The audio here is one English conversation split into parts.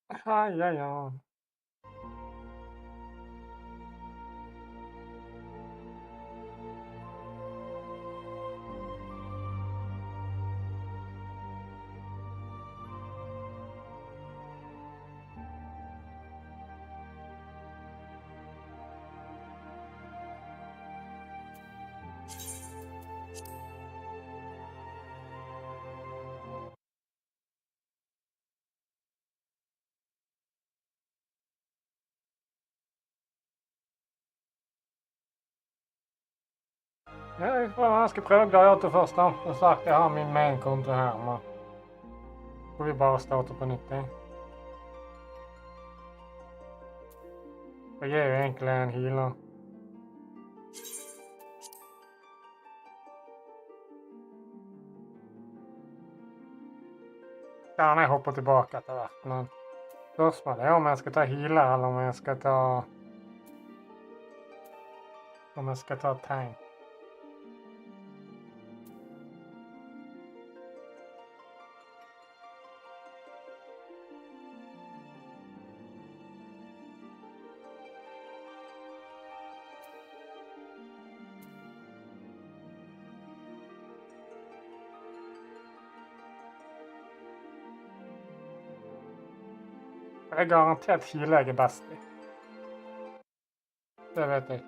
Ja, ja, ja. Ja, jeg skal prøve å glade først da. Som sagt, jeg har min main-konto her, men får vi bare starte på nytt. Og jeg er jo egentlig en healer. Gjerne jeg hopper tilbake etter hvert, men spørsmålet er om jeg skal ta healer, eller om jeg skal ta tegn. Jeg er garantert healer jeg er best i. Det vet jeg.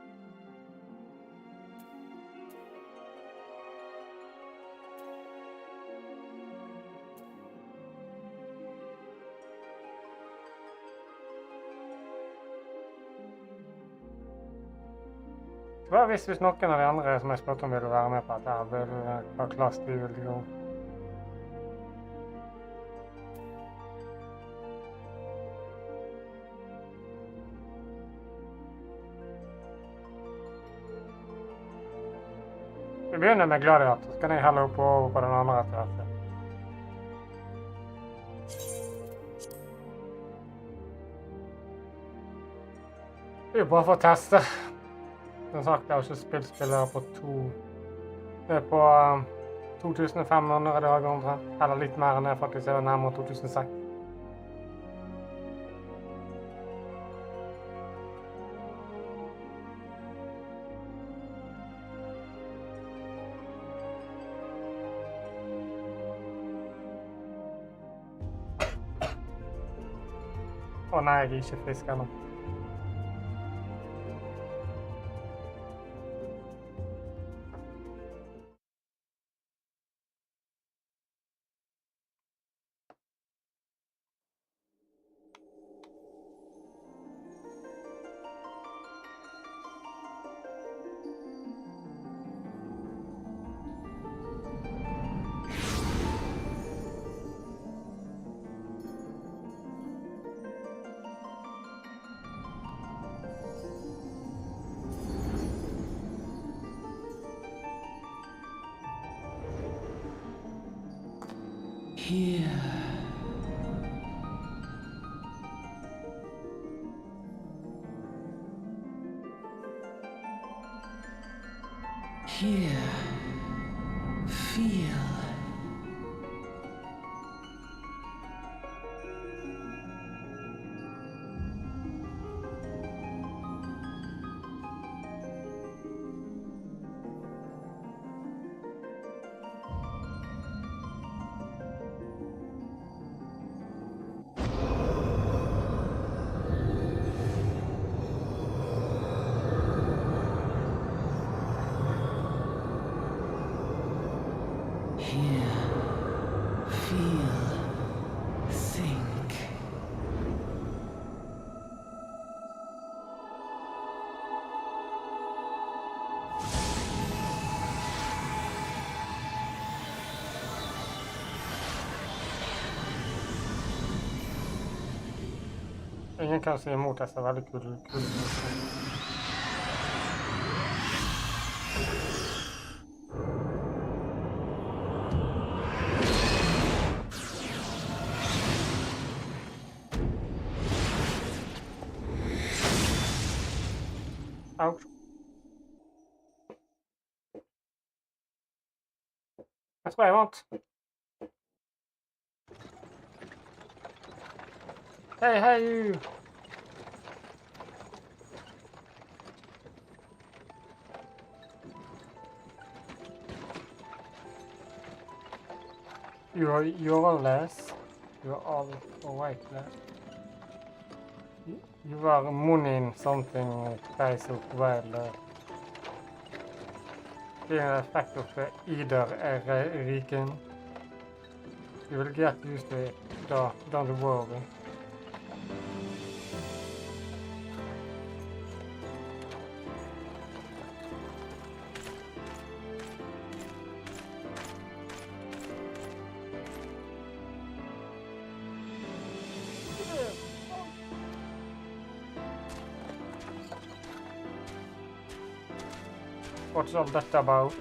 Hva hvis noen av de andre som jeg spurte om ville være med på dette her, hva klasse de ville gå? Vi begynner med gladiator, så kan jeg helle opp over på den andre etter hvert. Det er jo bare for å teste. Som sagt, jeg har ikke spilt spillere på det er på 2500 dager omtrent. Eller litt mer enn det faktisk, jeg var nærmere 2006. Å nei, jeg er ikke frisk ennå. Here. Here. Feel. Ingen kan si imot disse veldig kule. Ouch. Jeg tror jeg vant. Hey, you! You're less. You're all awake less. You are mooning something face up well. Det är effekt of either riken. You will get used to it, don't worry. What's all that about?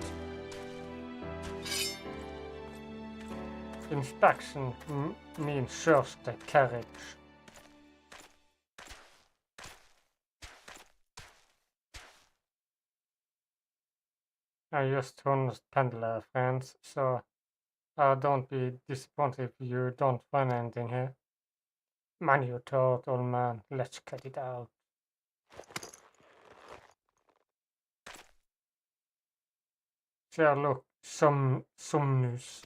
Inspection means shows the carriage. I just honest pendler friends, so don't be disappointed if you don't find anything here. Man, you thought, old man, let's cut it out. Sherlock, somnus.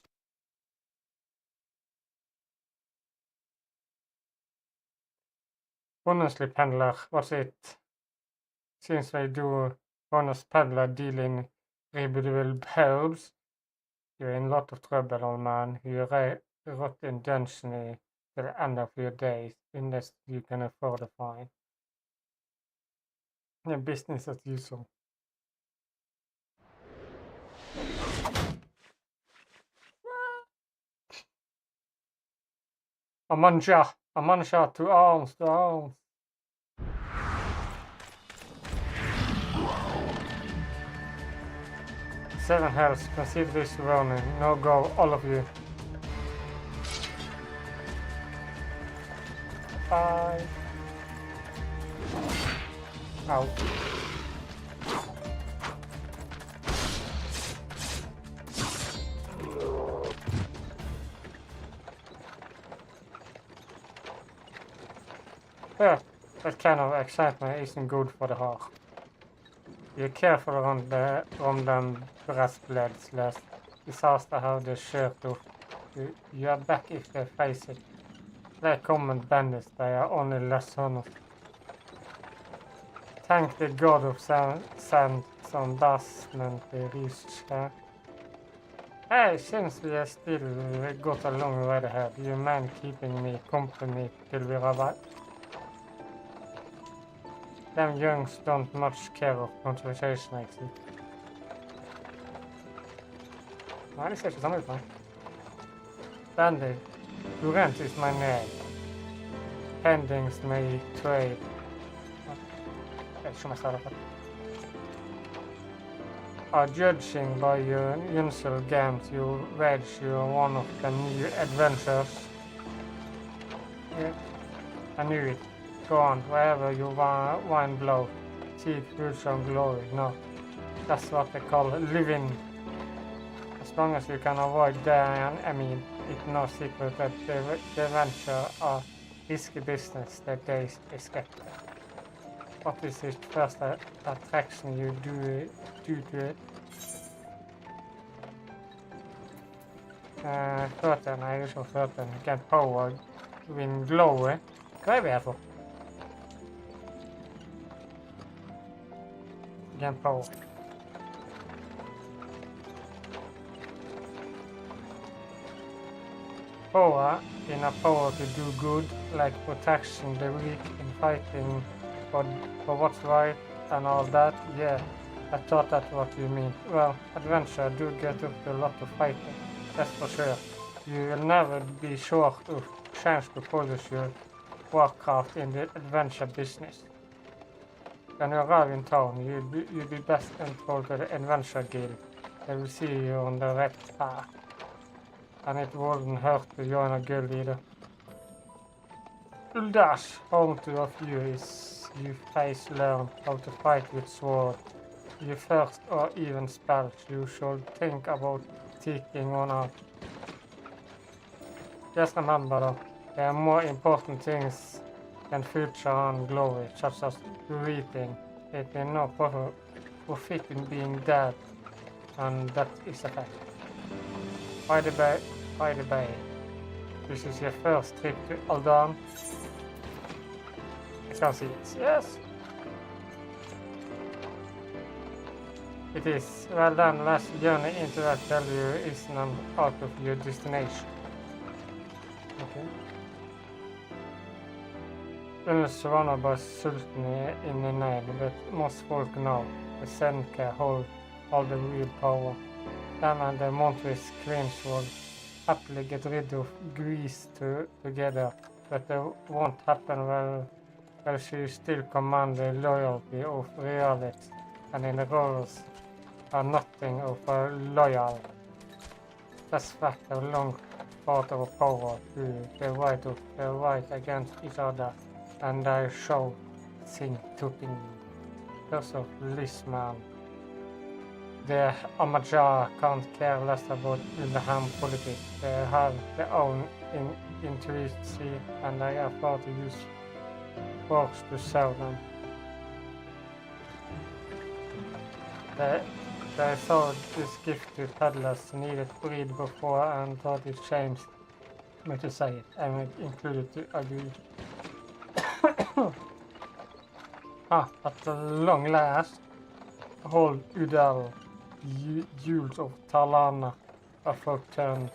Honestly, pendler, what's it? Since I do honest pendler deal in rebuildable herbs, you're in a lot of trouble, old man. You're rot in dungeon till the end of your days, unless you can afford a fine. Yeah, business as usual. A mancha, to arms. 7 health, consider this warning. No go, all of you. Bye. Out. Yeah, that kind of excitement isn't good for the heart. Be careful around them breastplates, lest disaster have the shirt off. You are back if they face it. They comment bandits, they are only less honest. Thank the god of sand some dustment reached here. Hey, since we are still got a long way ahead, you mind keeping me company till we arrive? Them youngs don't much care of conversation, actually. Nej, det ser ikke sånn ut, nei. Bandit. Durant is my name. Pendings may trade. Jeg vet ikke om jeg sa det før. Are judging by your usual games, you wedge you're one of the new adventures. Yeah, I knew it. Go on, wherever you wind blow. Seek fruits of glory. No, that's what they call living. As long as you can avoid dying, it's no secret that the venture are risky business that they escape. What is the first attraction you do to it? Føttene, jeg er ikke på føttene. Get power, win glowy. Hva er vi her for? Get power. Power, in a power to do good, like protection the weak in fighting for what's right and all that. Yeah, I thought that's what you mean. Well, adventure do get up to a lot of fighting, that's for sure. You will never be short of chance to polish your warcraft in the adventure business. When you arrive in town, you'll be best enrolled to the adventure guild. They will see you on the right path. And it wouldn't hurt to join a guild either. Uldash, home to a few is you face learn how to fight with sword. You first or even spells you should think about taking one out. Just remember though, There are more important things than future and glory, such as reaping. It is no profit in being dead, and that is a fact. By the way, this is your first trip to Aldan. I can see it. Yes. It is. Well done. Last journey into that value is none out of your destination. Okay. When surrounded by sultan in the name, but most folk know the Sen can hold all the real power. Them and the Montrese queens will happily get rid of Greece together, but it won't happen while she still commands the loyalty of realities, and in the roles are nothing of a loyal. That's fact a long part of power to the right against each other, and I show sing topping because of this man. The Amaja can't care less about Ulham politics. They have their own intuition, and they are far to use force to serve them. They saw this gift to peddlers needed breed before and thought it changed me to say it, and it included to agree. At long last, whole Udal jewels of Talana are folk turned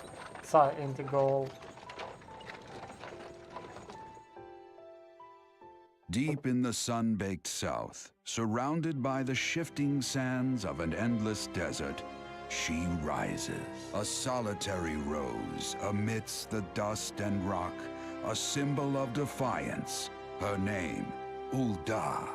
into gold. Deep in the sun-baked south, surrounded by the shifting sands of an endless desert, she rises. A solitary rose amidst the dust and rock, a symbol of defiance. Her name, Ulda.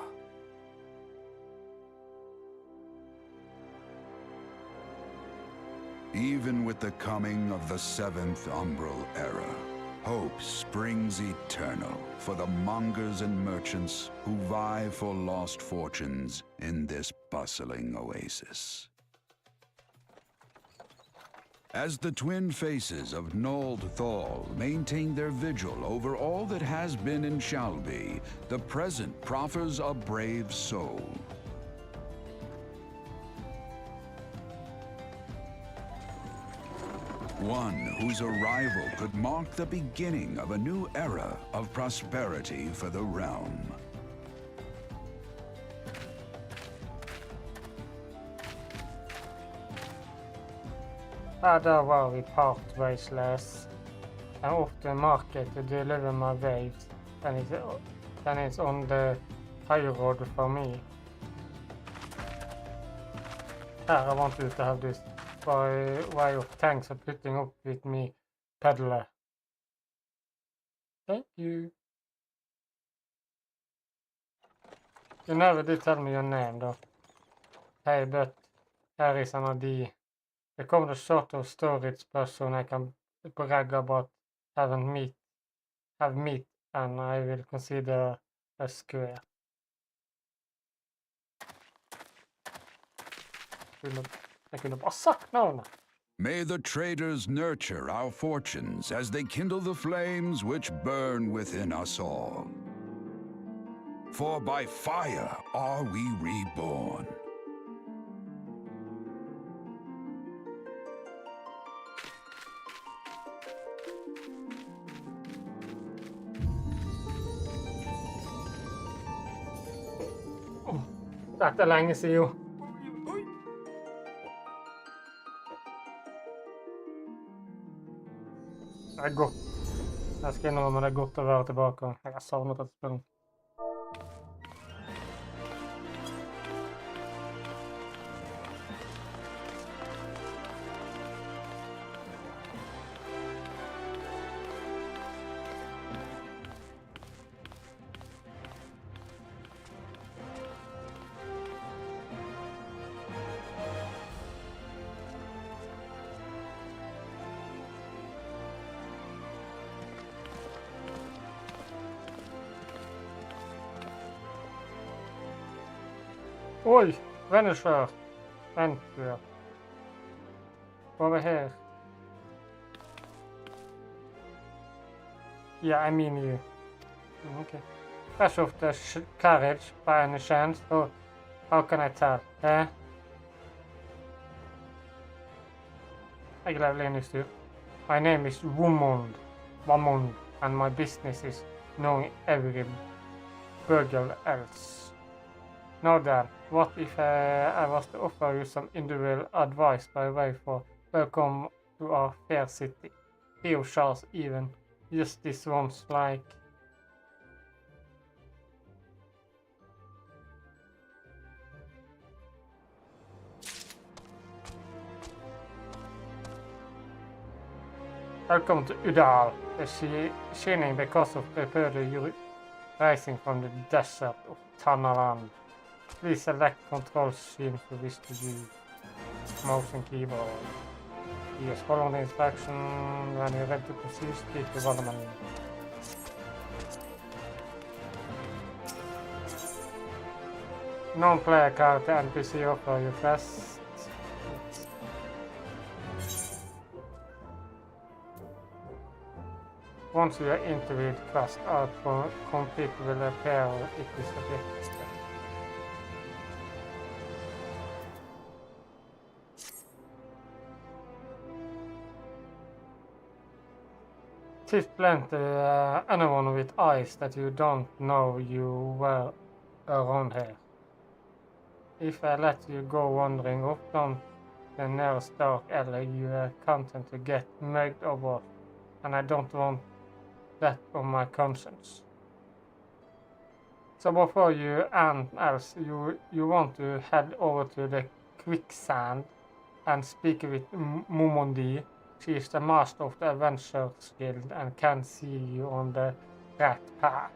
Even with the coming of the seventh umbral era, hope springs eternal for the mongers and merchants who vie for lost fortunes in this bustling oasis. As the twin faces of Nold Thal maintain their vigil over all that has been and shall be, the present proffers a brave soul. One whose arrival could mark the beginning of a new era of prosperity for the realm. There were we part wageless, and off the market to deliver my waves, and it's on the high road for me. I want you to have this by way of thanks for putting up with me, peddler. Thank you. You never did tell me your name, though. Hey, but here is an idea. Become the sort of storage person I can brag about have meet, and I will consider a square. Jag kunde bara sagt någon. May the traders nurture our fortunes as they kindle the flames which burn within us all. For by fire are we reborn. Dette er lenge siden jo. Det er godt. Jeg skal innrømme det er godt å være tilbake. Jeg har savnet et spill. Oj, Vennesför. Vennesför. Over here. Yeah, I mean you. Okay. Fresh off the carriage by any chance? Or how can I tell? Eh? Jeg glemte en styr. My name is Wamond, and my business is knowing every burgle else. Now then, what if I was to offer you some individual advice by way for welcome to our fair city? Theo Charles even just this once like... Welcome to Udal, shining because of the further rising from the desert of Tanaland. Please select control scheme to wish to use mouse and keyboard. Yes, follow the instruction when you're ready to proceed, speak to Valderman. Non-player character NPC offer you first. Once you are into the quest, our complete will appear it is a bit. Tis plenty anyone with eyes that you don't know you were around here. If I let you go wandering up down the nearest dark alley, you are content to get mugged or what, and I don't want that on my conscience. So before you and else, you want to head over to the quicksand and speak with Mumondi. She is the master of the Adventures Guild and can see you on the right path.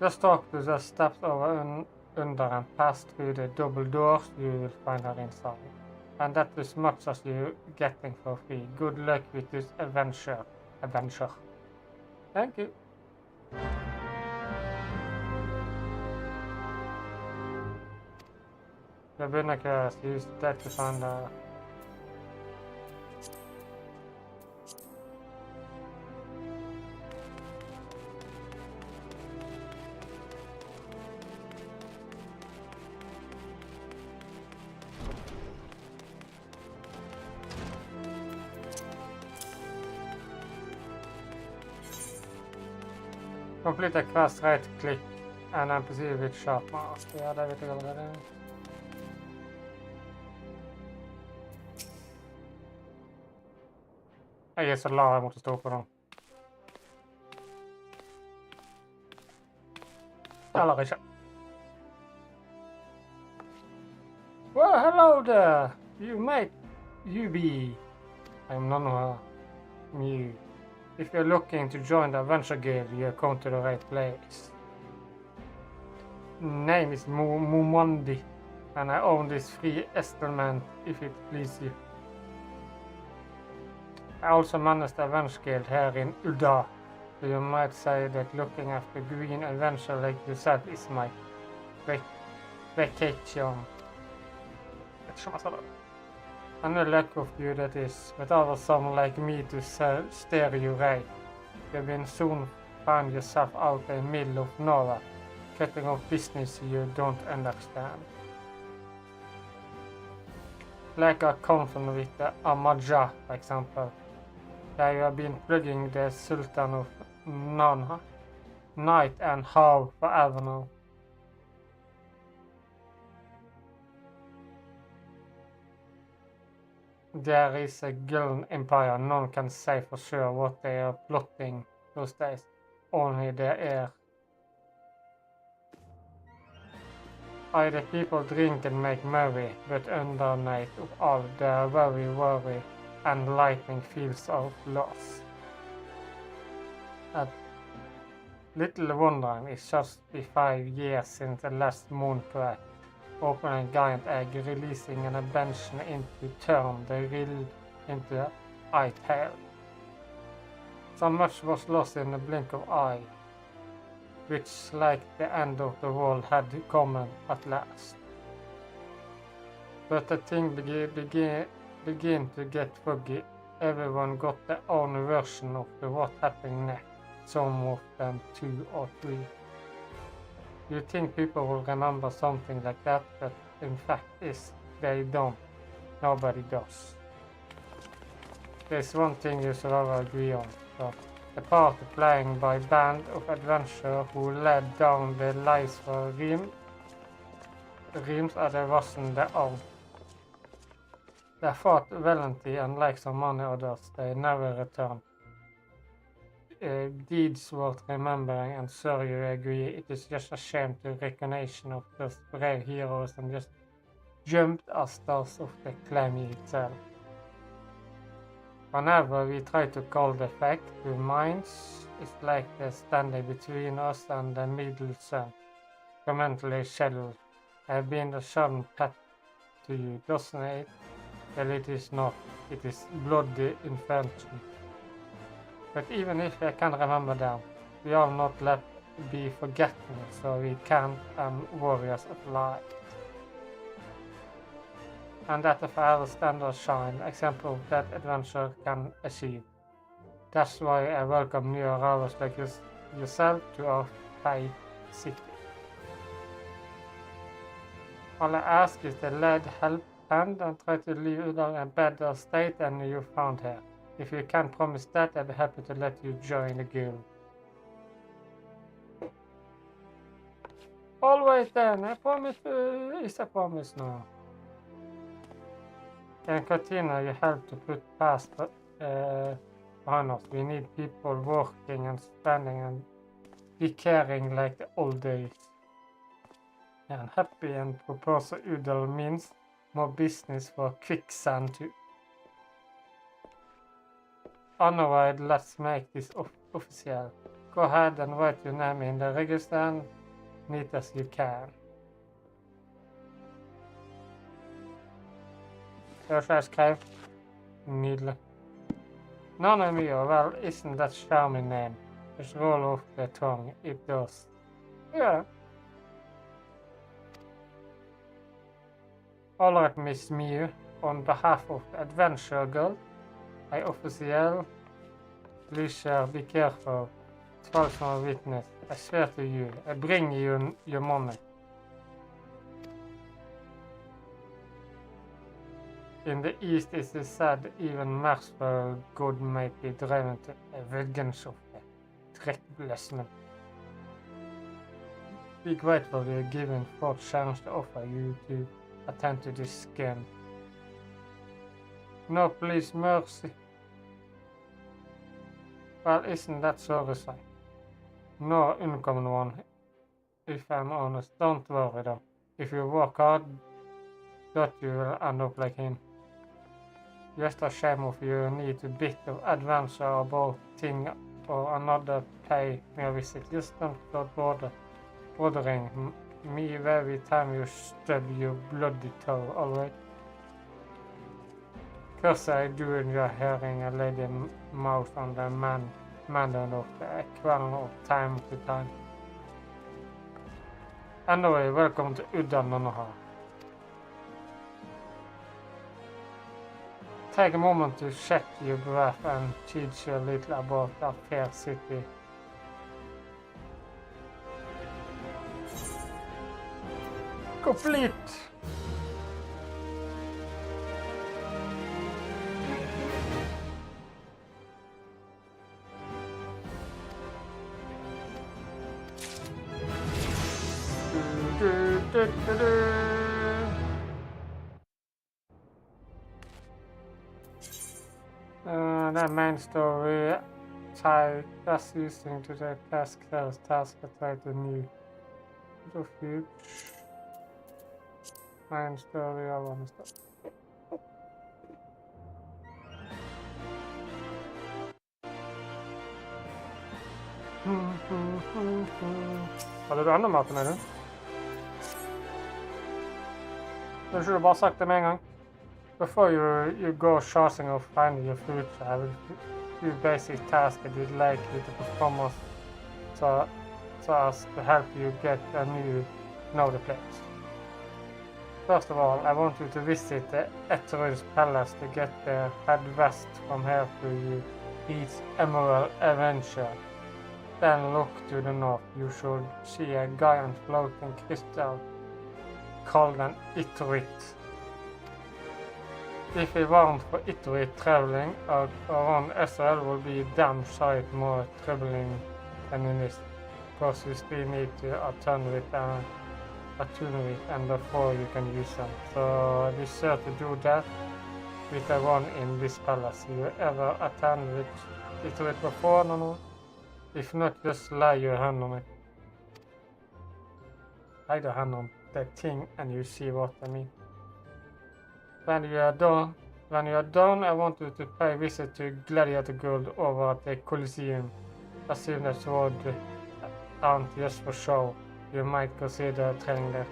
Just talk to the steps over under and pass through the double doors. You will find her inside. And that is much as you're getting for free. Good luck with this adventure. Thank you. Jeg begynner ikke å use that to find complete a quest, right click and NPC with sharp mask. Ja, det vet jeg allerede. Jeg er så lav jeg måtte stå på den. Eller ikke. Well, hello there! You be. I'm none of you. If you're looking to join the Adventure Guild, you come to the right place. Name is Mumondi, and I own this free estimate if it pleases you. I also manage the Adventure Guild here in Udal, so you might say that looking after green adventure like yourself is my vacation. And the lack of you that is, but others some like me to steer you right. You will soon find yourself out in the middle of nowhere, cutting off business you don't understand. Like a conflict with the Amaja, for example. There you have been plugging the Sultan of Nanha, night and how forever now. There is a Gillen Empire, none can say for sure what they are plotting those days, only the air. The people drink and make merry, but underneath of all they are very worried and lightning feels of loss. A little wondering, it's just been 5 years since the last moon crack, opening a giant egg, releasing an invention into turn the rill into eye tail. So much was lost in the blink of eye, which like the end of the world had come at last. But the thing begin to get foggy. Everyone got their own version of what happened next. Some of them 2 or 3. You think people will remember something like that, but in fact they don't. Nobody does. There's one thing you should all agree on. So, the party playing by band of adventure who led down the lies for reams they wasn't their own. They fought valiantly and like so many others, they never returned. Deeds worth remembering, and sure you agree, it is just a shame to recognition of those brave heroes and just jumped as stars of the clammy itself. Whenever we try to call the fact to minds, it's like they're standing between us and the middle sun, permanently scheduled. I've been a sudden pet to you, doesn't it? Well, it is not. It is bloody infantry. But even if I can remember them, we are not let be forgotten, so we can't warriors of light. And that if I ever stand or shine, example of that adventure can achieve. That's why I welcome new arrivals like yourself to our faith city. All I ask is the lead help hand and try to leave you in a better state than you found here. If you can promise that, I'd be happy to let you join the guild. Always then, I promise is a promise now. And continue, you help to put past behind us. We need people working and spending and be caring like the old days. And happy and proposal udall means more business for quicksand too. Otherwise, let's make this official. Go ahead and write your name in the register, neat as you can. Først jeg skrev nydelig. None mio, well, isn't that charming name? Just roll off the tongue, it does. Yeah. Alright, Miss Mew, on behalf of the Adventure Girl, I officially please be careful. False no witness. I swear to you, I bring you your money. In the East it is said even merciful good may be driven to a vengeance-offer. Trekkblessment. Be grateful you are given 4th chance to offer you to attend to this scam. No, please, mercy. Well, isn't that sorry? No uncommon one, if I'm honest. Don't worry though. If you work hard, that you will end up like him. Just a shame of you need a bit of adventure about thing or another pay me a visit. Just don't start bothering me every time you stub your bloody toe, alright? Cause I do enjoy hearing a lady mouth on the man of the equivalent of time to time. Anyway, welcome to Uddan Nonoha. Take a moment to check your breath and teach you a little about our fair city. Complete! The main story type that's using to the task sales task attack the new refuge. Main story I want to start. Hadde du andre mat med det? Da skulle du bare sagt det med en gang. Before you go charging or finding your future, I will do basic tasks that is likely to perform us so as to help you get a new know the place. First of all, I want you to visit the Etrus Palace to get the head west from here to each emerald adventure. Then look to the north. You should see a giant floating crystal called an Iturit. If it weren't for Iturit, traveling around Israel would be damn sight more troubling than in this. Of course, you still need to attune with and before you can use them. So be sure to do that with the one in this palace. You ever attend with Iturit before? No? If not, just lay your hand on it. Lay your hand on the thing and you see what I mean. When you are done, I want you to pay a visit to Gladiator Guild over at the Colosseum. Assume that sword aren't just for show. You might consider training there.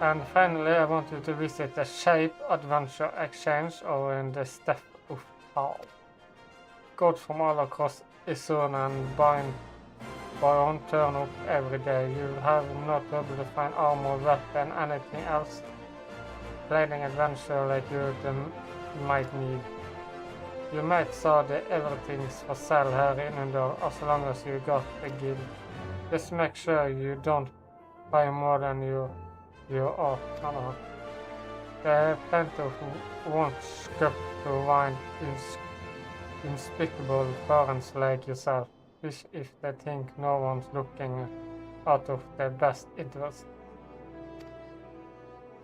And finally, I want you to visit the Shape Adventure Exchange over in the Steppe of Hall. Gods from all across Israel and Byron turn up every day. You have no trouble to find armor, weapon, anything else. Playing adventure like you might need. You might saw that everything's for sale here in Under as long as you got a guild. Just make sure you don't buy more than you ought. No. There are plenty of wants cup to wine unspeakable foreigners like yourself, which if they think no one's looking out of their best interest.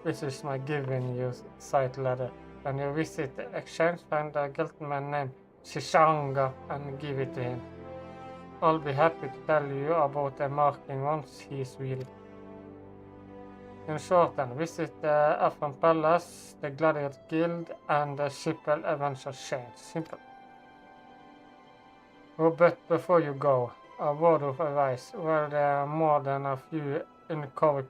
This is my giving you site letter. When you visit the exchange, find a gentleman named Shishanga and give it to him. I'll be happy to tell you about the marking once he's ready. In short then, visit the Afghan Palace, the Gladiator Guild and the Shipwell Adventure Exchange. Simple. Oh, but before you go, a word of advice. While there are more than a few undercover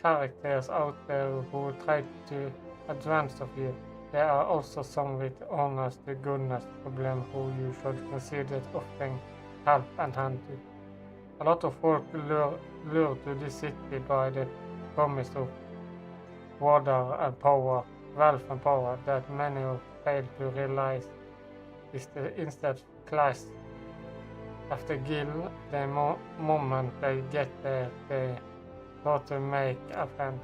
characters out there who try to advance of you, there are also some with honest to goodness problem who you should consider offering help and hand to. A lot of folk lure to this city by the promise of water and power, wealth and power that many fail to realize is the instead class of the guild. The moment they get there, they thought to make a friend.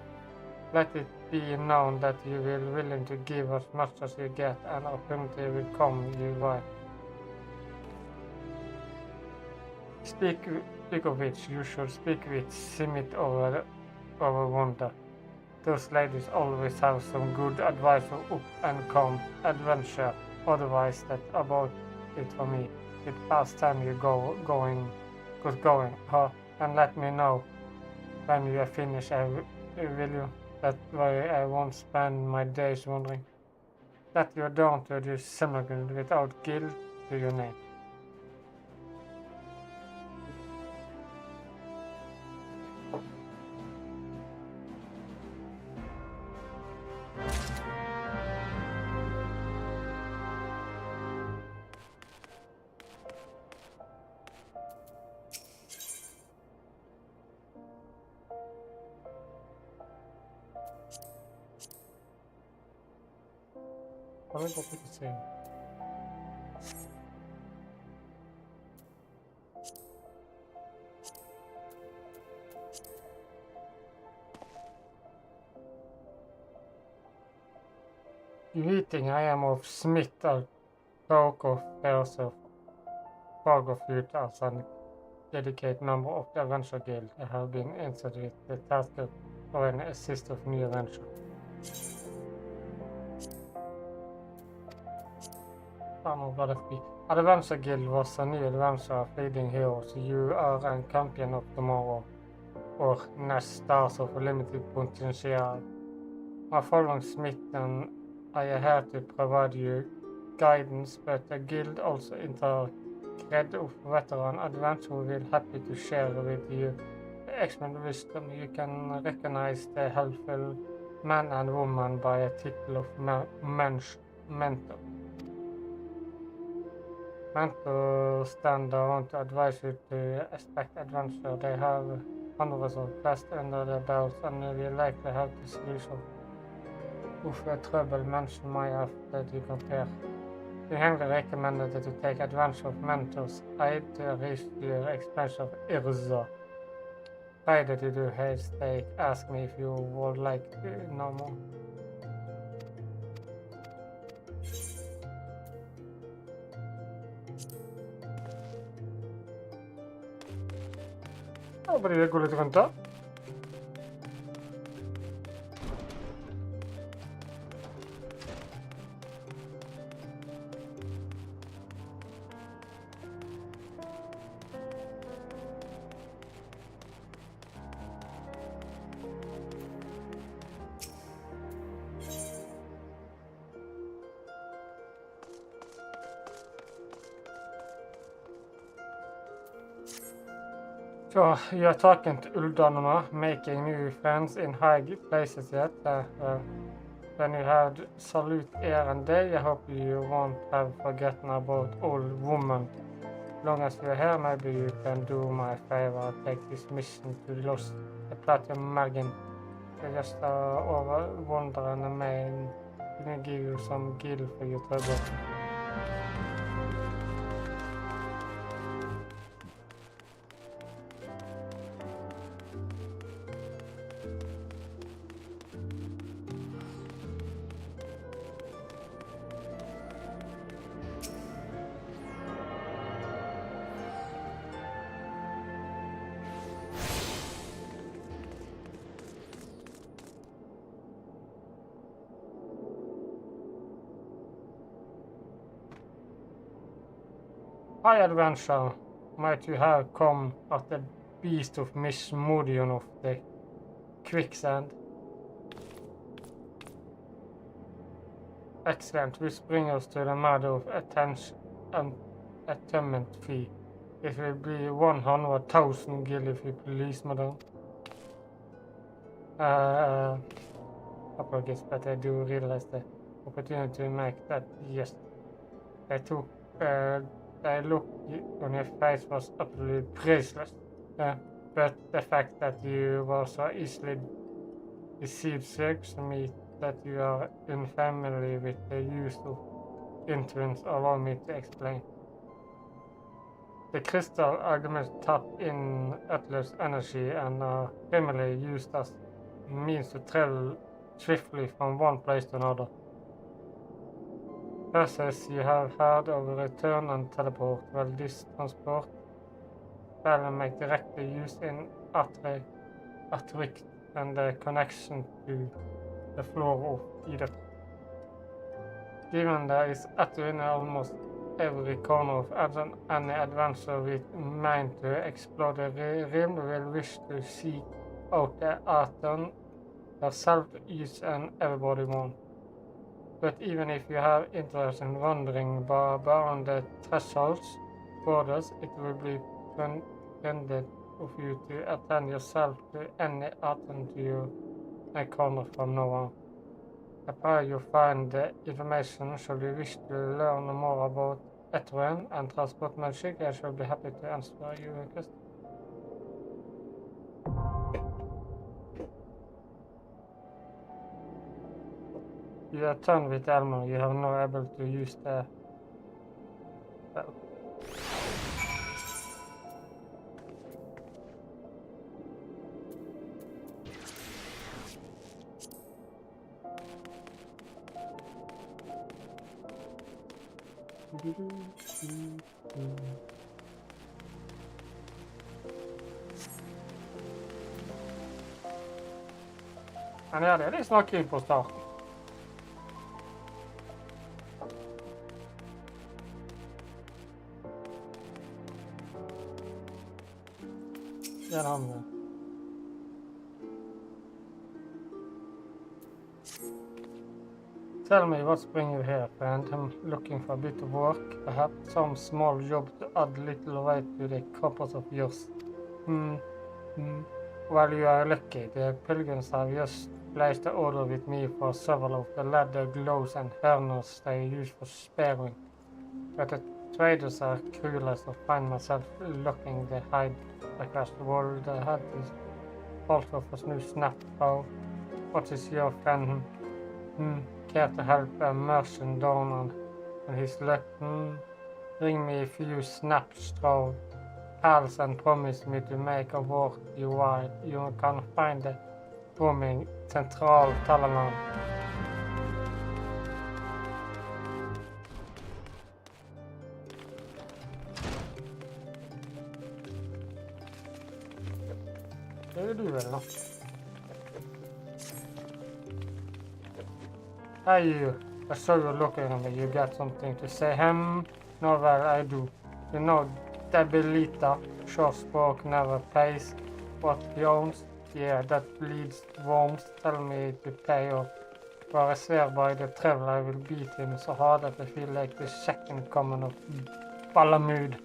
Let it be known that you will willing to give as much as you get, and opportunity will come your way. Speak of which, you should speak with Simit over Wonder. Those ladies always have some good advice for up and come adventure. Otherwise, that about it for me. It's past time you get going, and let me know when you are finished. Will you? That way I won't spend my days wondering. That you're down to do similar without guilt to your name. What did you say? Greeting, I am of Smith, a talk of affairs of Fog of Youth as a dedicated member of the Adventure Guild. I have been entered with the task of an assist of new adventure. Adventure Guild was a new adventure of leading heroes. You are a champion of tomorrow, or next stars of limited potential. My following Smith and I are here to provide you guidance, but the guild also integrated of veteran adventure will happy to share with you the expert wisdom. You can recognize the helpful man and woman by a title of mentor. Mentors stand around to advise you to expect adventure. They have hundreds of tests under their belts and will likely have the solution of a trouble mentioned might have to compare. We highly recommended that you take advantage of mentors aid to reach your expansion of Irza. Why did you do haste? They asked me if you would like to know more. Ja, blir det gå litt rundt da? So, you are talking to Uldanoma, making new friends in high places yet. When you had salute here and there, I hope you won't have forgotten about old woman. As long as you're here, maybe you can do my favor and take this mission to Lost the Platinum Mergen. I just over wondering and may give you some gil for your trouble. High adventure, might you have come at the beast of mismodion of the quicksand? Excellent, which brings us to the matter of atonement fee. It will be 100,000 gil if you please, madam. Apologies, but I do realize the opportunity to make that, yes. The look on your face was utterly priceless, but the fact that you were so easily deceived shows me that you are unfamiliar with the use of influence. Allow me to explain. The crystal arguments tap in Atlas energy and are primarily used as means to travel swiftly from one place to another. Process you have heard of return and teleport. Well, this transport will make directly use in trykke and the connection to the floor of either. Given there is in almost every corner of any adventure with mind to explore the realm, will wish to seek out the atom yourself, each and everybody one. But even if you have interest in wandering beyond the thresholds borders, it will be intended of you to attend yourself to any atom to your corner from now on. I pray you find the information. Should you wish to learn more about Etruan and transport magic, I shall be happy to answer your question. You are done with Elmer. You have not able to use the bell. Men ja, det er litt snakking på starten. Den har vi. Tell me what's bringing you here, friend. I'm looking for a bit of work, perhaps some small job to add little weight to the compass of yours. Well, you are lucky. The pilgrims have just placed the order with me for several of the leather gloves and harness they use for sparing. But the traders are curious to find myself looking the hide across the world. The head is also for new snap photo. What is your friend? Care to help a merchant down on his luck? Bring me a few snaps through pals and promise me to make a work you want. You can find the booming central Talaman. Det du vel da. Hey you, I saw you looking at me. You got something to say? No, well, I do. You know, Debilita, short spoke, never pays what he owns. Yeah, that bleeds worms. Tell me to pay or I swear by the travel I will beat him so hard that I feel like the second coming of Balamud.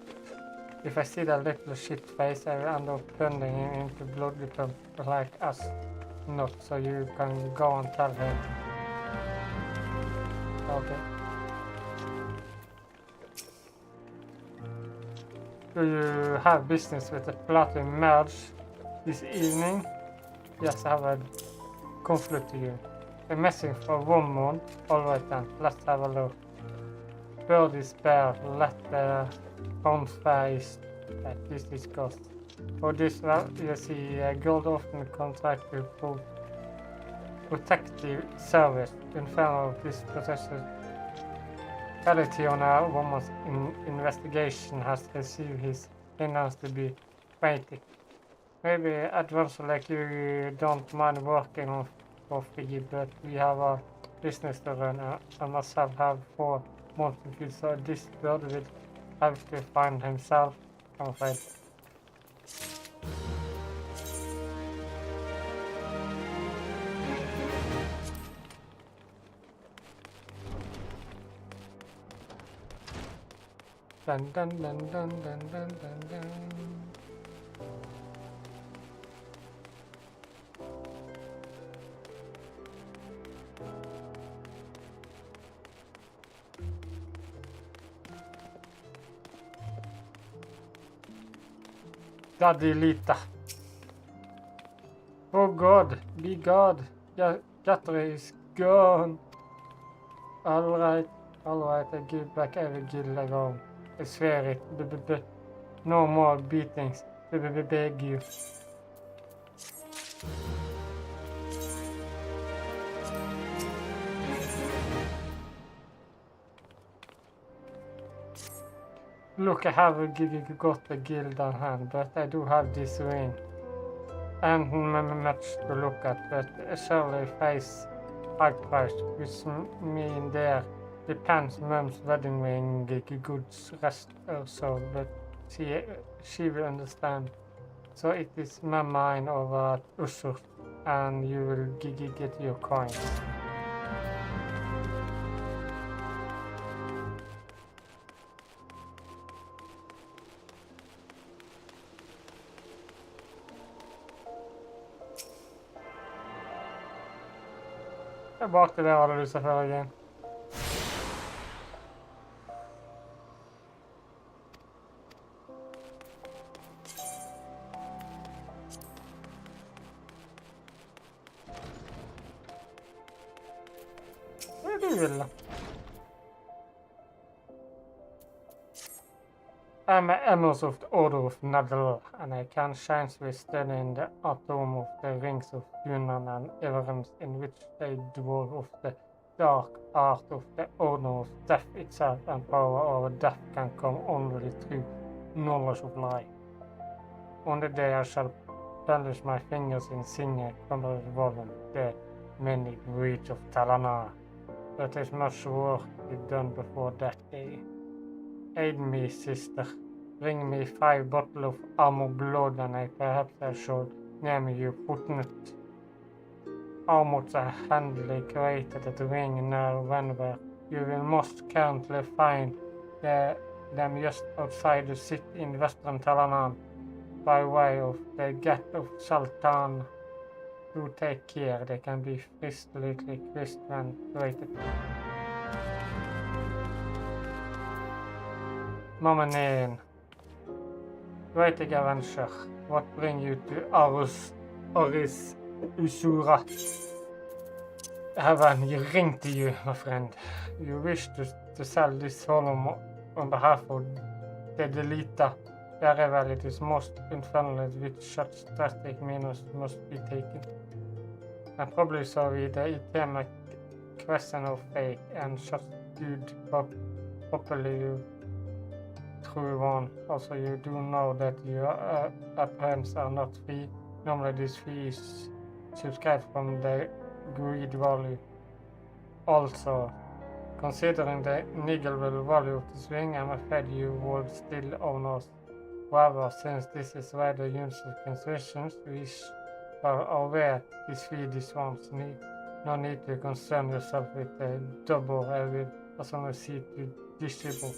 If I see that little shit face, I will end up turning him into bloody pump like us. Not so you can go and tell him. Okay. Do you have business with the platinum merge this evening? Yes, I have a conflict to you. A message for 1 month. Alright then, let's have a look. Bird is bare, let the home face at this discussed. For this, well, you see, gold often contract with protective service in front of this processor. Reality on a woman's investigation has received his finance to be waiting. Maybe adventure like you don't mind working on for free, but we have a business to run and myself have 4 months to feed, so this bird will have to find himself, I'm afraid. Dun dun dun dun dun dun dun dun. Daddy Lita. Oh God, be God. Gutter is gone. Alright, I give back every gill I go. I swear it. No more beatings. Beg you. Look, I have got a guild on hand, but I do have this ring. And much to look at, but surely face high price, which mean there depends Mum's wedding ring goods rest or so, but she will understand. So it is mine over at Usur, and you will get your coins. Bak til det hadde du selvfølgelig. Hva er det du vil da? I'm an emerald of the Order of Nether, and I can shine with studying the atom of the rings of Yunan and Everence, in which they dwell of the dark art of the Order of Death itself, and power over death can come only through knowledge of life. On the day I shall plunge my fingers in singing under the volume, the many breach of Talana. But there's much work to be done before that day. Aid me, sister. Bring me 5 bottles of armor blood, and perhaps I should name you Footnote. Almost are handily created at the ring now whenever you will most currently find them just outside the city in western Talanan, by way of the Gate of Sultan. Do take care, they can be friskly crisp when created. Mamma Great adventure. What bring you to Arus? Oris Usura. Heaven, you ring to you, my friend. You wish to sell this volume on behalf of the Likte. Very well, it is most infernal which such drastic measures must be taken. And probably so with the item question of fake and such good properly you true one. Also, you do know that your appearance are not free. Normally, this fee is subscribed from the greed value. Also, considering the negligible value of the swing, I'm afraid you would still own us. However, since this is rather universal considerations, we are aware this fee this one's need. No need to concern yourself with the double. I will also see to distribute.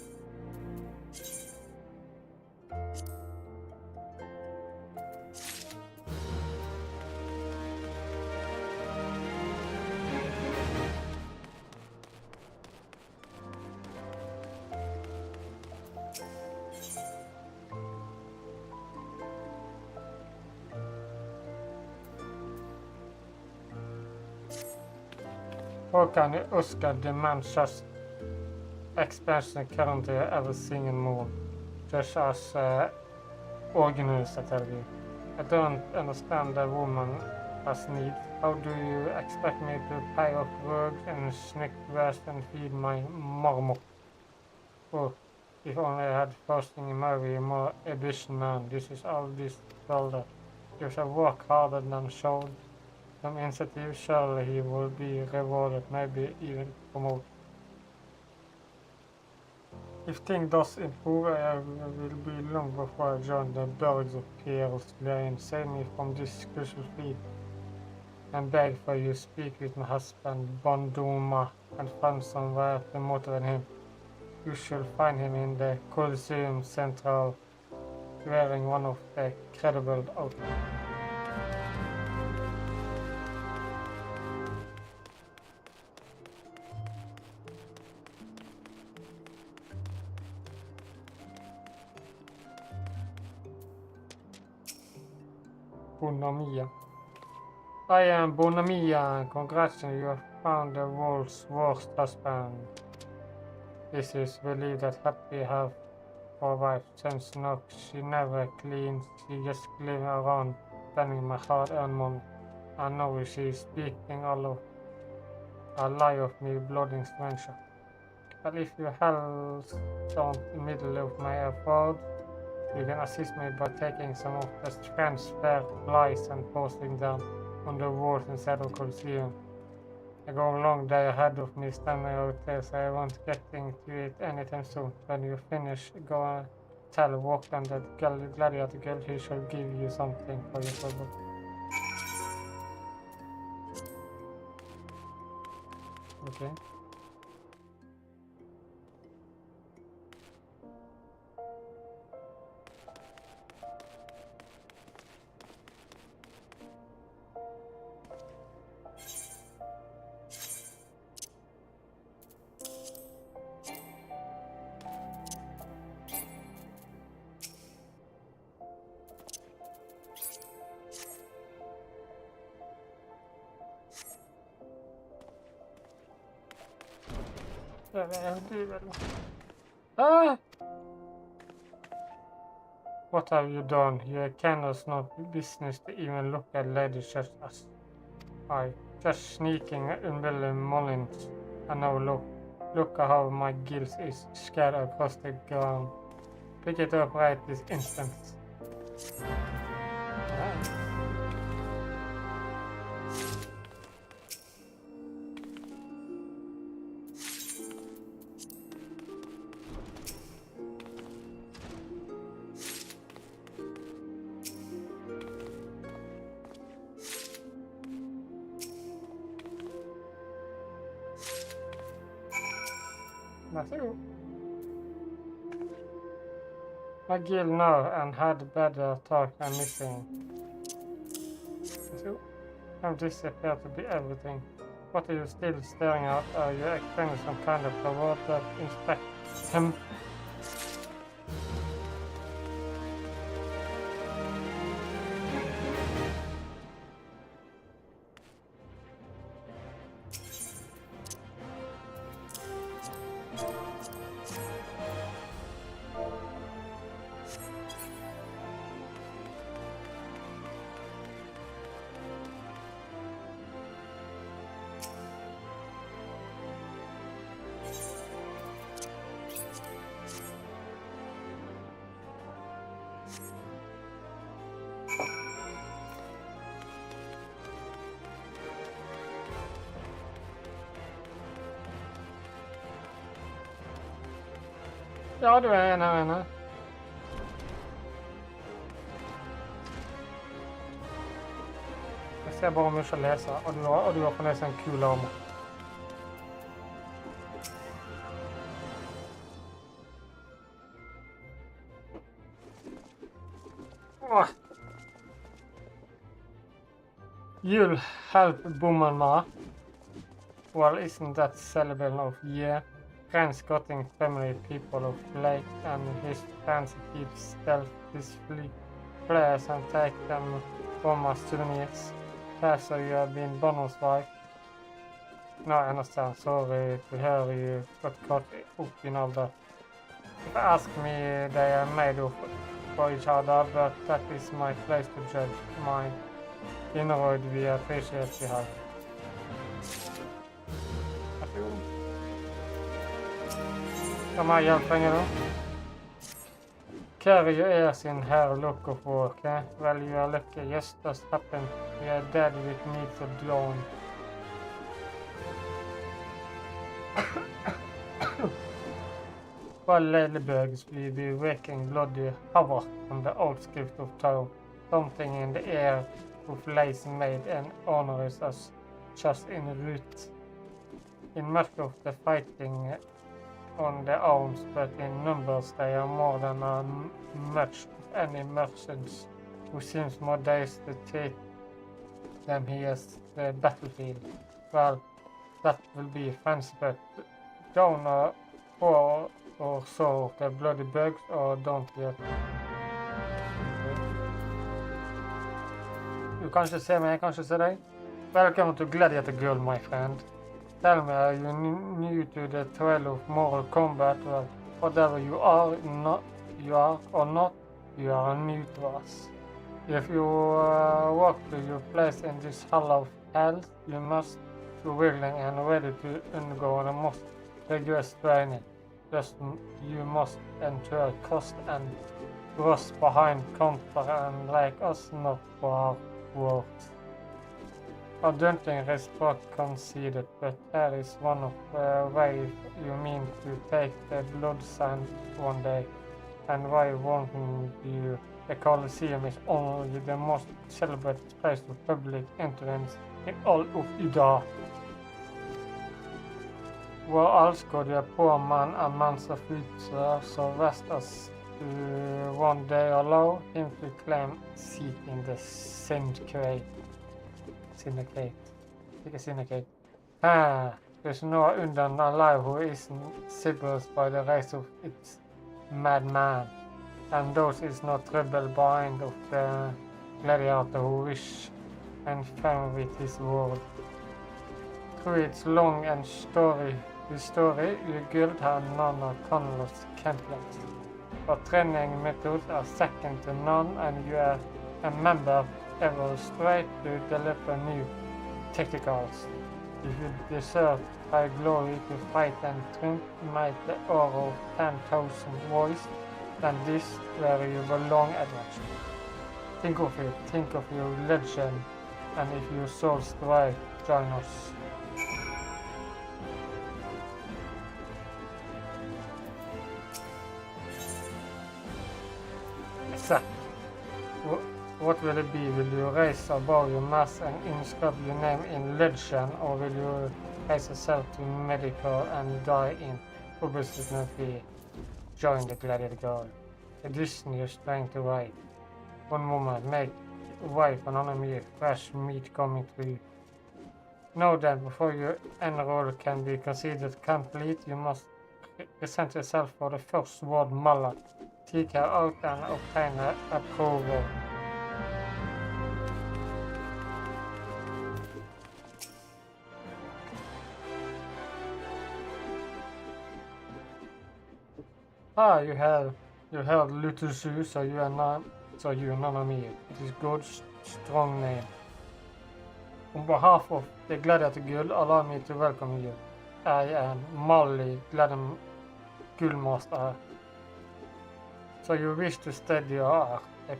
How can Oscar demand such expansion currently every single move? Just as organizers, I tell you. I don't understand the woman has needs. How do you expect me to pay off work and sneak west and feed my marmot? Oh, if only I had fasting maybe more ambition man. This is all this builder. You shall work harder than showed. Some initiative, surely he will be rewarded, maybe even promoted. If things does improve, I will be long before I join the birds of Pierre's Lane. Save me from this crucial feat. And beg for you speak with my husband, Bonduma, and find somewhere to motivate him. You shall find him in the Coliseum Central, wearing one of the credible outfits. Bonamia. I am Bonamia, and congratulations, you have found the world's worst husband. This is believed that happy have for wife, since no, she never cleans, she just lives around spending my hard-earned money. I know she is speaking all of a lie of me, bloody stranger. But if you help don't in the middle of my effort, you can assist me by taking some of the transfer lies and posting them on the walls inside of Coliseum. I go a long day ahead of me standing out there, so I won't get to it anytime soon. When you finish, go and tell Walkland that gladiator girl he shall give you something for your trouble. Okay. Ah! What have you done? You cannot not business to even look at ladies such as I. Just sneaking unwilling Mullins. And now look at how my gills is scattered across the ground. Pick it up right this instant. My gill now and had better talk and missing. So, and this appears to be everything. What are you still staring at? Are you expecting some kind of reward that inspects him? Ja, du er en her inne. Jeg ser bare mye å lese, og du har på lese en kul armer. You'll help Abonner. Well, isn't that celebration of year? Friends cutting family people of Legg and his friends keep stealth display players and take them home as souvenirs. So you have been bonus wife. No, I understand. Sorry to hear you got caught up in all that. If you ask me, they are made up for each other, but that is my place to judge. Mine. Inroad, we appreciate the help. Kan man hjälpa er då? Carry your ears in here, look of work, eh? Well, you are lucky, just as happened. We are dead with need for dawn. While ladybugs will be waking bloody havoc on the old script of tale. Something in the air of lace made and honors us just in route. In much of the fighting on the arms, but in numbers they are more than much of any merchants who seems more days to take them here as the battlefield. Well, that will be fancy, but down or so of the bloody bugs, or don't yet. Du kan ikke se meg, jeg kan ikke se deg. Welcome to Gladiator Girl, my friend. Tell me, are you new to the trail of moral combat? Well, whatever you are or not, you are new to us. If you walk to your place in this hall of hell, you must be willing and ready to undergo the most rigorous training. Just you must endure cost and thrust behind counter and like us not for our works. A daunting response conceded, but there is one of way you mean to take the blood sand one day, and why won't you? The Colosseum is only the most celebrated place of public entrance in all of Ida. Hvor elsker de på man en mens of future, so rest us to one day allow him to claim seat in the syndicate. There's no undone alive who isn't seduced by the race of its madman, and those is no trouble behind of the gladiator who wish and fame with his world. Through its long and story, you guild her none of countless countless. But training methods are second to none, and you are a member ever straight to deliver new tacticals. If you deserve high glory to fight and triumph, might the aura of 10,000 voice, then this where you belong at once. Think of it, think of your legend, and if your soul strive, join us. Exactly. What will it be? Will you raise above your mass and inscribe your name in legend, or will you raise yourself to medical and die in obesity? Join the gladiator girl. Addition your strength to wait. One moment, make way for another meal, fresh meat coming to you. Know that before your enroll can be considered complete, you must present yourself for the first word mala. Take her out and obtain her approval. Ah, you have little shoes, so you are none of me. It is good, strong name. On behalf of the Gladiator Guild, allow me to welcome you. I am Molly Guildmaster. So you wish to study your art. I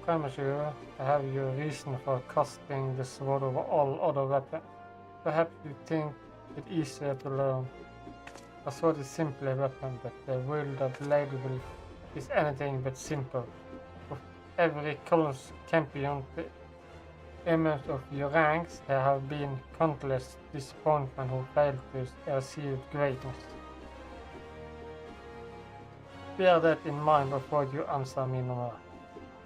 promise you I have your reason for casting the sword over all other weapons. Perhaps you think it easier to learn. a sort of simple weapon, but the world of label is anything but simple. Of every color's champion, the image of your ranks, there have been countless disappointment who failed to achieve greatness. Bear that in mind before you answer me now.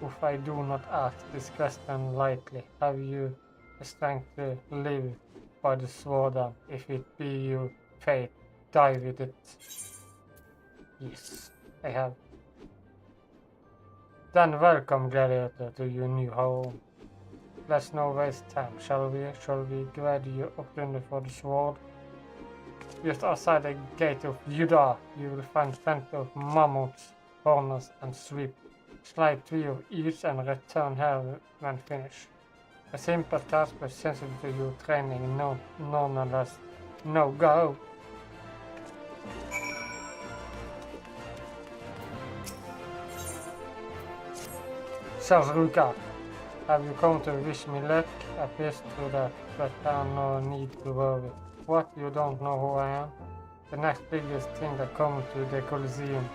If I do not ask this question lightly, have you the strength to live by the sword, and if it be your fate, die with it? Yes, I have. Then welcome, gladiator, to your new home. Let's not waste time, shall we? Shall we grade you up for the sword? Just outside the gate of Judah, you will find plenty of mammoths, hornets, and sheep. Slide 3 of each and return here when finished. A simple task but sensitive to your training, nonetheless. No go! Ruka, have you come to wish me luck? Appears to that, but I have no need to worry. What, you don't know who I am? The next biggest thing that comes to the Colosseum.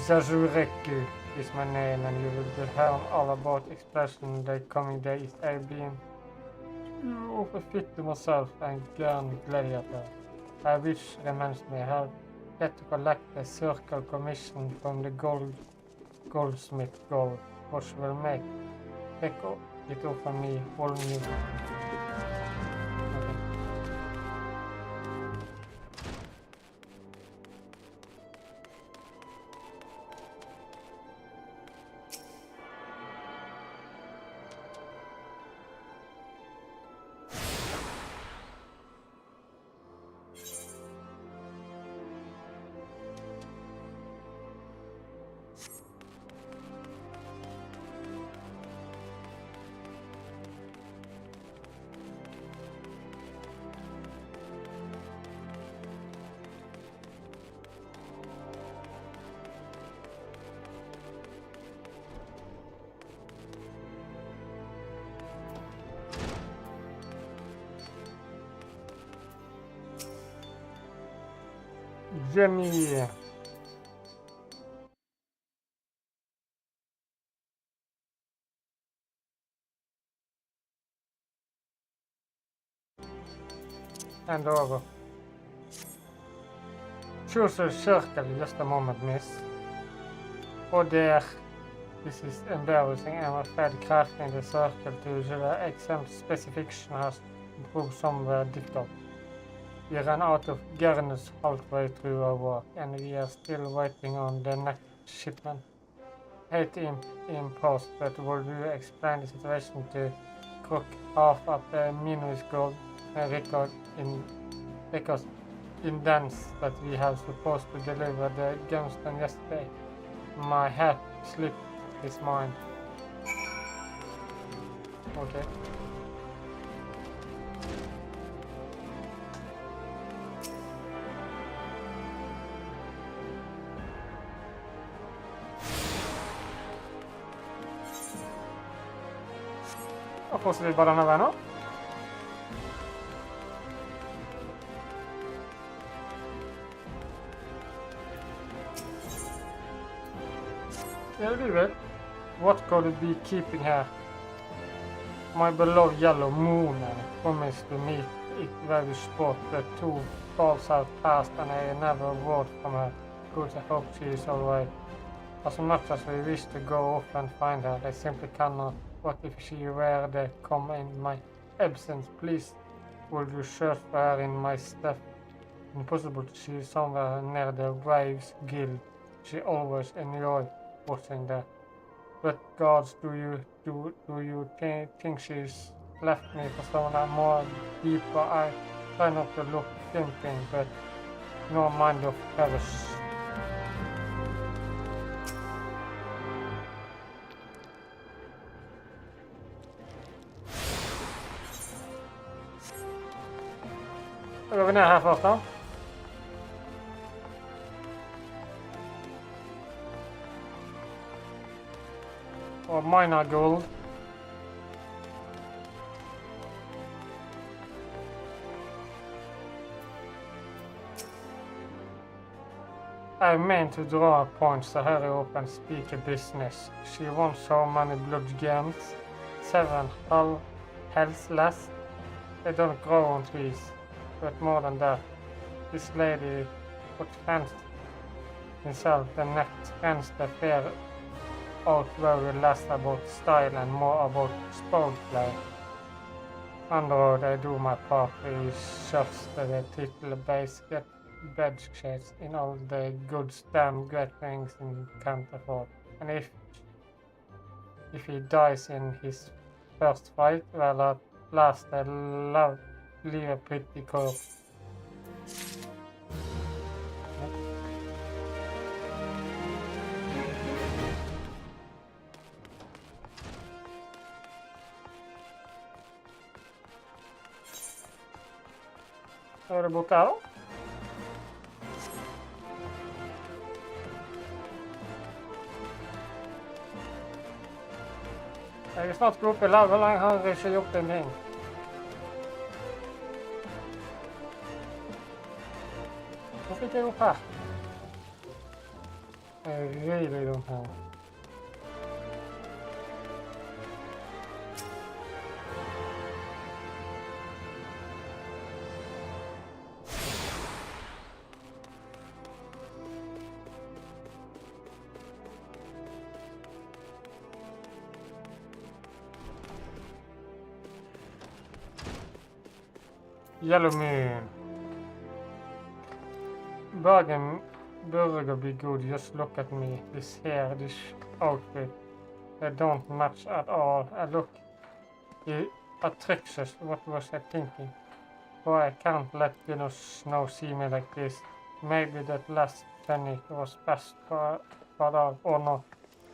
Zazureku is my name, and you will be hearing all about expression in the coming days. I've been overfit to myself and gone gladiator. I wish remains me. I have yet to collect a circle commission from the goldsmith gold, which will make it over me all new. Jimmy. And over. Choose a circle, just a moment, miss. Oh dear, this is embarrassing. I'm afraid crafting the circle to the exempt specification has proved somewhere difficult. We ran out of gjerne halfway through our work, and we are still waiting on the next shipment. Hate in post, but will you explain the situation to cook half of the minuscule record because indents that we have supposed to deliver the gemstone yesterday? My hat slipped his mind. Okay. Och fortsätter vi bara den här vägen. Yeah, we will. What could it be keeping her? My beloved yellow moon promised to meet it very spot, but 2 falls have passed and I never a word from her. Good, I hope she is alright. As much as we wish to go off and find her, I simply cannot. What if she were to come in my absence? Please, will you search for her in my stuff? Impossible to see somewhere near the Waves Guild. She always enjoyed watching that. But gods, do you think she's left me for someone more deeper? I try not to look tempting, but no mind of Paris. Då går vi ner här först då. Och mina guld. I meant to draw a point, so hurry up and speak a business. She won so many blood games, 7 hells less. They don't grow on trees, but more than that, this lady put fence himself the next fence the fair out very less about style and more about sport play. Underwood, I do my part, he shoves the title base, get bed shades in all the good damn great things he can't afford. And if he dies in his first fight, well at last I leave a pretty corpse. Var det borte her da? Jeg er snart oppe i level, jeg har ikke gjort en ting. Hvor fikk jeg opp her? Jeg er really dumt her. Yellow moon. Burger be good, just look at me. This hair, this outfit, they don't match at all. I look at tricks, what was I thinking? Oh, I can't let Snow see me like this. Maybe that last penny was best for all, or not.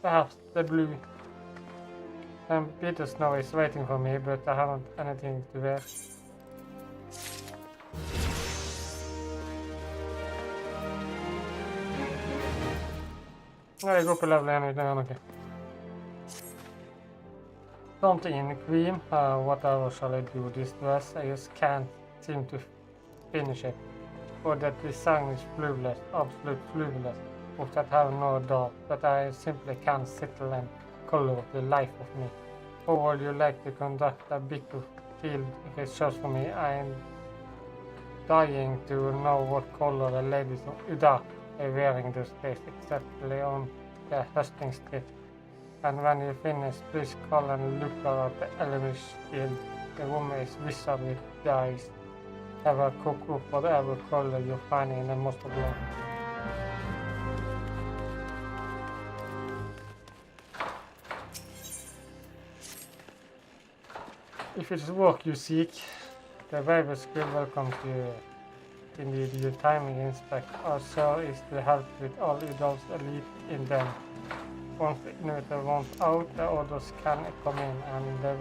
Perhaps the blue. And bitter snow is waiting for me, but I haven't anything to wear. Jeg går på level 1 uten å gjøre noe. Something in the cream, whatever shall I do this dress, I just can't seem to finish it. Or that design is flawless, absolute flawless, or that I have no doubt, but I simply can't settle and color the life of me. Or would you like to conduct a bit of field research for me? I'm dying to know what color the ladies are wearing those days, exactly on the husting strip. And when you finish, please call and look at the element shield. The woman is wizard with eyes. Have a cook up whatever color you find in the mustard blood. If it's work you seek, the Bible school welcomes you. Indeed, your timing inspect also is to help with all adults elite in them. Once the innovator wants out, the others can come in and they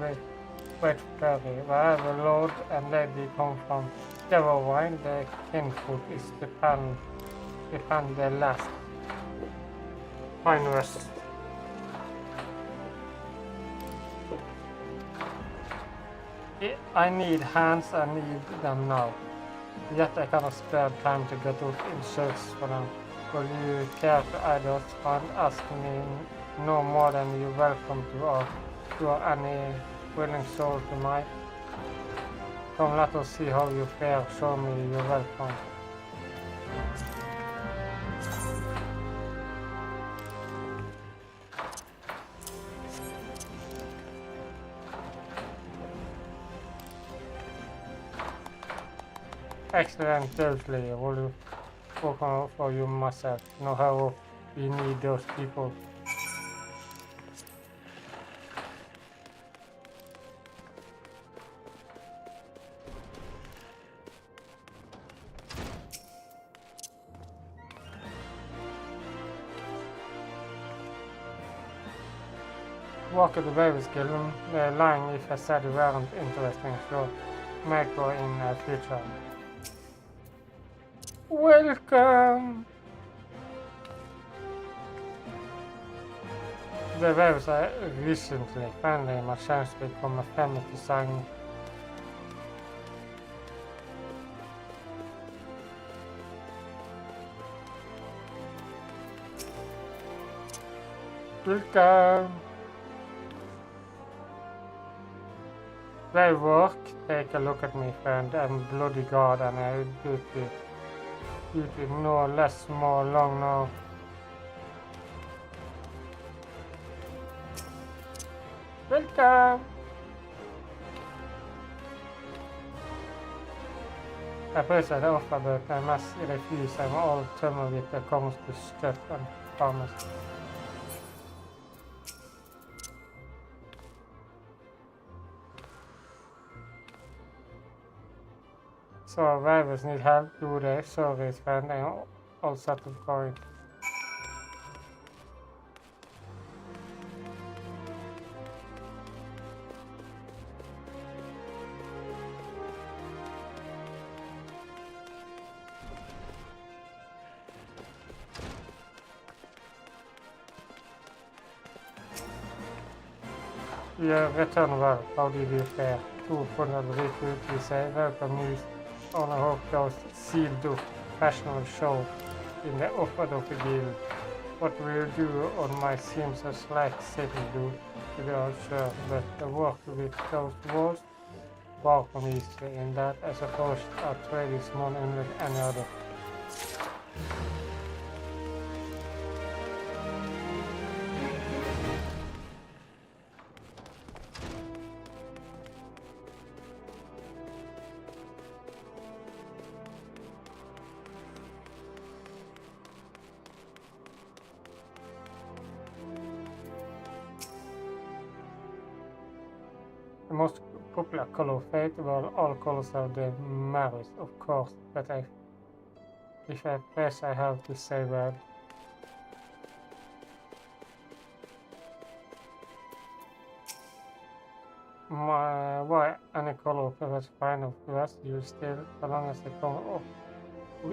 wait for you. Wherever Lord and Lady come from, never wine, the kinfolk is depend the last. Fine rest. I need hands, I need them now. Yet I cannot spare time to get out in search for them. Will you care to either find ask me no more than you're welcome to, or to any willing soul tonight? Come, let us see how you fare. Show me you're welcome. Excellent, Dursley. Will you work for you myself? Know how we need those people. Walk at the baby skill, lying if I said it weren't interesting, so might go in future. Welcome! The waves are recently friendly, my chance to become a famous design. Likte. They work. Take a look at me, friend. I'm bloody god and I duty no less more long now. Likte. I press the offer, but I must refuse. I'm all trouble with the comes to stuff and promise. So, drivers need help, do they? Sorry, friend, I'm all settled for it. You return well. How did you fare? 200 recruit, you say. Welcome news. On a hope those sealed up professional show in the upper of the guild. What will you do on my seems a slack city do? We are sure, but the work with those walls far from easy in that I suppose our trade is none unlike any other. The most popular color of fate, well, all colors are the merits, of course, but if I press, I have to say well. Why any color prefers fine of the rest, you still, so long as they come up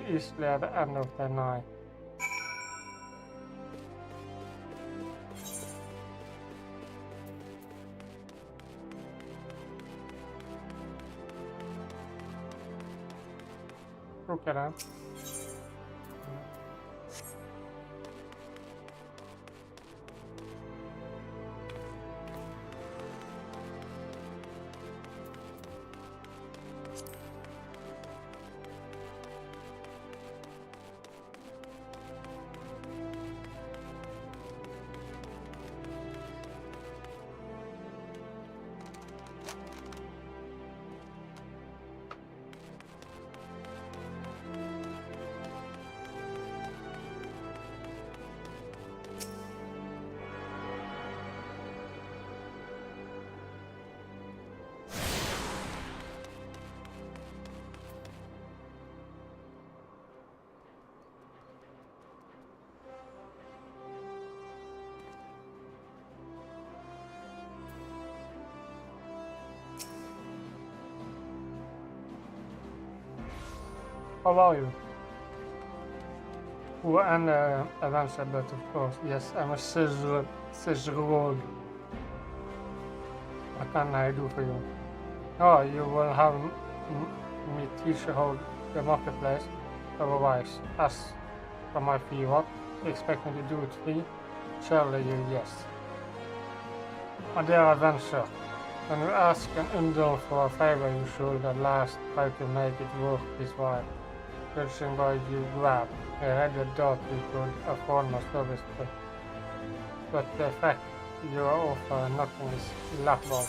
easily at the end of the night. Look at that. How are you? Who and Adventure, but of course, yes, I'm a Sejrog. What can I do for you? Oh, you will have me teach you how the marketplace. Otherwise, as for my fee, what? You expect me to do it free? Surely you, yes. My dear Adventure, when you ask an indulge for a favor, you should at last try to make it worth his while. Judging by you grab, I read thought you could afford my service, but the fact you offer nothing is laughable.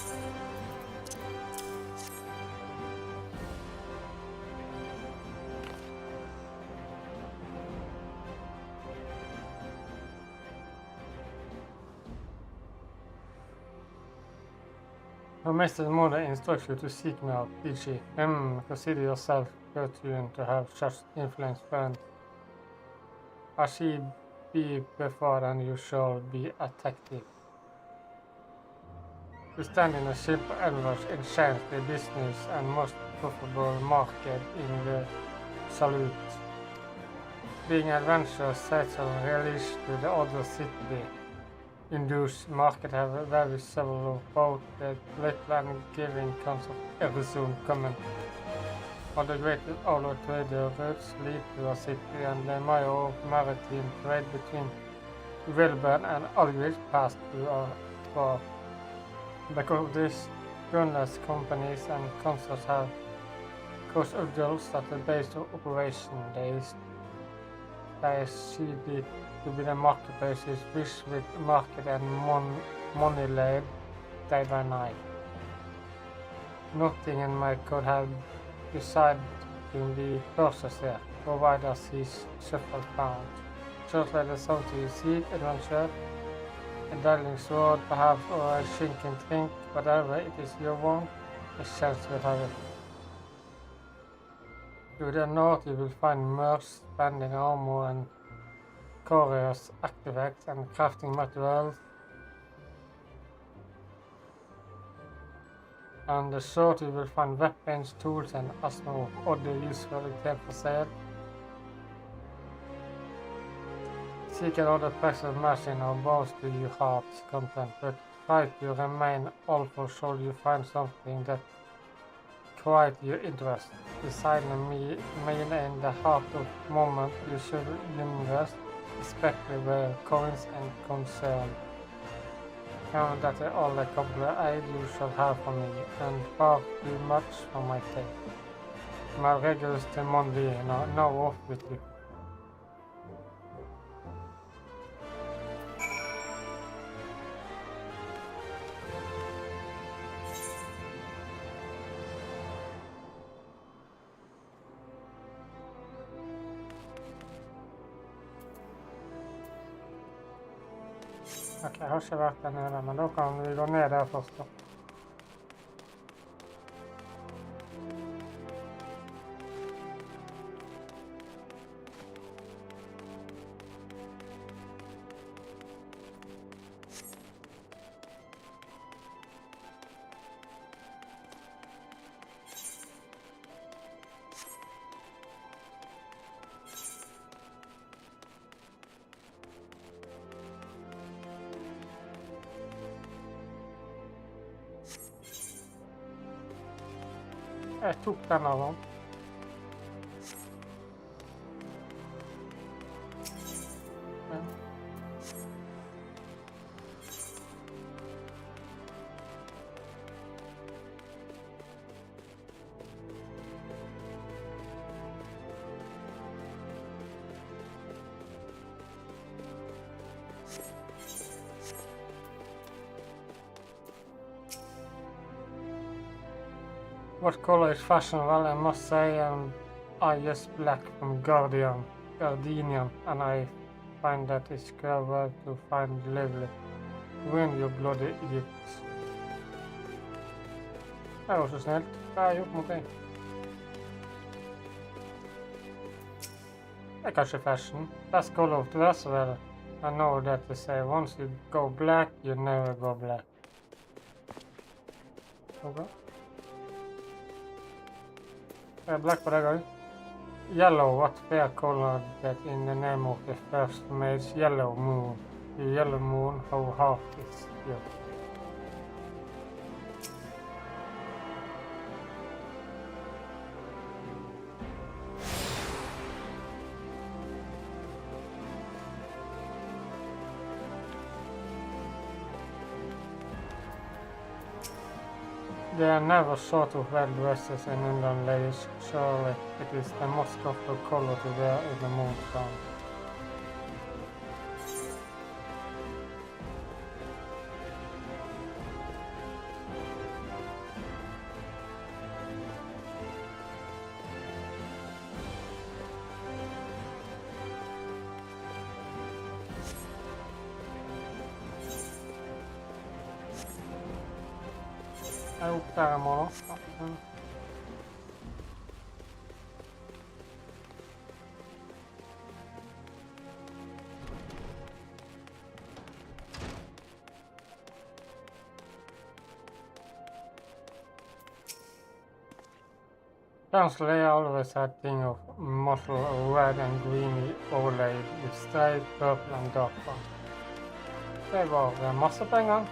Your master's mother instructs you to seek me out, did she? Consider yourself fortunate to have such influence friend. As she be before and you shall be attractive. You stand in a ship elves enchant the business and most profitable market in the salute. Being adventurous settle release to the other city. In those market have very several both the little and giving concept every soon coming. For the great all trader routes lead to a city and the major maritime trade between will burn and always pass through our bar. Because these gunless companies and concerts have cost adults at the base of operation, they see it to be the marketplaces which with market and money laid day by night. Nothing in my could have decided to be processed here, provided these shuffle found. Just like the song to seek adventure, a darling sword perhaps, or a shrinking drink, whatever it is you want, a chance will have it. To the north you will find mercs, spending armor and couriers, artifacts and crafting materials. On the south you will find weapons, tools and arsenal of other useful items for sale. Seek another precious machine or boast to your heart's content, but try to remain awful so you find something that quite your interest. Decide mean in the heart of moment you should invest, especially where coins and concern. Count that all the couple aid you shall have from me, and far too much for my taste. My regulars till Monday, now off with you. Ok, jeg har ikke vært der nede, men da kan vi gå ned der først da. Jeg tok den av ham. What color is fashionable? I must say I just black from Gardenian, and I find that it's clever to find lovely. Win your bloody idiots. Det er jo så snilt. Hva har jeg gjort mot deg? Det er kanskje fashion. Best color of the vessel. I know that they say once you go black, you never go black. Okay. Black på deg òg. Yellow, what fair color that in the name of the first mage, yellow moon. The yellow moon, how hard is yours. There are never sort of well dresses in England, ladies. Surely it is the most comfortable color to wear in the moonstone. Jeg er opp der i morgen. Personally, I always had thing of muscle red and greeny overlaid with straight purple and dark one. Det var masse penger.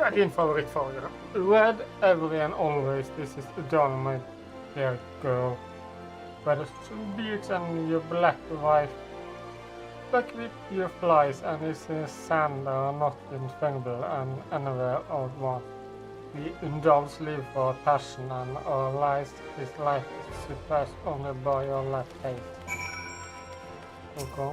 Hva er din favorittfarge, da? Red, every and always. This is done, my dear girl. Whether beaks and your black wife, back with your flies, and is sand are not infallible and anywhere out one. We indulge live for passion, and our life is surpassed only by your left face. Okay.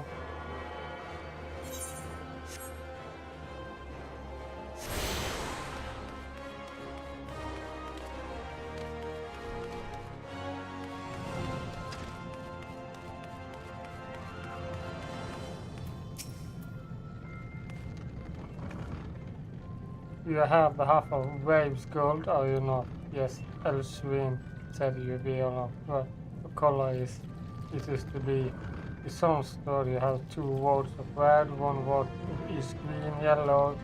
You have half of waves gold, are you not? Yes, Elswin said you be or not. What color is it is to be? The song story you have 2 words of red, 1 word is green, yellow,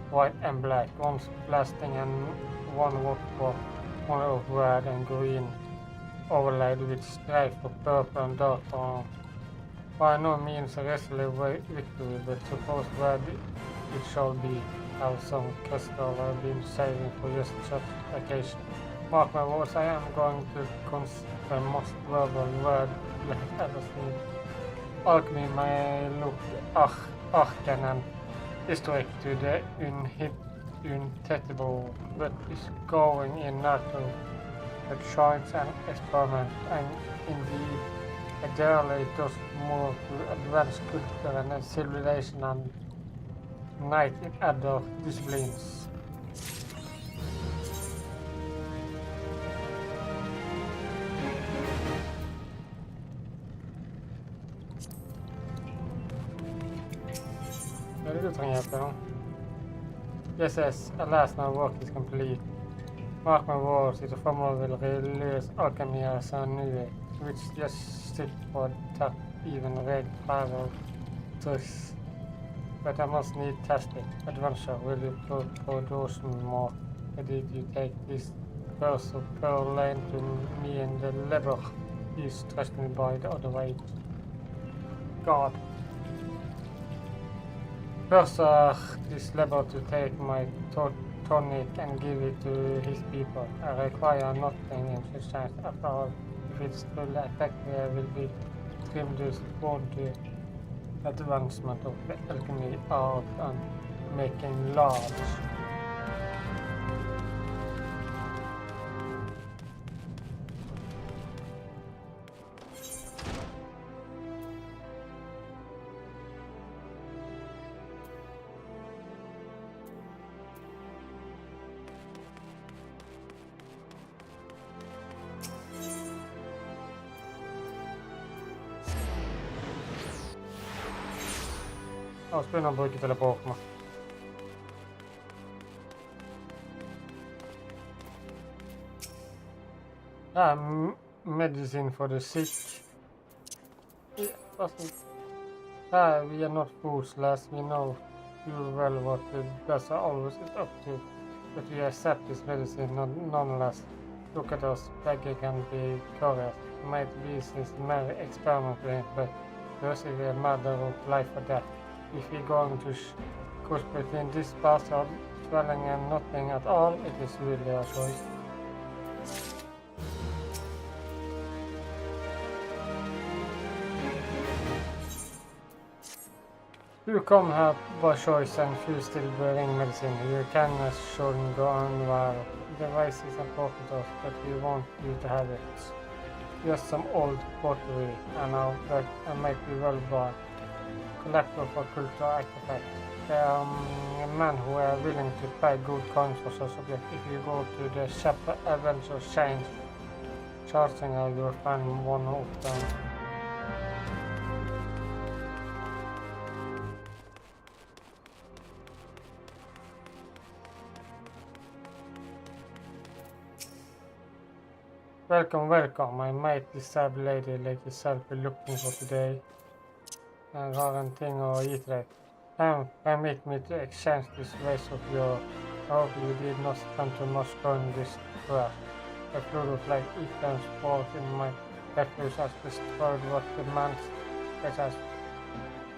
white and black. One's blasting and 1 word for 1 of red and green, overlaid with stripes of purple and dark brown. By no means a wrestling victory, but suppose red it shall be. Have some crystal I've been saving for just such occasion. Mark my words, I am going to consider the most verbal word you have ever seen. Alchemy may look arcane and historic to the untetable, but is going in natural that shines and experiment, and indeed a dearly does more to advance culture and civilization and night in other disciplines. Hva er det du trenger hjelp til nå? Yes, alas, my work is complete. Mark my words, it formally will release alchemy as I knew it, which just sit for that even red fire tricks. But I must need test it. Adventure, will you produce more? Or did you take this burst of pearl lane to me in the lever? You stretched me by the other way. God. First, this lever to take my tonic and give it to his people. I require nothing in exchange. After all, if it's fully effective, I will be trimmed to spawn to advancement of the alchemy art and making large. La oss begynne å bruke teleporten. Det er medicine for the sick. We are not fools, we know too well what the best always is up to, but we accept this medicine nonetheless. Look at us, beggar can be curious. Might be since merry experiment with it, but this is a matter of life or death. If we're going to cross between this bastard dwelling and nothing at all, it is really a choice. You come here by choice and few still bearing medicine. Your kindness shouldn't go unaware. The vice is important to us, but we want you to have it. Just some old pottery, and now that I might be well by. Collector for cultural artifacts. There are men who are willing to pay good coins for such objects. If you go to the Shepherd Adventure Change, charging you'll find one of them. Welcome. I might decide lady like yourself be looking for today. Jeg har en ting å gi til deg. Permit me to exchange this waste of your. I hope you did not spend too much time this square. The flood of like Ethan's sport in my refuse has destroyed what the man's has.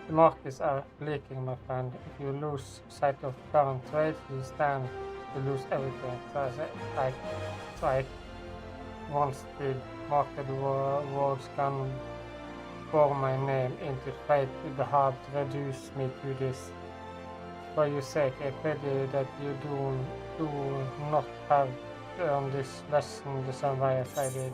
The markets are leaking, my friend. If you lose sight of current trade, you stand to lose everything. So I said, like, trykke. Once the marked words can pour my name into fate, it would have reduced me to this. For your sake, I pity that you do not have learned this lesson the same way as I did.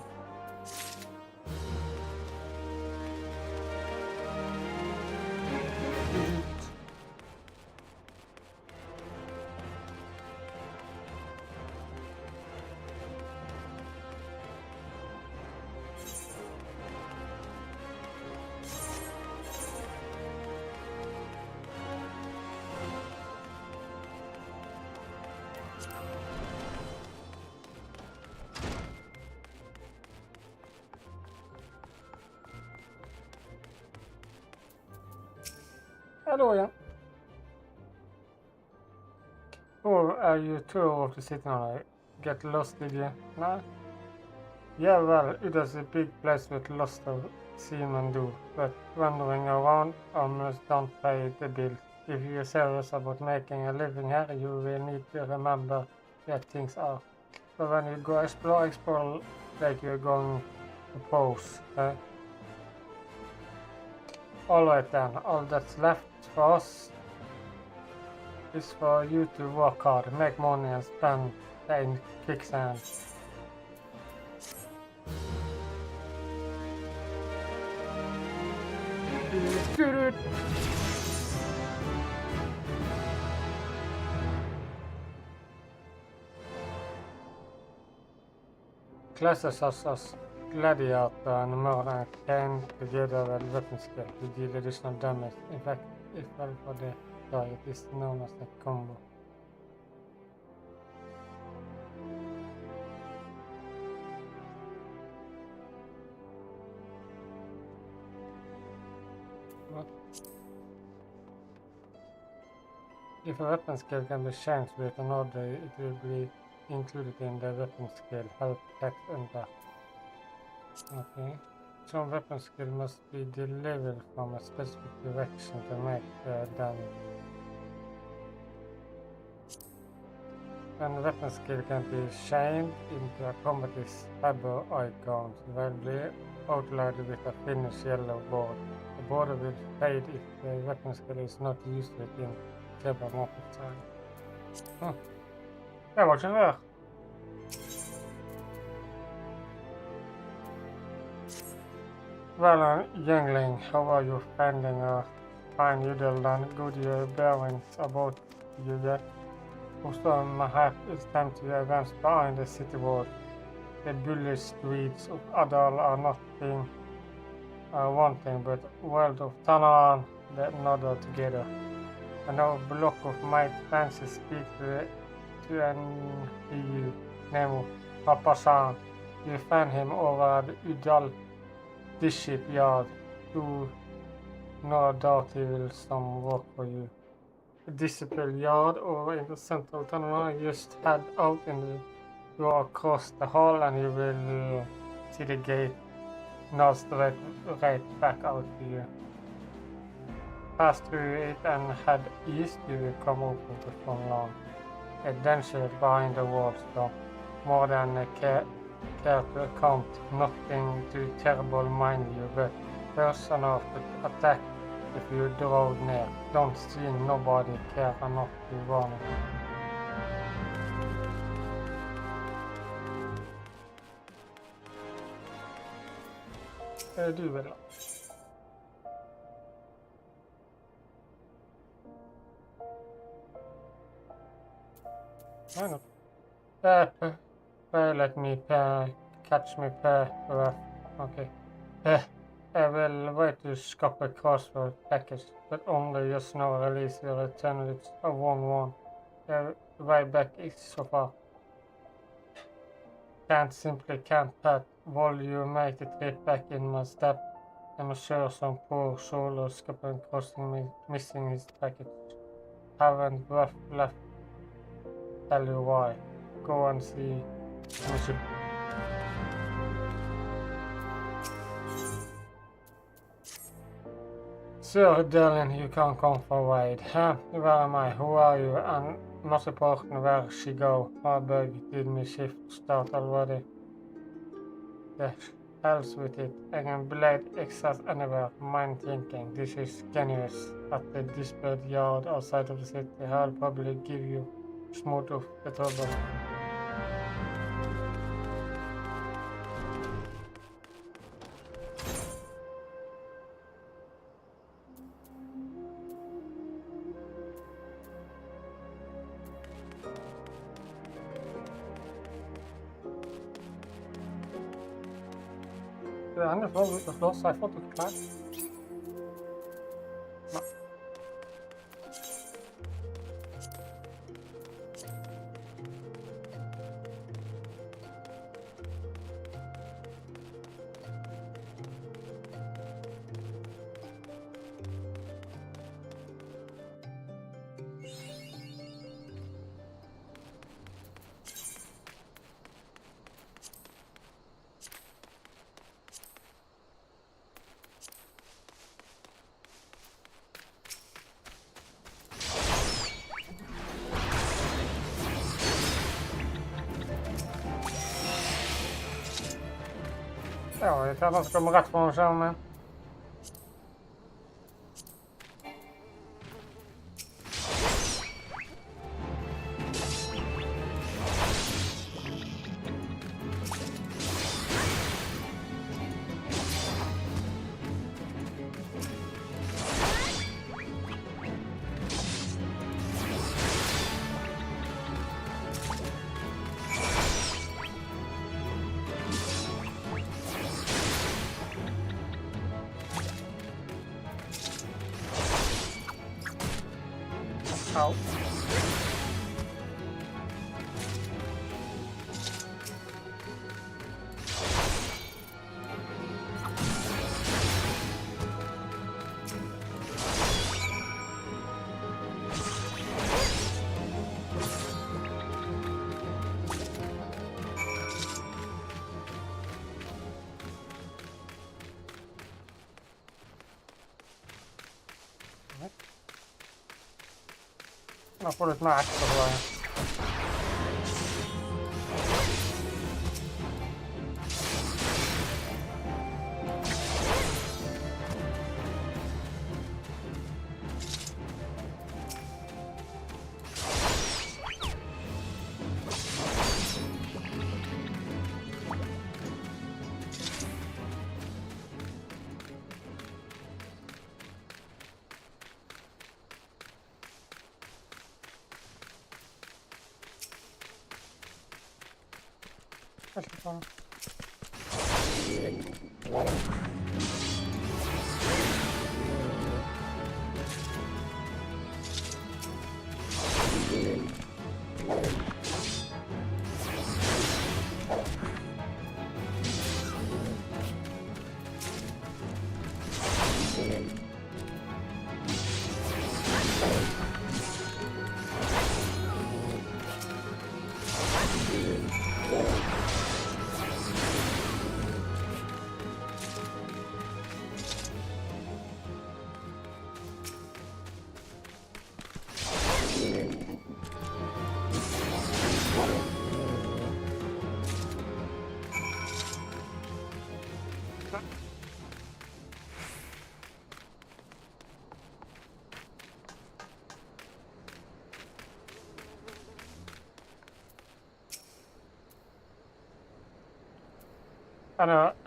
Hello again. Or are you too old to sit on? Get lost, did you? No? Yeah, well, it is a big place with lots of seamen do, but wandering around almost don't pay the bill. If you're serious about making a living here, you will need to remember that things are. So when you go explore like you're going to pose. Alright then, all that's left for us is for you to work hard, make money and spend in quicksand. Classes us as gladiator and murder came together with weapon skill to deal additional damage. In fact, if well for the target is known as a combo. What? If a weapon skill can be changed with another, it will be included in the weapon skill help text under. Okay. Some weapon skill must be delivered from a specific direction to make damage. And weapon skill can be chained into a combat's tabber icon, vaguely outlined with a finished yellow board. The border will fade if the weapon skill is not used within clever market time. Det var ikke rart. Well, youngling, how are you finding a fine udel and good your bearings about you yet? Also, my hat is time to advance behind the city wall. The bullish streets of Adal are nothing one thing, but world of Tanan, the another together. And our block of might fancy speak to an EU named Papasan. You find him over the Udal this shipyard. Do no doubt he will some work for you. A discipline yard over in the central tunnel. Just head out and go across the hall and you will see the gate. Now straight right back out to you. Pass through it and head east, you will come over the front lawn. A denture behind the walls though. More than a care to account, nothing too terrible mind you, but first enough to attack if you draw near. Don't see nobody care enough to warn you. Du vel da. Why not? Let me catch me okay. I will wait to scop a crossroad package, but only just now release your return it's a 1-1. The way back is so far. Can't pat. Will you make the trip back in my step? I'm sure some poor soul or scopping crossing me missing his package. Haven't rough left. Tell you why. Go and see. Sir, darling, you can't come for wide. Huh? Where am I? Who are you? And not important where she go. Our bug did me shift start already. The hells with it. I can blade exist anywhere. Mind thinking. This is genius. At the displayed yard outside of the city, I'll probably give you smooth of the trouble. Det er andre forhold ut og slå seg for å klare. Nei. Ja, jeg tar den som kommer rett foran skjermen. Au. Dan får du het maar extra gooien.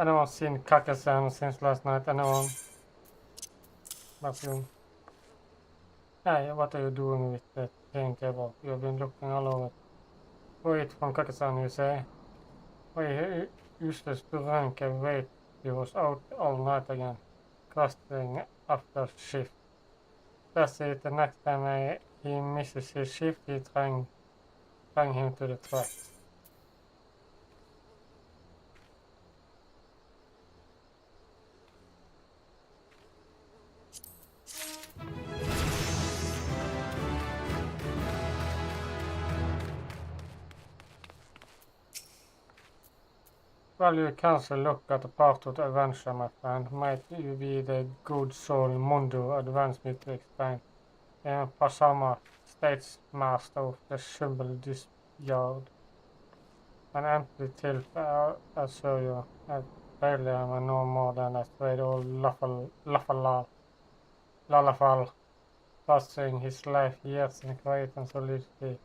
Anyone seen Kakassan since last night? Anyone? Bathroom. Hey, what are you doing with the chain cable? You have been looking all over. Wait from Kakassan, you say? Why useless to rank and wait. He was out all night again, casting after shift. That's it. The next time he misses his shift, he trying him to the track. Well, you cancel look at the part of the adventure, my friend. Might you be the good soul Mundo advanced me to explain. på samme statsmaster of the Shumble Yard. An empty tilp assure you at failure with no more than a straight old lalafal, passing his life years in quiet and solidity.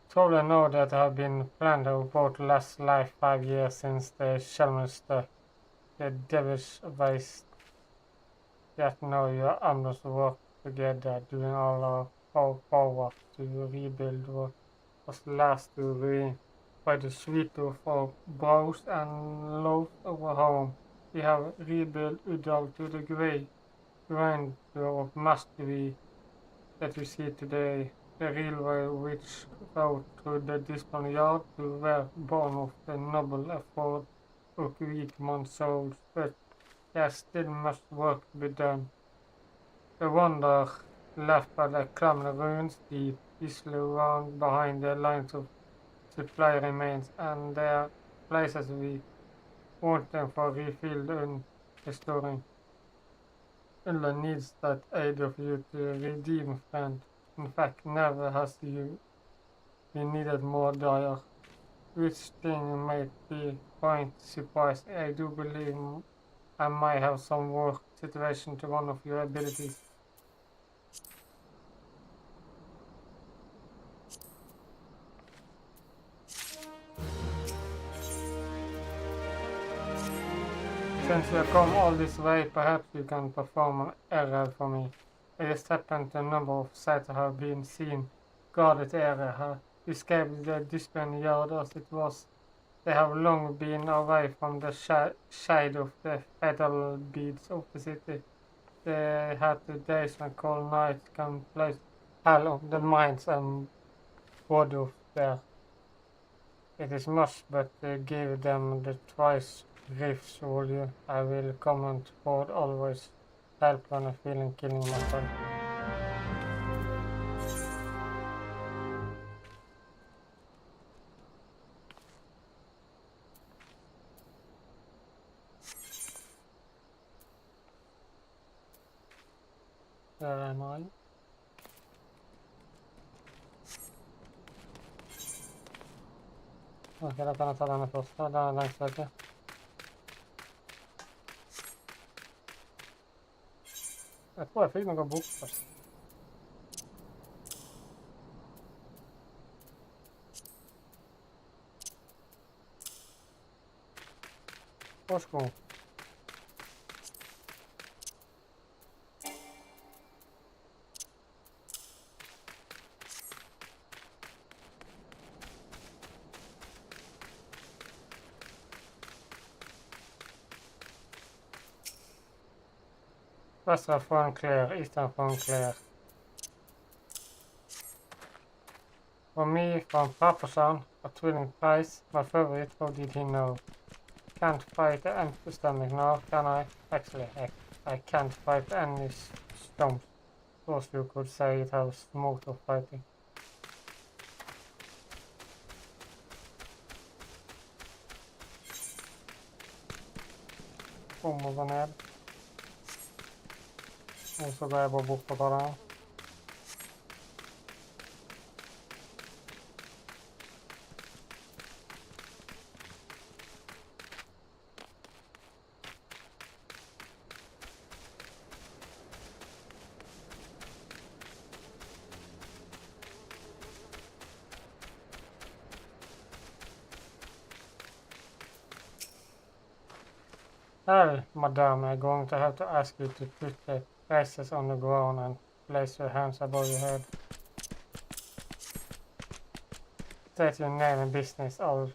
Probably know that I have been planned about last life 5 years since the Shelman stuck. The devilish waste. Yet now your arms work together, doing all our power to rebuild what was last to ruin. By the sweat of our brows and love of our home, we have rebuilt Udal to the grandeur of mastery that we see today. The railway which route through the distant yard to where born of the noble effort of weak man's souls, but there still much work to be done. The wonder left by the crumbling ruins deep easily around behind the lines of supply remains, and there are places we want them for refilled and restoring. Ulla needs that aid of you to redeem, friend. In fact, never has you been needed more dire. Which thing might be point surprise. I do believe I might have some work situation to one of your abilities. Since you have come all this way, perhaps you can perform an error for me. I just happened to a number of sites have been seen. Guarded area have escaped the distant yard as it was. They have long been away from the shade of the fatal beads of the city. They had the days when cold nights can place hell on the minds and body of there. It is much, but give them the twice rifts, will you? I will comment forward always. Help when I'm feeling killing myself. Where am I? Okej, da kan jeg ta denne først. Den er lengst vekke. Jeg tror jeg fikk noe bok først. Og sko. Western phone clear, Eastern phone clear. For me, from Papasan, a thrilling price, my favorite, how did he know? Can't fight the empty stomach now, can I? Actually, I can't fight any stomach. Suppose you could say it has most of fighting. Kommer ned. Og så går jeg bare bort og tar den. Well, madam, I'm going to have to ask you to put the braces on the ground and place your hands above your head. State your name and business. I'll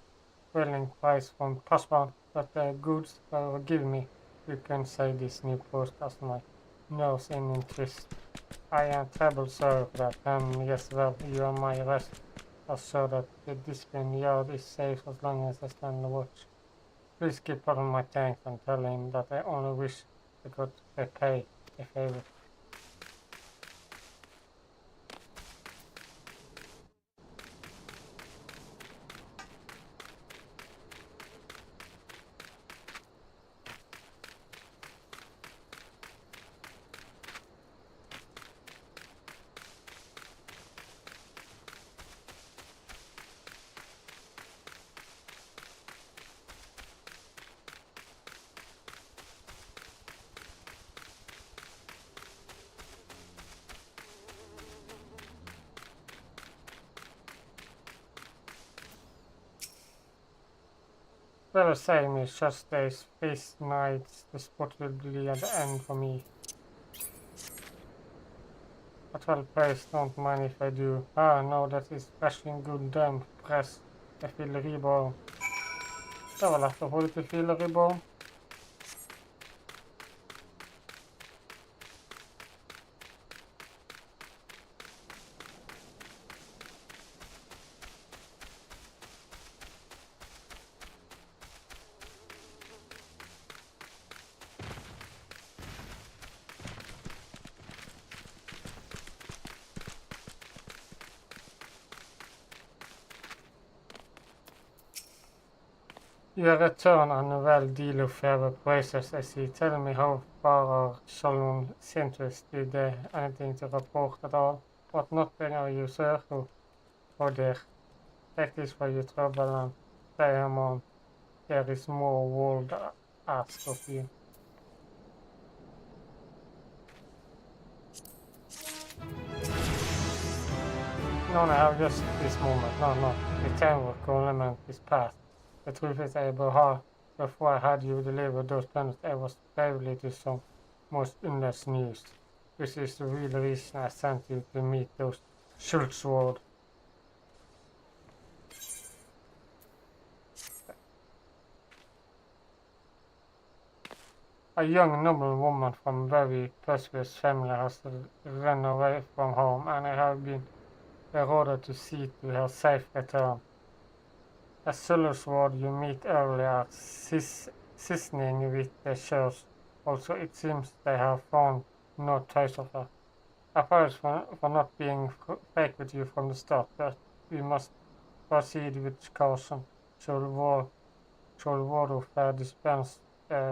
willing price from passport, but the goods will give me. You can say this new post as my nose in interest. I am trouble served that, yes, well, you are my rest. Assure that the discipline yard is safe as long as I stand the watch. Please keep on my thanks and tell him that I only wish I could repay a favor. still the same, it's just days, face nights, the spot will be at the end for me. But well, please don't mind if I do. Ah, no, that is flashing good damn press. Jeg fyller ribåren. Det var lett å få det til fylle ribåren. You return on a well deal of favor praises, I see. Tell me how far are Shalom Sintus? Did they anything to report at all? What nothing are you, sir? Oh dear. Take this for your trouble and say him on. There is more world asked of you. No, I have just this moment. No. The time of compliment is past. The truth is, before I had you deliver those planets, I was privy to some most endless news. This is the real reason I sent you to meet those Schultzward. A young noble woman from a very prosperous family has run away from home, and I have been ordered to see to her safe return. A Schultzward you meet earlier seasoning with the church. Also, it seems they have found no trace of her. Apologies for not being frank with you from the start, but we must proceed with caution. Should word of her dispense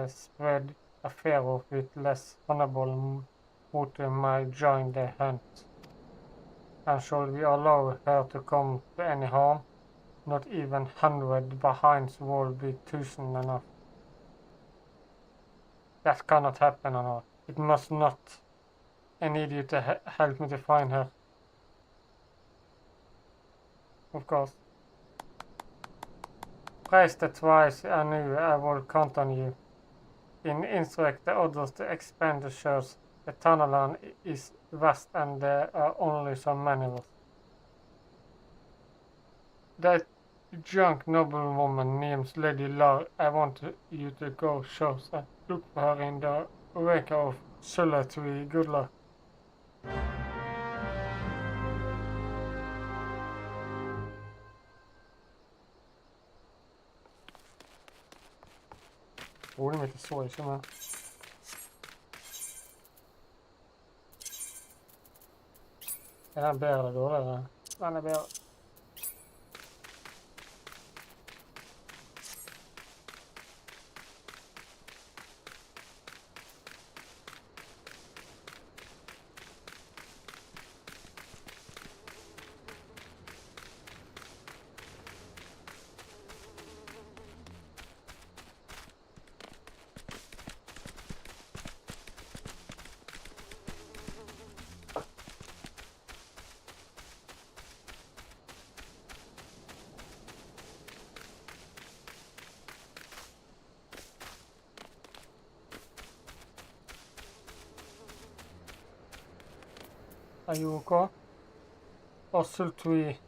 spread affair of with less honorable motive might join the hunt. And should we allow her to come to any harm? Not even 100 behind will be Tusen enough. That cannot happen or not. It must not. I need you to help me to find her. Of course. Praise the twice I knew I will count on you. Instruct the others to expand the shows. The kanalen is vast and there are only so many of us. That junk noblewoman named Lady Lar, I want you to go shows and look for her in the wake of solitary. Good luck. Rolig med det så ikke, men er den bedre eller dårligere? Den er bedre. Are you okay? Also, we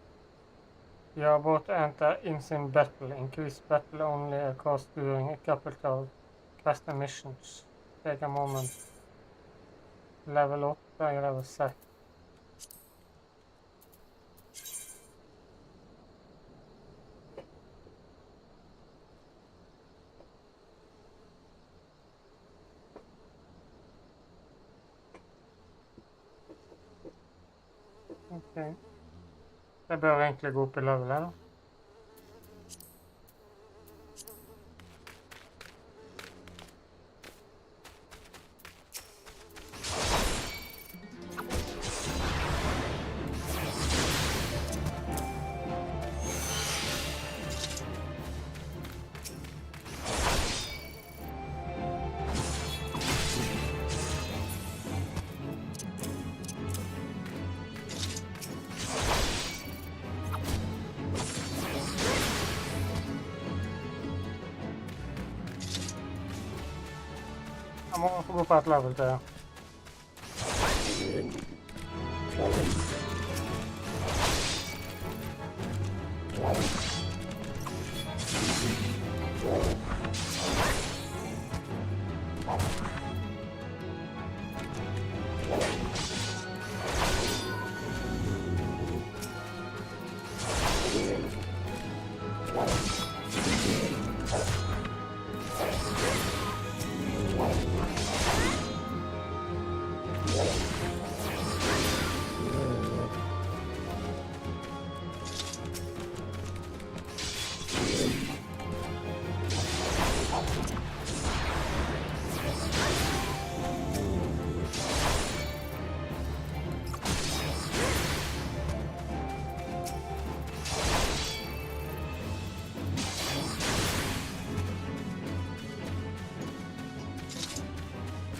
are about to enter insane battle. Increase battle only occurs during a capital quest missions. Take a moment. Level up, level 6. Okay. Jeg bør egentlig gå opp I level her da. Jeg må få gå på et level til, ja.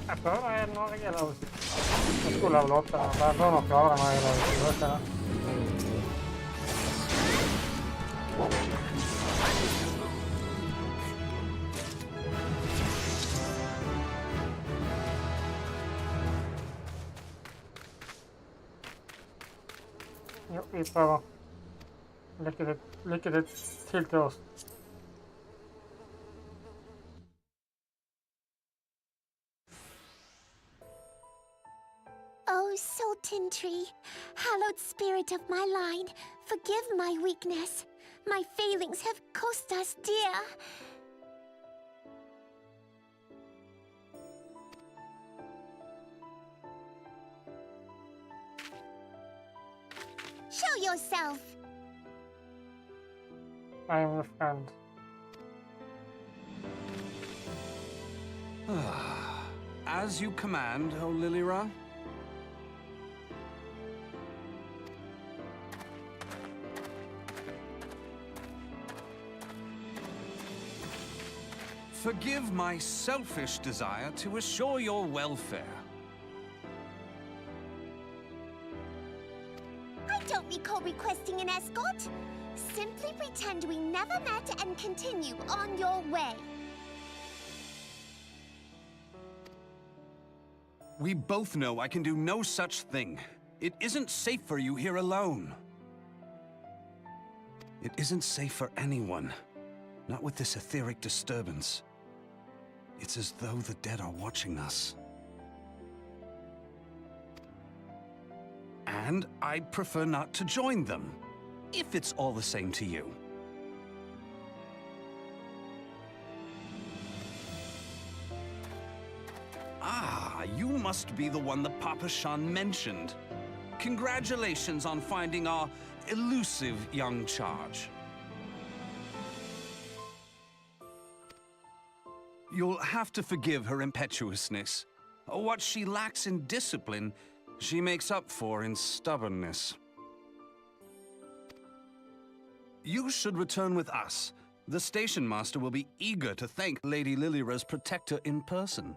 Jeg prøver det når jeg er lavet. Jeg skulle level 8, men jeg prøver nok klare det når jeg er lavet. Jeg vet det. Jo, vi prøver. Lykke til oss. Oh, Sultan Tree, hallowed spirit of my line, forgive my weakness. My failings have cost us dear. Show yourself. I am your friend. As you command, O Lilira. Forgive my selfish desire to assure your welfare. I don't recall requesting an escort. Simply pretend we never met and continue on your way. We both know I can do no such thing. It isn't safe for you here alone. It isn't safe for anyone. Not with this etheric disturbance. It's as though the dead are watching us. And I'd prefer not to join them, if it's all the same to you. Ah, you must be the one the Papa Shan mentioned. Congratulations on finding our elusive young charge. You'll have to forgive her impetuousness. What she lacks in discipline, she makes up for in stubbornness. You should return with us. The station master will be eager to thank Lady Lilira's protector in person.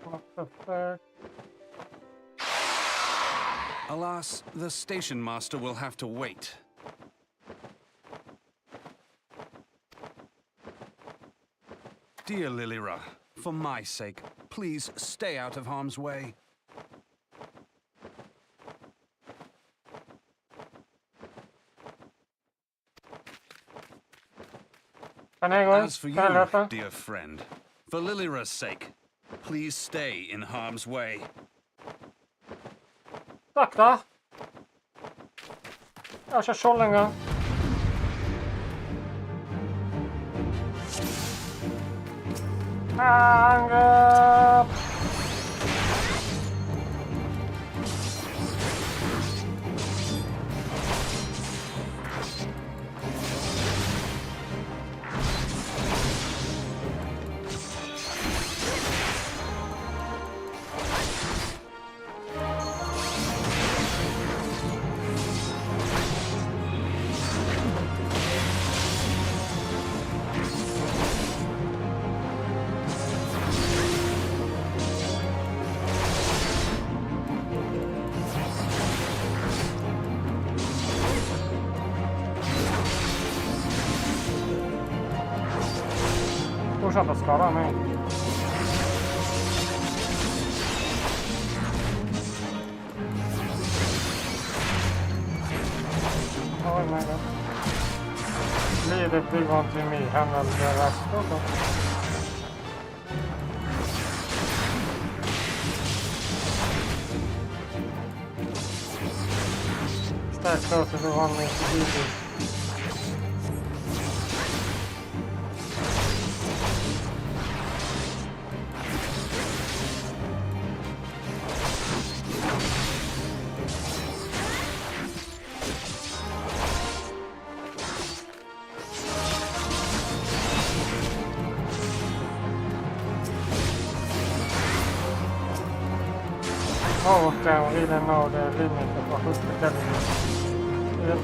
What the fuck? Alas, the station master will have to wait. Dear Lilira, for my sake, please stay out of harm's way. As for you, dear friend, for Lilira's sake, please stay in harm's way. Takk da. Jeg har ikke skjold engang. Angrep! Fortsatt å skade meg. Oj, my god. Blir det tillgång till mig händelse rest också? Starkt så för vanlig video. Oh, damn, we didn't know the limit of what was the yep.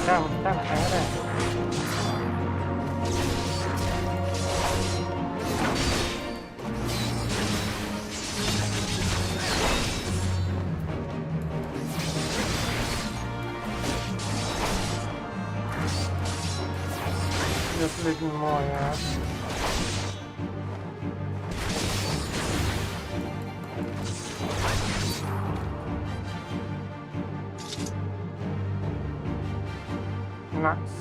Kan hänga där. Just lite more, yeah. Nice.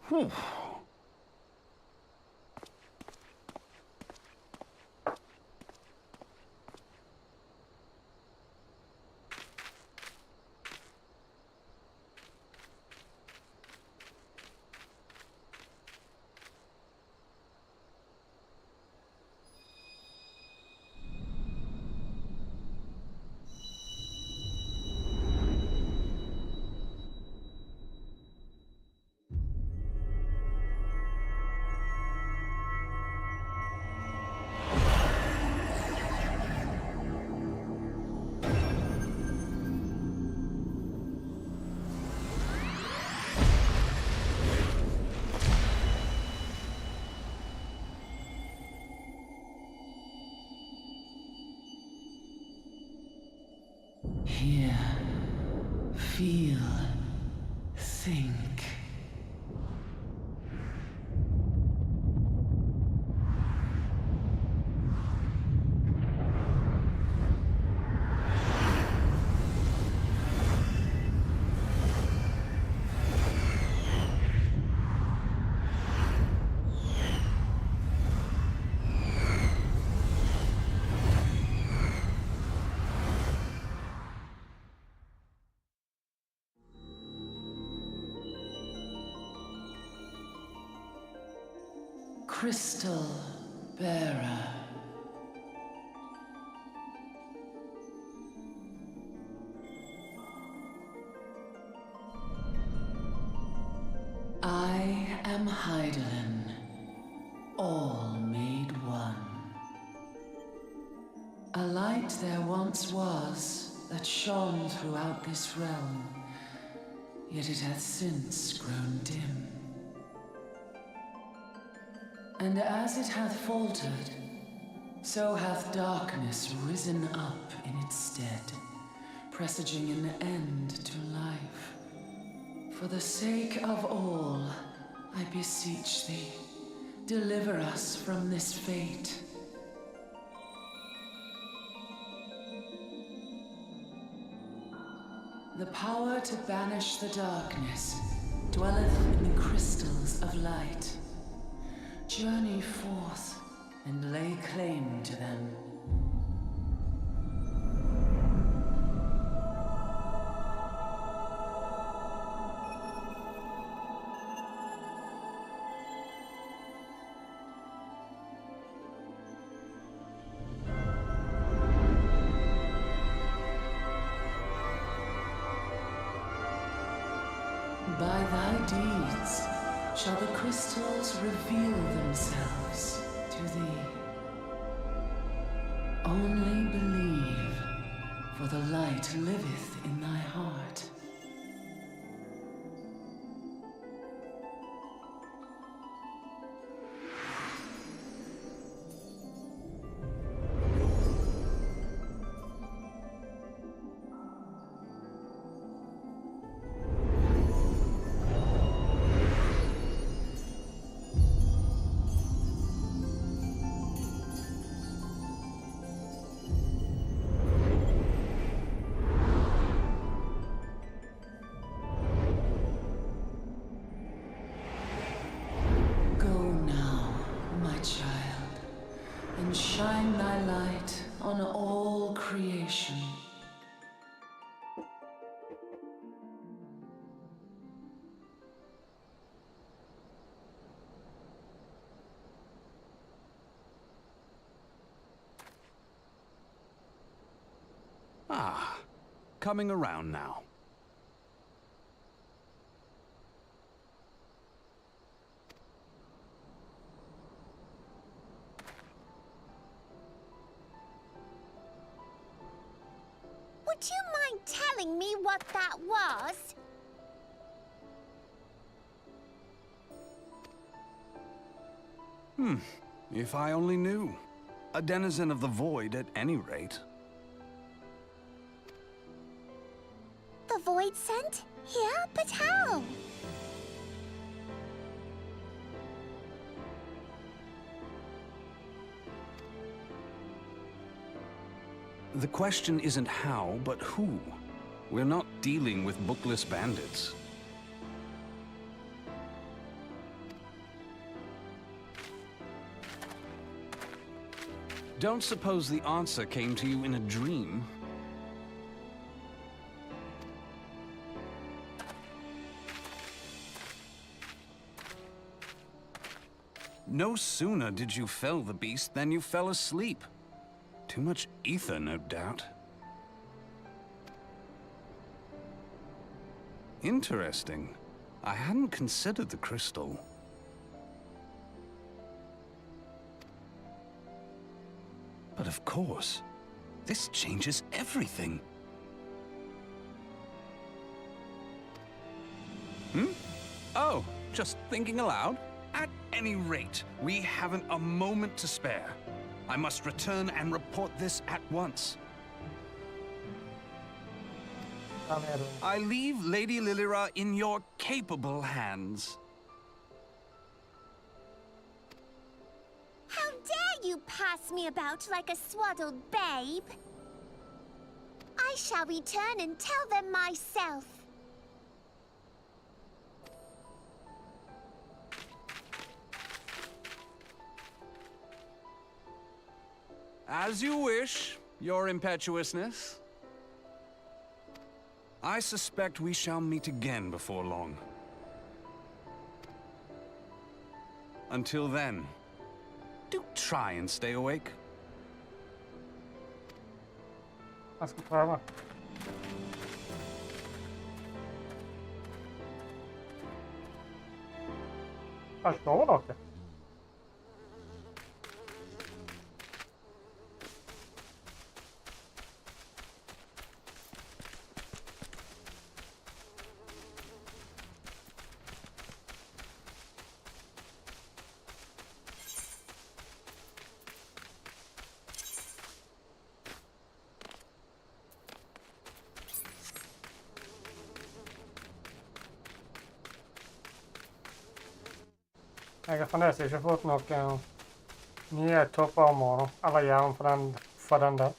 Whew. Hear, feel, think. Crystal bearer. I am Heidelin, all made one. A light there once was that shone throughout this realm, yet it hath since grown dim. And as it hath faltered, so hath darkness risen up in its stead, presaging an end to life. For the sake of all, I beseech thee, deliver us from this fate. The power to banish the darkness dwelleth in the crystals of light. Journey forth and lay claim to them. By thy deeds shall the crystals reveal themselves to thee. Only believe, for the light liveth in thy heart. Ah, coming around now. Would you mind telling me what that was? If I only knew. A denizen of the void at any rate. The void sent? Here? But how? The question isn't how, but who. We're not dealing with bookless bandits. Don't suppose the answer came to you in a dream? No sooner did you fell the beast than you fell asleep. Too much ether, no doubt. Interesting. I hadn't considered the crystal. But of course, this changes everything. Oh, just thinking aloud? At any rate, we haven't a moment to spare. I must return and report this at once. I leave Lady Lilira in your capable hands. How dare you pass me about like a swaddled babe? I shall return and tell them myself. As you wish, your impetuousness. I suspect we shall meet again before long. Until then, do try and stay awake. Jeg skal prøve. Hva står dere? Jeg har fremdeles ikke fått noen nye topparmer, eller gjerne for den der.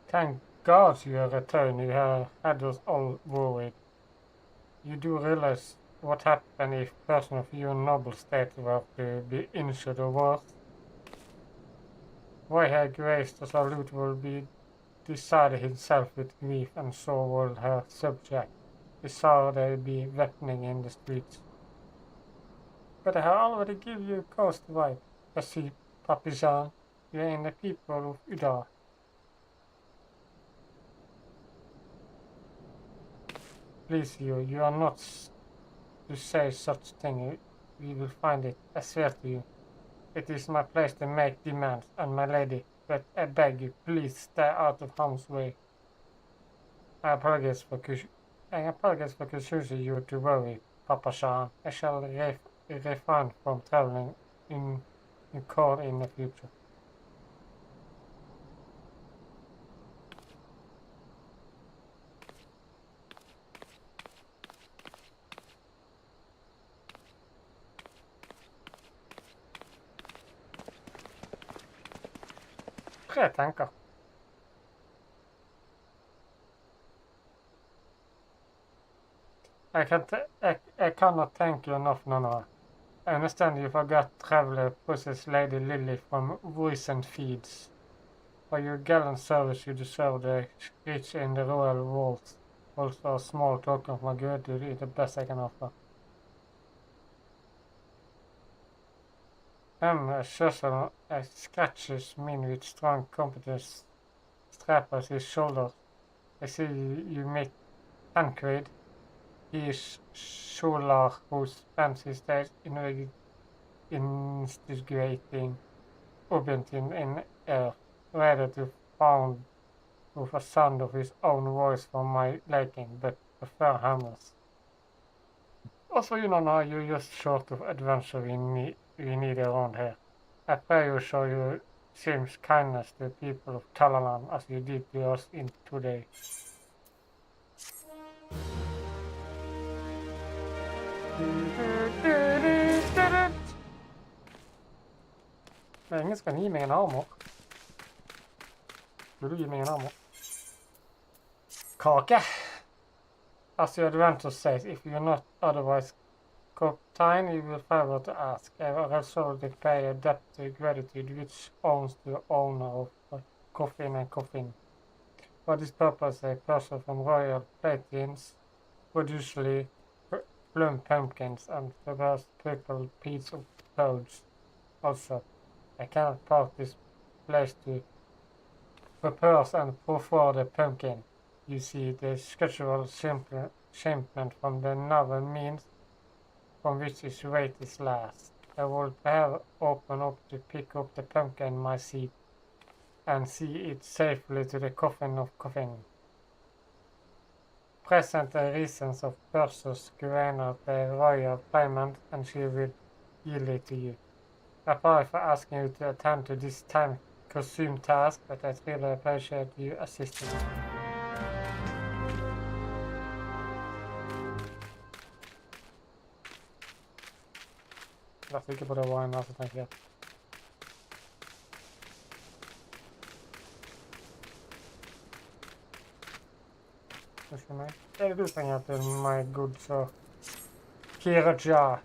Thank God you returned. You had us all worried. You do realize what happened if a person of your noble state were to be injured or worse? Why her grace the salute will be decided himself with grief, and so will her subject. We saw there be weaponing in the streets. But I have already given you coast right. I see, Papi Jean, you are in the people of Udar. Please, you are not to say such thing. We will find it, I swear to you. It is my place to make demands, and my lady, but I beg you, please stay out of harm's way. I apologize for causing you to worry, Papa Jean. I shall refrain from traveling in court in the future. Jeg tenker. I cannot thank you enough, none of it. I understand you forgot traveler Princess Lady Lily from recent feeds. For your gallant service you deserve the reach in the royal vaults. Also a small token of my gratitude is the best I can offer. Shussel scratches me with strong competence strap at his shoulder. I see you make Tancred. He is Solar who spends his days instigating Ubuntu in air, ready to found with a sound of his own voice for my liking, but prefer hammers. Also, you know now, you're just short of adventure we need around here. I pray you show your same kindness to the people of Talalan as you did to us in today. Men ingen skal gi meg en armor. Vil du gi meg en armor? Kake! As your adventure says, if you're not otherwise kind, you will favor to ask. I will resolve to pay a debt to gratitude which owns the owner of coffin and coffin. For this purpose, a person from royal platines would usually plum pumpkins and prepares purple peas of clouds. Also, I cannot part this place to prepare and prefer the pumpkin. You see, the scriptural shipment from the novel means from which his weight is last. I will perhaps open up to pick up the pumpkin in my seat and see it safely to the coffin of coffin. Present the reasons of Perseus Guiana the royal payment and she will yield it to you. I sorry for asking you to attend to this time-consuming task, but I really appreciate you assisting. Jeg ikke på det var en så tenker jeg. Er det du trenger til my good sir? Kiraja.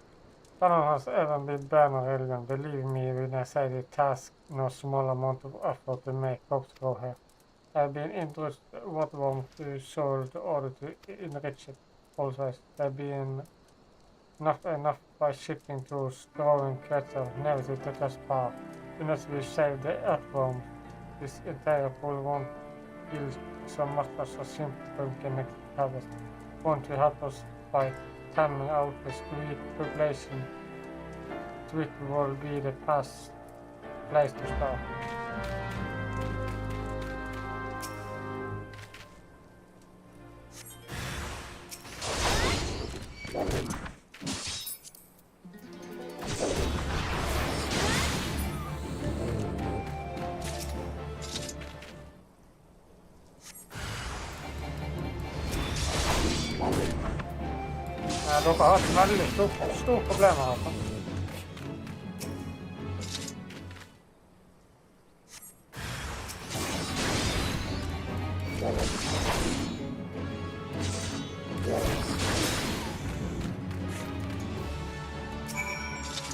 Someone has ever been banner religion. Believe me when I say the task no small amount of effort to make crops grow here. I've been interested what want to soil to order to enrich it. Also, there've been not enough by shipping tools, growing cattle, never to touch us part. Unless we save the earthworm, this entire pool won't yield so much as a simple pumpkin next harvest. Want to help us by tamming out the squid population? It will be the best place to start. Dere har hatt veldig stort problem her.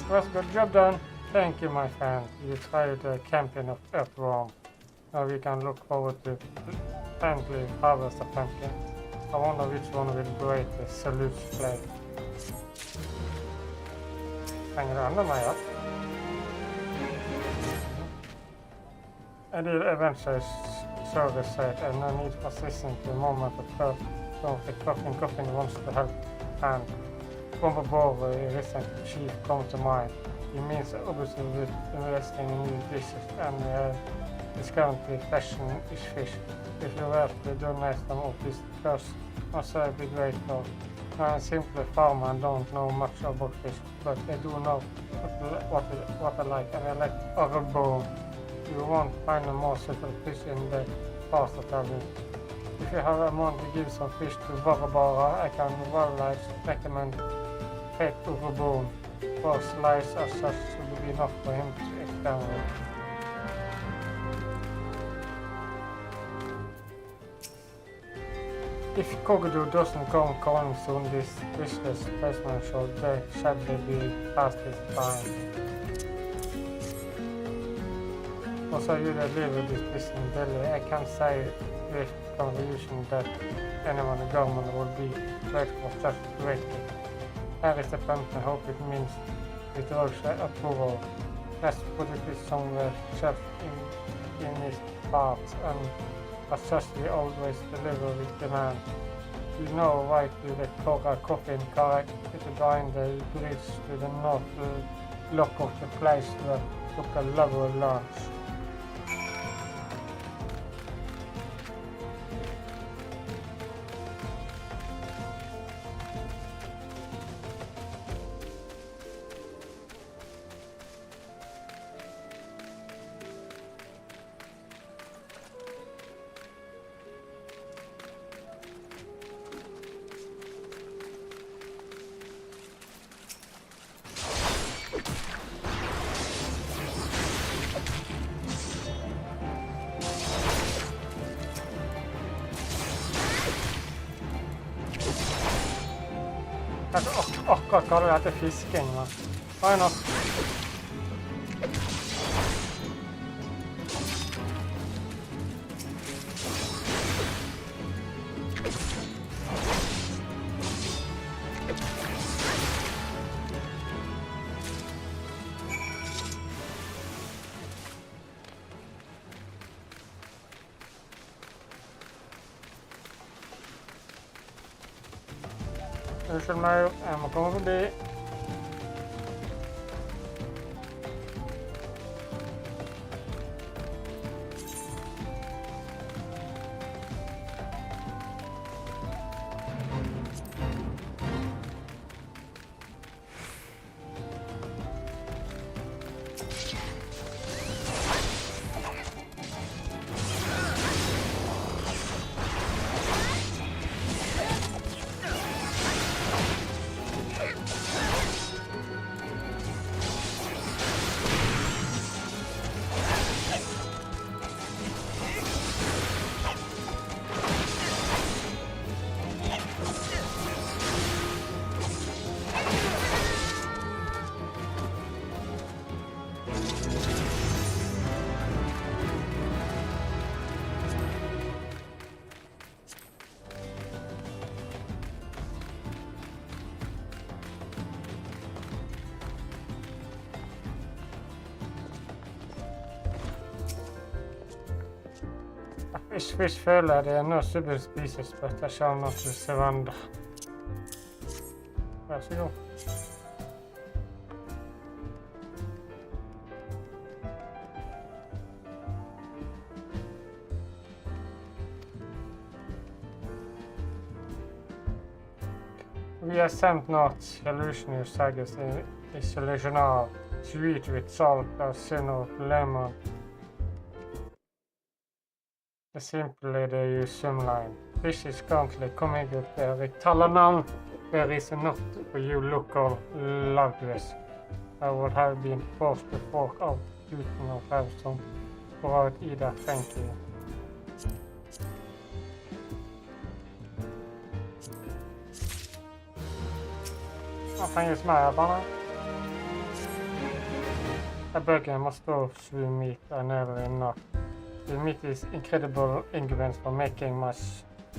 Well, good job done. Thank you, my friend. You tried the campaign of Earthworm. Now we can look forward to finally harvest a pumpkin. I wonder which one will break the salutes play. Trenger du enda mer? I did eventually service site and I need assistance to the moment of birth. So the coffin wants to help and Bomber Bover recent chief comes to mind. He means obviously with investing in new dishes and is currently fashioning fish. If you were to donate some of this first, also I'd be grateful. I'm a simple farmer and don't know much about fish, but I do know what I like, and I like other bone. You won't find a more suitable fish in the pasta table. If you have a month to give some fish to Varabara, I can well recommend fake over bone. For slice as such should be enough for him to experiment. If Kogodo doesn't come calling soon, this wishless placement should sadly be past its time. Also, you that live with this missing belly, I can't say with confusion that anyone in the government would be grateful for such great gift. Here is the pumpkin, hope it means with Roche approval. Let's put it somewhere just in his parts, and as such we always deliver with demand. You know why to the Cora coffin correct? It's behind the bridge to the north lock of the place where took a lovely lunch. Akkurat hva det heter fisking, men why not? Unnskyld meg, jeg må komme forbi. Fish føler det er noe som spises, but I shall not surrender. Vær så god. We have sent not illusionary sagas in isolation sweet with salt or sin of lemon. Simply the sum line. Fish is currently coming up there with Talanan. There is a not for you local loveless. I would have been forced to fork out Tusen or have some without either thank you. I think it's my Abonner. A burger must go through meat I never enough. The meat is incredible ingredients for making my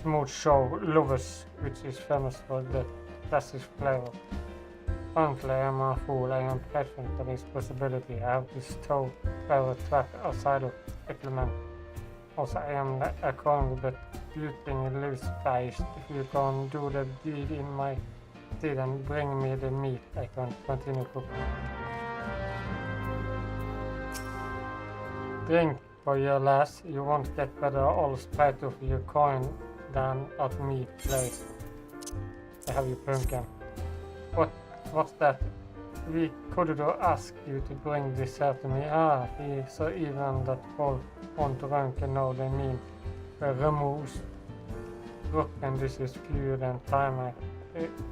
smooth show lovers, which is famous for the classic flavor. Currently I am a fool, I am grateful for this possibility. I have this toe flavor trap outside of implement. Also I am a con, but you think lives fast. If you can do the deed in my stead and bring me the meat, I can continue cooking. Drink. For your last, you won't get better all spite of your coin than at meat place. I have you pumpkin. What's that? We could ask you to bring this here to me. Ah, he's so even that folk won't drunk and know they mean the removes. Broken this is fewer than time I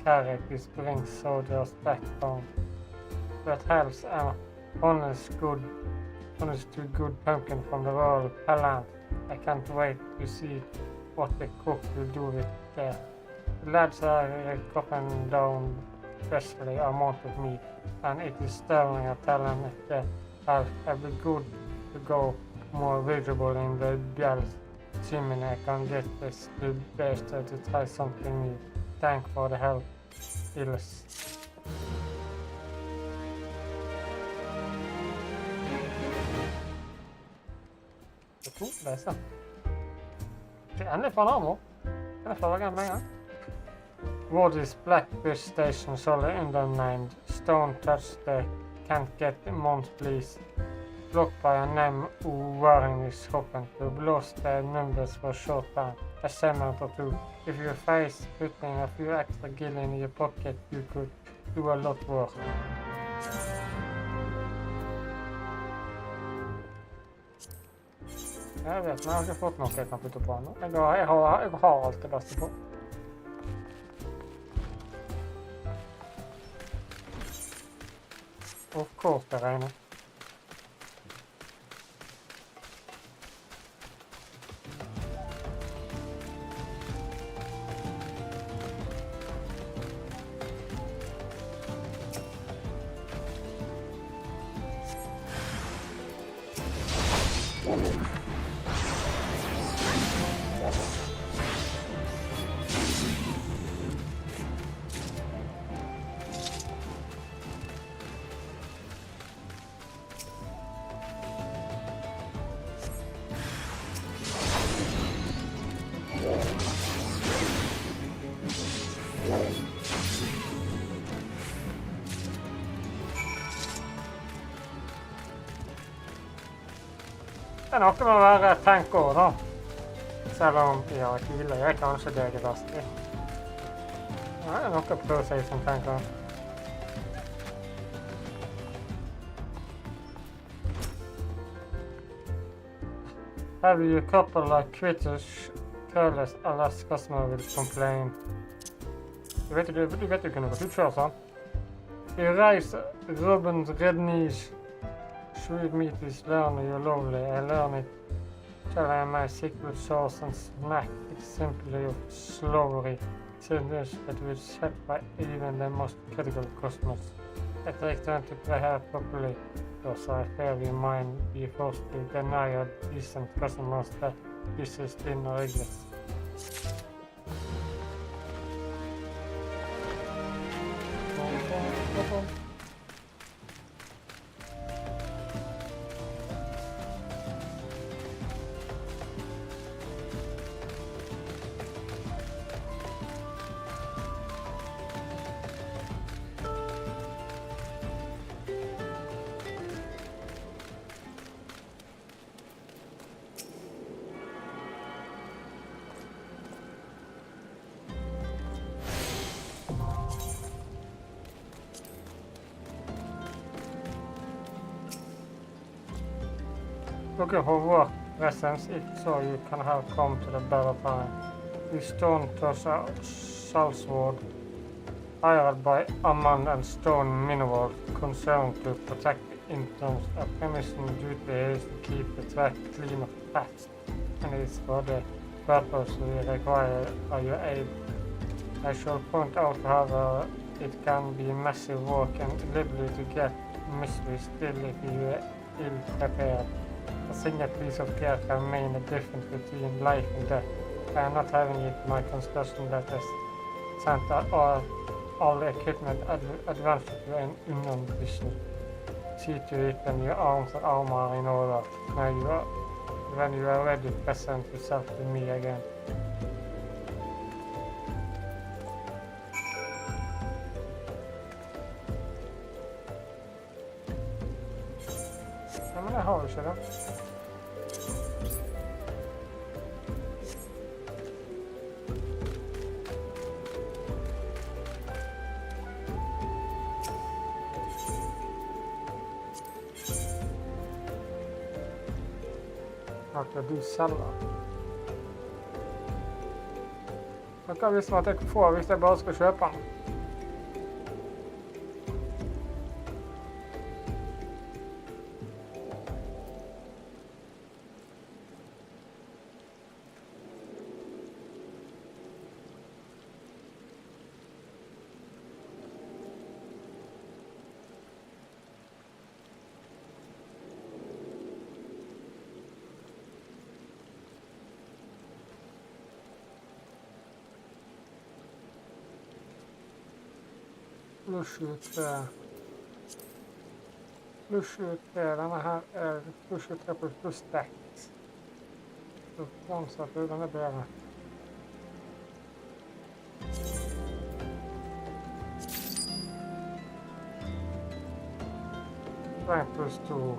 carry this brings so there's back down. But helps honest to good pumpkin from the royal palace. I can't wait to see what the cook will do with care. The lads are chopping down freshly a amount of meat, and it is stirring and telling if the have be good to go more visible in the bjell chimney. I can get this best to try something new. Thank for the help, Ilse. Det er 2 leser. Det er endelig fra Namo. Kan jeg få lage en med en gang? What is Blackfish Station solely undernamed? Stone touch the can't get months please. Blocked by a name wearing is hoping to blows the numbers for a short time. A segment or 2. If you face putting a few extra gill in your pocket, you could do a lot worse. Jeg vet, men jeg har ikke fått noe jeg kan putte på nå. Jeg har alt det beste på. Of course det regner. Det er noe med å være tenk over da. Selv om ja, hvile er kanskje det beste. Det er noe å prøve seg som tenker. Have you a couple of quitters, careless, alas, customer will complain. Du vet jo kunne gått ut før, sånn. You raise Robin's red knees. Sweet meat is learning you lovely. I learn it. Tell I my secret sauce and smack it simply of slowery. Synes that will satisfy even the most critical customers. I take time to prepare properly, because I fear we might be forced to deny a decent customers that this is dinner eggless. Looking for work presence, if so you can have come to the better time. We stone toss a salsword hired by a man and stone mineral concerned to protect the interns. A permission duty is to keep the track clean of fats, and it is for the purpose we require your aid. I shall point out however it can be massive work and liable to get mystery still if you are ill prepared. A single piece of gear can mean a difference between life and death. I am not having it in my construction that has sent all the equipment advanced to an unknown vision. See to it when your arms and armor are in order. When you are ready, present yourself to me again. Ja, men det har vi ikke da. Hva du selger. Hva visste man at jeg får hvis jeg bare skal kjøpe den? pluss ut denne her er pluss ut 3 pluss dekk. Så framsatt den er bedre. 1 pluss 2.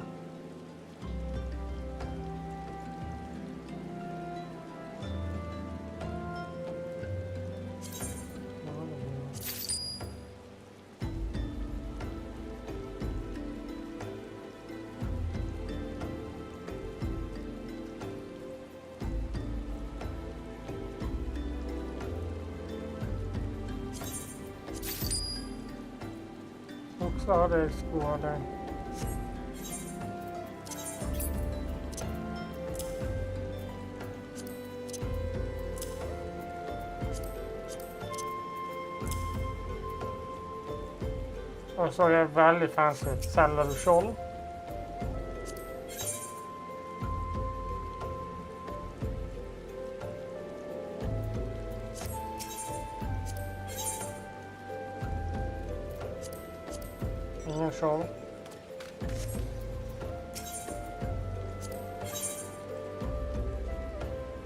Och så har det skru den. Og så er det veldig fancy. Selger du skjold? Ingen skjold.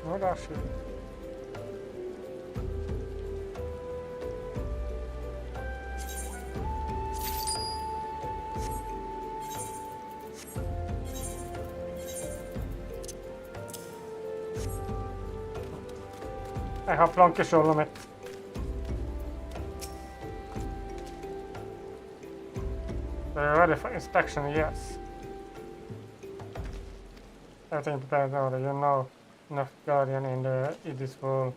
Nå er det sjukt. Jeg har plankeskjoldet mitt. They're ready for inspection, yes. Everything prepared in order. You know enough guardian in this world.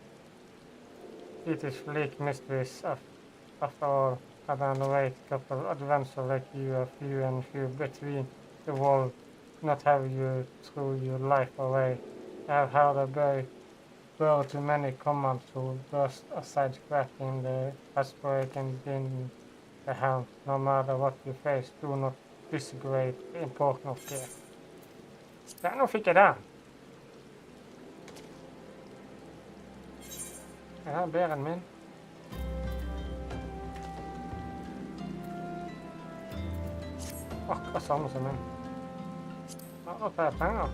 It is bleak mysteries after all. I've been away a couple of adventures like you, a few and few between the world. Not have you through your life away. I have heard a bird too many commands to burst aside, cracking the aspirate and in the helm. No matter what you face, do not disagree the importance of care. Ja, nå fikk jeg den. Det her er bedre enn min. Akkurat samme som min. Ja, da tar jeg penger.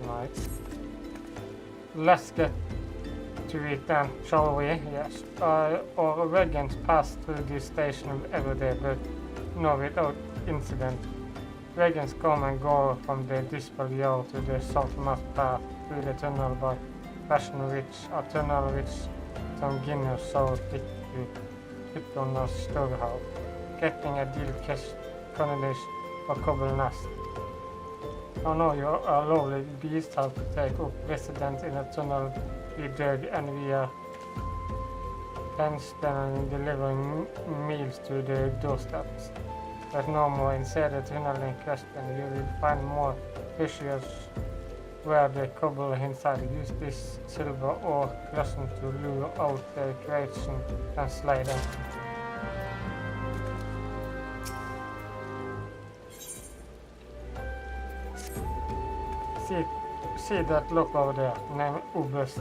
Right. Let's get to it then, shall we? Yes. Our wagons pass through this station every day, but no without incident. Wagons come and go from the display yard to the southwest path through the tunnel by Fashion Ridge, a tunnel which some Guinness so thick to put on a storehouse. Getting a deal cash connected or cobble nest. I know you are lovely beast have to take up residence in a tunnel we dug and we are then delivering meals to the doorsteps. But no more inside the tunnel in question. You will find more fissures where the cobble inside. Use this silver or cushion to lure out the creation and slide them. See that look over there, named Obust.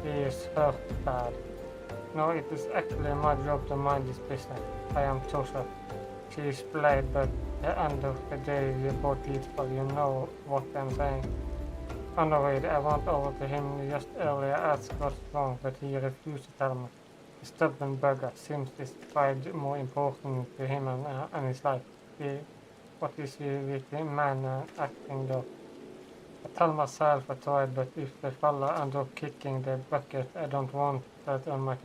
He is hurt bad. No, it is actually my job to mind this business. I am Joseph. She is played, but at the end of the day we both equal, you know what I'm saying. Anyway, I went over to him just earlier, asked what's wrong, but he refused to tell me. The stubborn bugger seems this pride more important to him and his life. What is he with the man acting though? I tell myself I tried, but if the fella ends up kicking the bucket, I don't want that on my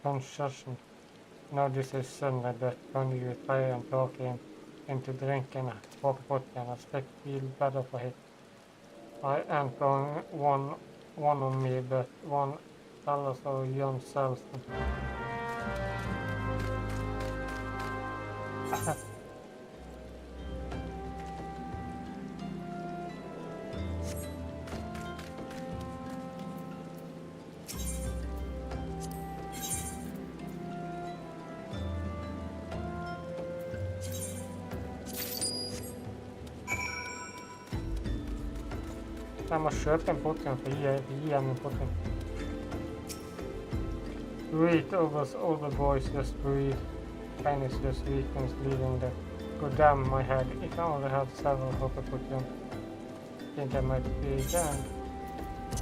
conscience. No, this is Sunday, but when you try and talk him into drinking hot vodka, I expect feel better for it. I ain't going one on me, but one fella so young self. Jeg må kjøpe en portgang for å gi henne en portgang. Read over all the boys just breathe. Kindness just weakens, leaving the go down my head. If I only had several hope I put them. Think I might be again.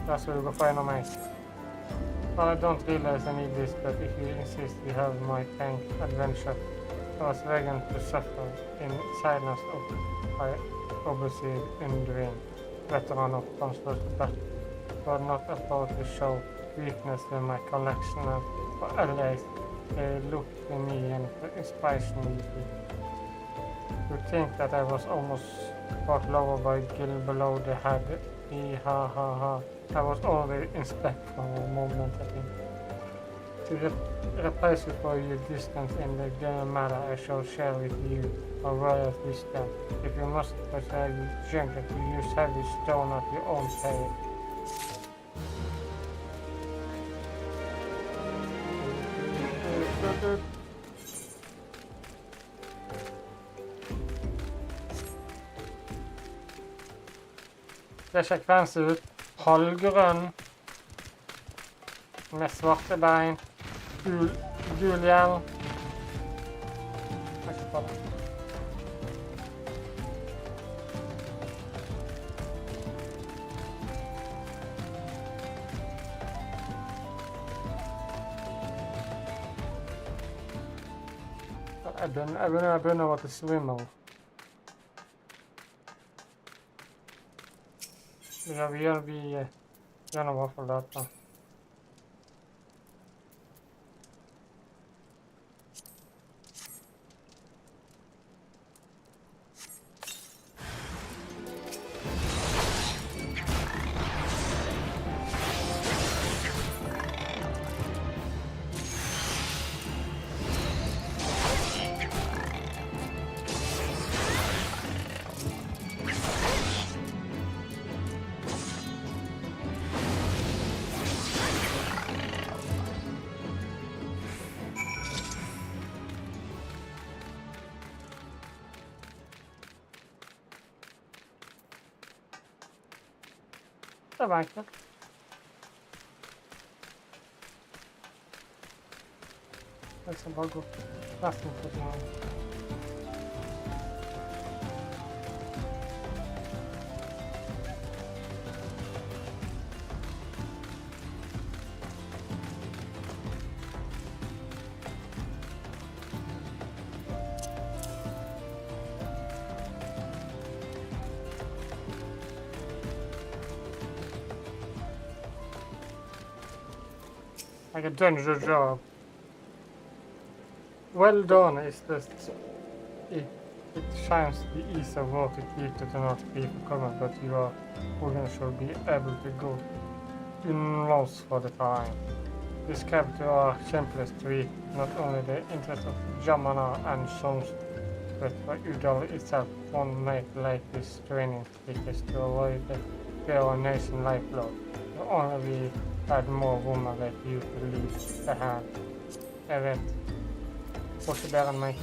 Der skal du gå for en av meg. Well, I don't realize I need this, but if you insist, you have my tank adventure. I was begging to suffer in silence of my obviously enduring. Veteran of transport, but not about to show weakness in my collection of allies. They look to me and inspiration me. You think that I was almost caught lower by gill below the head. Ha ha ha. I was already in spec for a moment, I think. To replace you for your distance in the general matter, I shall share with you a royal wisdom. If you must persuade gently to use heavy stone at your own peril. Det ser sekvens ut. Halvgrønn. Med svarte bein. Gul hjelm. Jeg begynner å bli svimmel. Ja, vi gjør i hvert fall dette. Det var enkelt. Jeg skal bare gå nesten på den. Like a dungeon job. Well done is this. It shines the ease of work it gives to not be for comment, but you are should be able to go in loss for the time. This capture are simplest tweet, not only the interest of Jamana and Sons, but for Udal itself, one make like this training because to avoid the nation lifeblood. Only had more woman like you to leave the hand. Jeg vet. Får ikke bedre enn meg.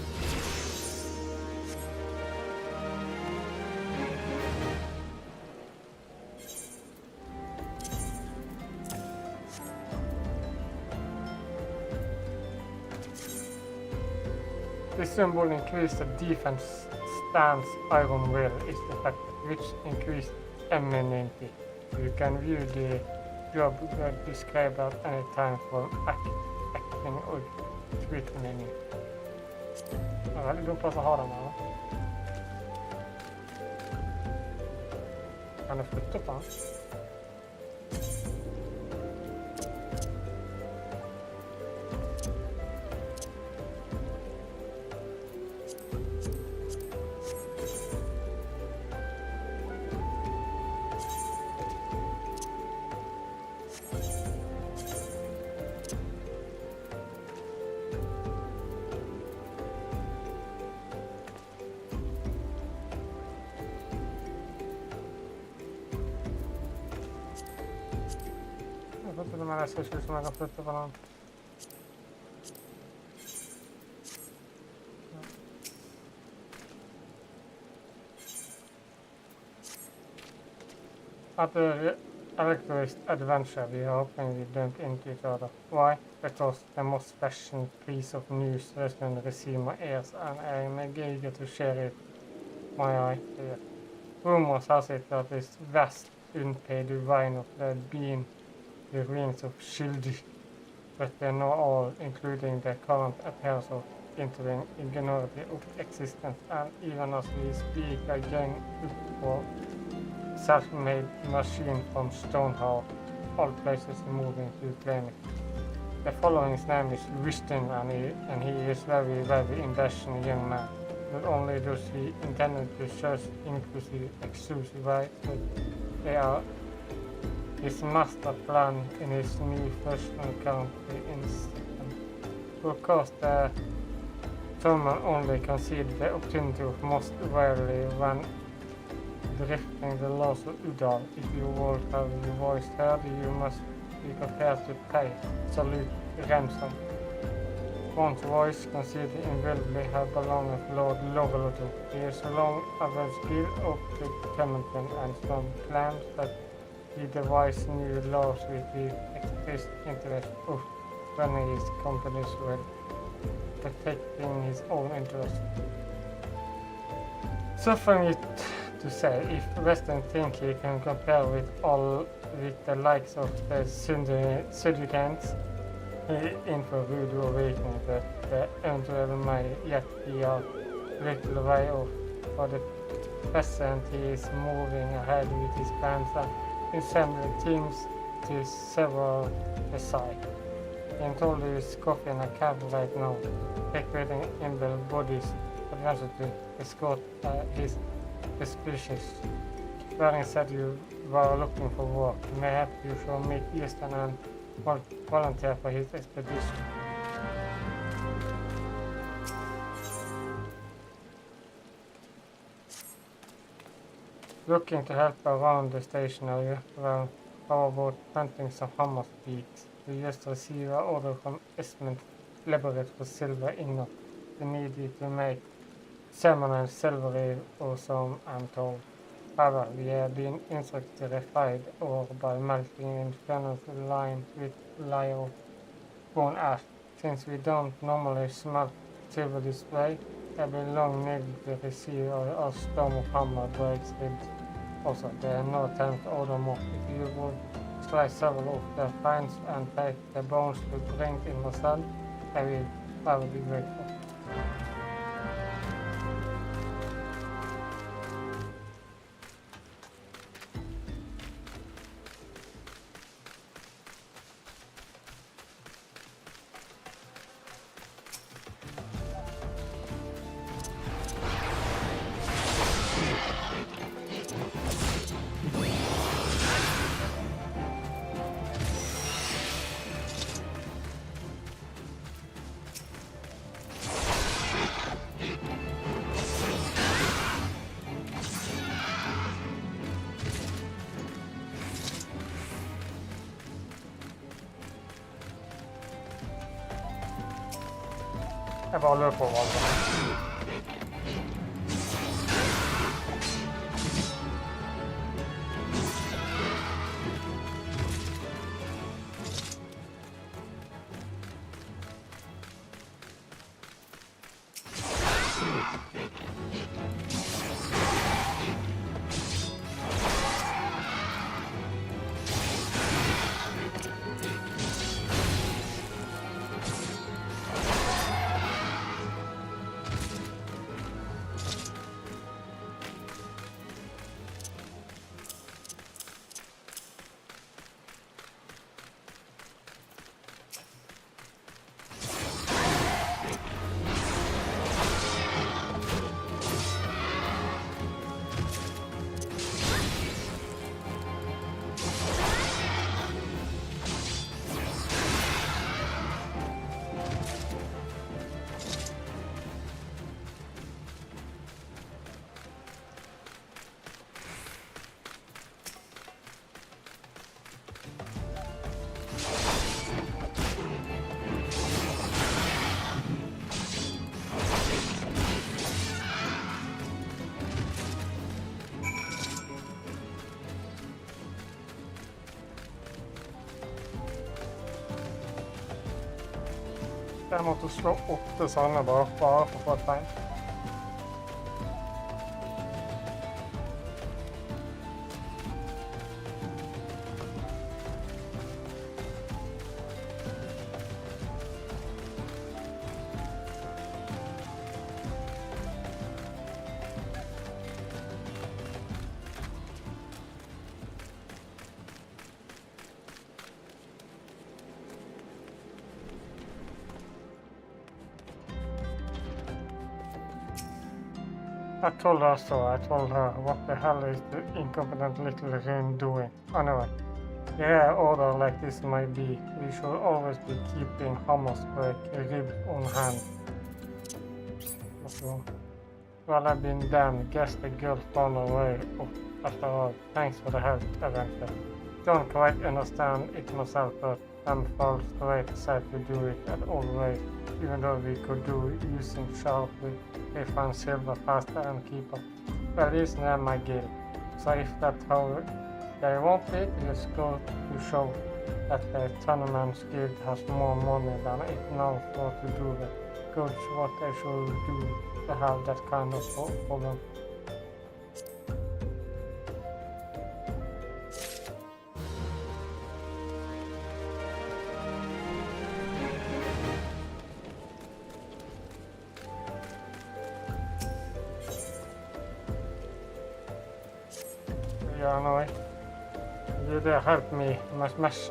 This symbol increased the defense stance iron will is the fact which increased eminently. You can view the job described at any time from acting or tweeting. Det er veldig god plass å ha den her. Kan jeg flytte på den? Jeg ser ikke ut som jeg kan flytte på den. At the electric adventure, we are hoping we bump into each other. Why? Because the most special piece of news recently received my ears, and I am eager to share it my eye here. Rumors has it that this vast, unpaid wine of the being the ruins of Shildi, but they know all, including the current affairs of entering ignority of existence, and even as we speak, a young for self-made machine from Stonehouse, all places moving to claim it. The following's name is Wisdom, and he is very, very ambitious young man. Not only does he intend to search inclusive, exclusive way, but they are his master plan in his new personal country in system. Of course, the tommel only conceded the opportunity of most rarely when drifting the laws of Udal. If you would have your voice heard, you must be prepared to pay salute ransom. One's voice considered invariably have belonged to Lord Loveloto. He is long average skill of the Kommenter, and some claims that he devised new laws with the expressed interest of running his companies with protecting his own interests. Suffer it to say, if Western think he can compare with the likes of the Sudicans, he in for rude awakening, but the eventual may yet be a little way off. For the present, he is moving ahead with his plans and assembling teams to several aside. I am told he is coffee in a cab right now, recruiting inbuilt bodies adventure to escort his suspicious. Wherein said you were looking for work. Mayhap you shall meet Easton and volunteer for his expedition. Looking to help around the stationery, well, how about planting some hammer beaks? We just received an order from Esmond Laboratory for silver ingot. We need you to make ceremonial silvery or some, I'm told. However, we have been instructed to refine ore by melting in furnace lined with layer of bone ash. Since we don't normally smelt silver this way, it will be long needed to receive a storm of hammer breaks ribs. Also, there are no time to order more. If you would slice several of the fines and take the bones to bring in myself, I will be grateful. Jeg bare løper over alt det. Jeg måtte slå 8 sånne bare for å få et feil. I told her so. I told her, what the hell is the incompetent little rune doing? Anyway, yeah, order like this might be. We should always be keeping hummus break rib on hand. Well, I've been damned. Guess the girl found her way up after all. Thanks for the help, eventually. Don't quite understand it myself, but I'm false straight aside to do it at all ways. Even though we could do it using sharply, they find silver faster and keep up. Well, it's not my guild. So if that's how they want it, just go to show that the tournament's guild has more money than it knows what to do with. Coach what they should do to have that kind of problem. Yeah, no, you there help me. Mesh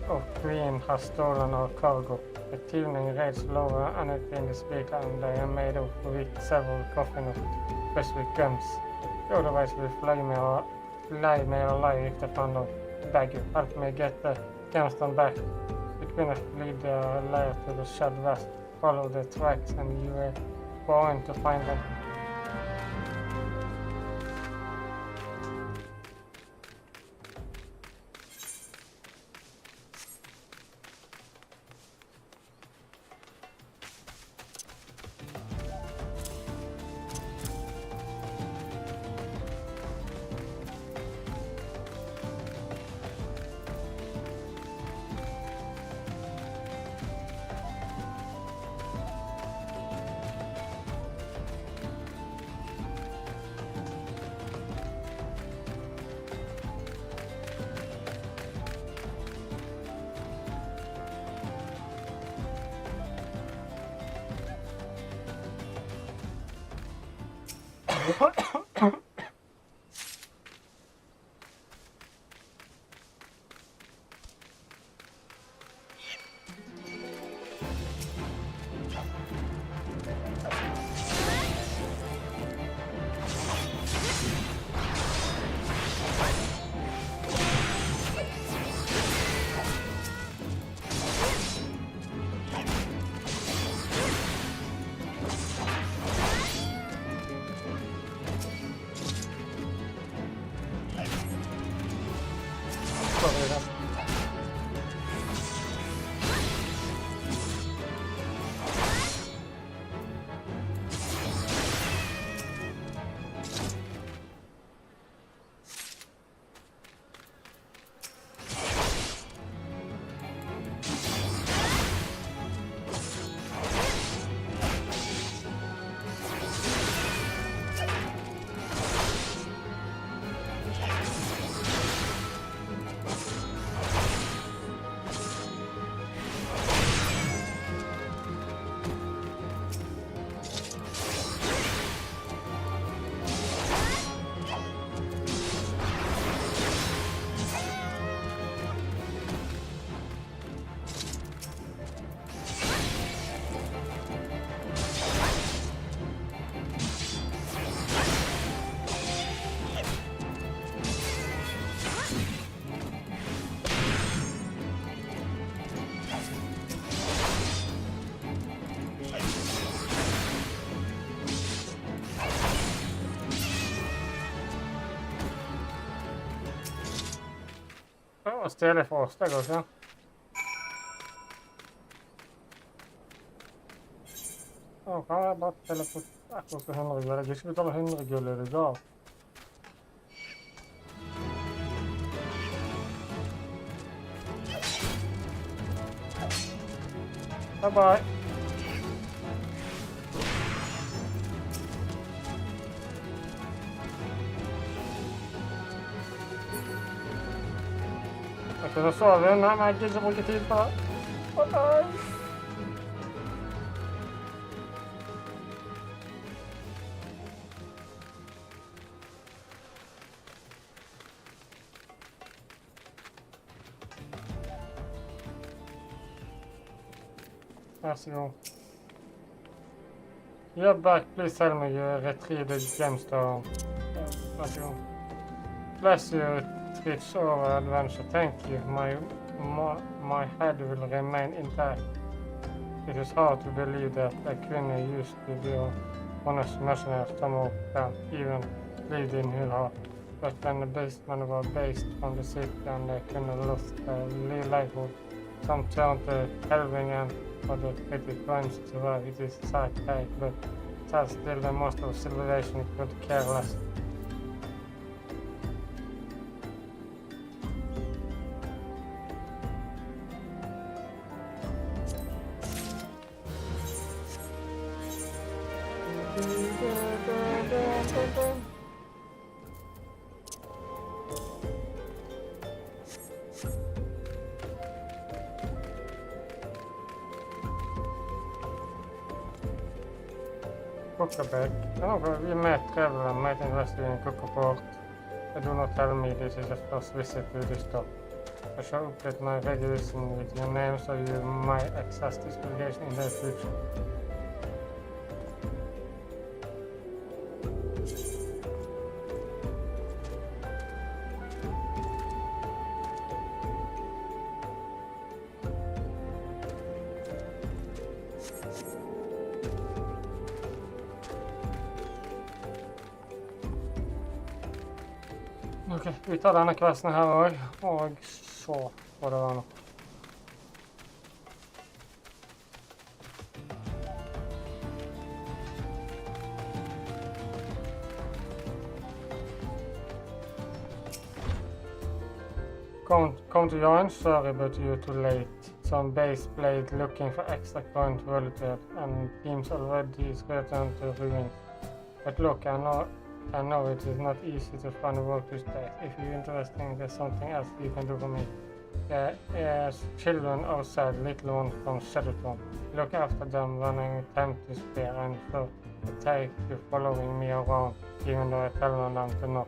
of Queen has stolen our cargo. The tuning rates lower anything is bigger and they are made of with several coffins of specific guns. Otherwise we fly me alive if they find out. Beg you, help me get the gemstone back. The Queen has lead the lair to the shed west. Follow the tracks and you are going to find them. Stjele for oss, det går ikke. Nå kan jeg bare stjele for 100 gull. Jeg kan ikke betale 100 gull i det gav. Bye-bye. Jeg kunne sove, men jeg gidder ikke bruke tid på det. Bye-bye. Vær så god. Yeah, back. Please tell me you retrieved the gemstone. Vær så god. Bless you, Twitch over adventure. Thank you. My head will remain intact. It is hard to believe that a kunne used to be a honest mercenary, some of them even lived in Hull. But when the basemen were based from the city and they kunne lost their livelihood, some turned to helping and for the pretty crimes to survive. It is sad fate, but that's still the most of civilization could care less. Cookerback. We met traveler, might invest in Cookerport. Do not tell me this is a first visit to this stop. I shall update my regulation with your name so you might access this location in the future. Ok, vi tar denne questen her også, og så får det være noe. Come to join, sorry but you're too late. Some base blade looking for extra coin relative and teams already is returned to ruin. But look, I know it is not easy to find work these days. If you're interested, there's something else you can do for me. There's children outside, little ones from Shadowton. Look after them when I attempt to spare, and so I take you following me around, even though I tell them to not.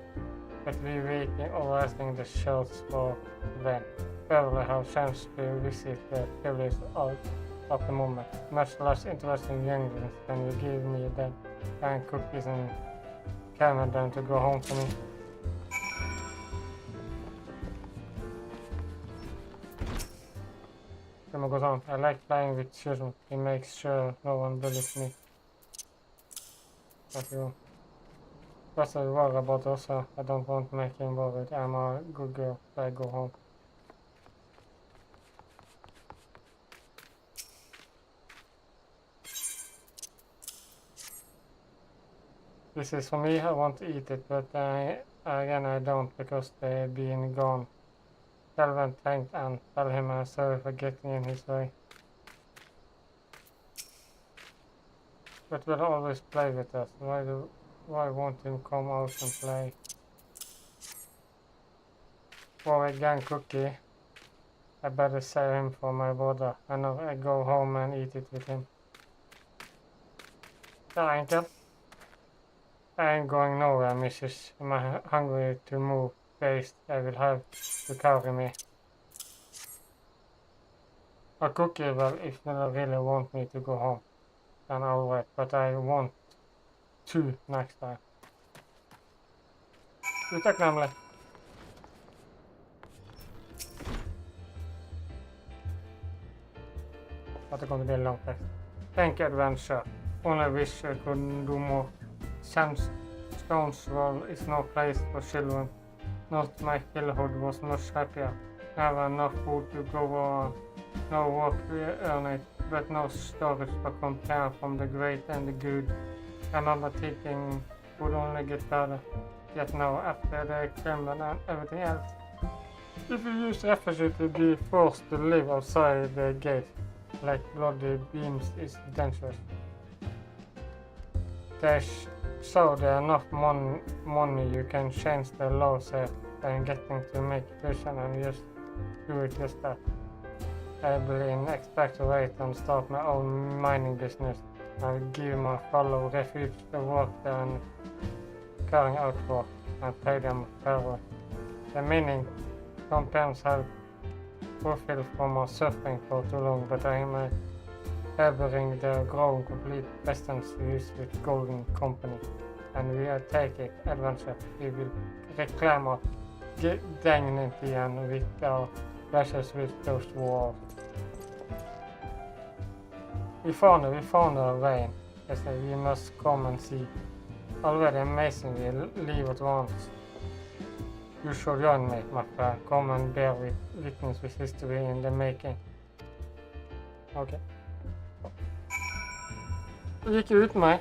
But we're waiting or resting the shells for them. Barely have chance to visit the privilege out at the moment. Much less interesting younglings than you give me them and cookies and them to go home for me. Come on, goes on. I like playing with children. It makes sure no one bullies me. Thank you. That's a worry about also. I don't want to make him worried. I'm a good girl, so I go home. This is for me. I want to eat it, but again I don't because they've been gone. Tell them thank and tell him I'm sorry for getting in his way. But will always play with us. Why won't him come out and play? For a gang cookie, I better save him for my brother. I know I go home and eat it with him. Thank you. I ain't going nowhere, missus. Am I hungry to move based? I will have to carry me. A cookie, well, if they really want me to go home, then I'll wait, but I want to next time. Utakknemlig. Dette kommer til å bli en lang tekst. Thank you, adventure. Only wish I could do more. Stone's Wall is no place for children. Not my childhood was much happier. Never enough food to go on. No work to earn it, but no stories to compare from the great and the good. I remember thinking would only get better. Yet now, after the Kremlin and everything else, if you use effigy to be forced to live outside the gate, like bloody beams is dangerous. So there enough money you can change the laws here and getting to make vision and just do it just that. I will expect to wait and start my own mining business. I will give my fellow refuge the work they are carrying out for and pay them fairly. The meaning some parents have fulfilled from our suffering for too long, but I am harboring the growing complete western use with golden company, and we are taking adventure. We will reclaim our dignity and with our pleasures with those wars. We found a way. Yes, we must come and see. Already amazing, we leave at once. You should join me, my friend. Come and bear witness with history in the making. Ok. Det gick ut mig.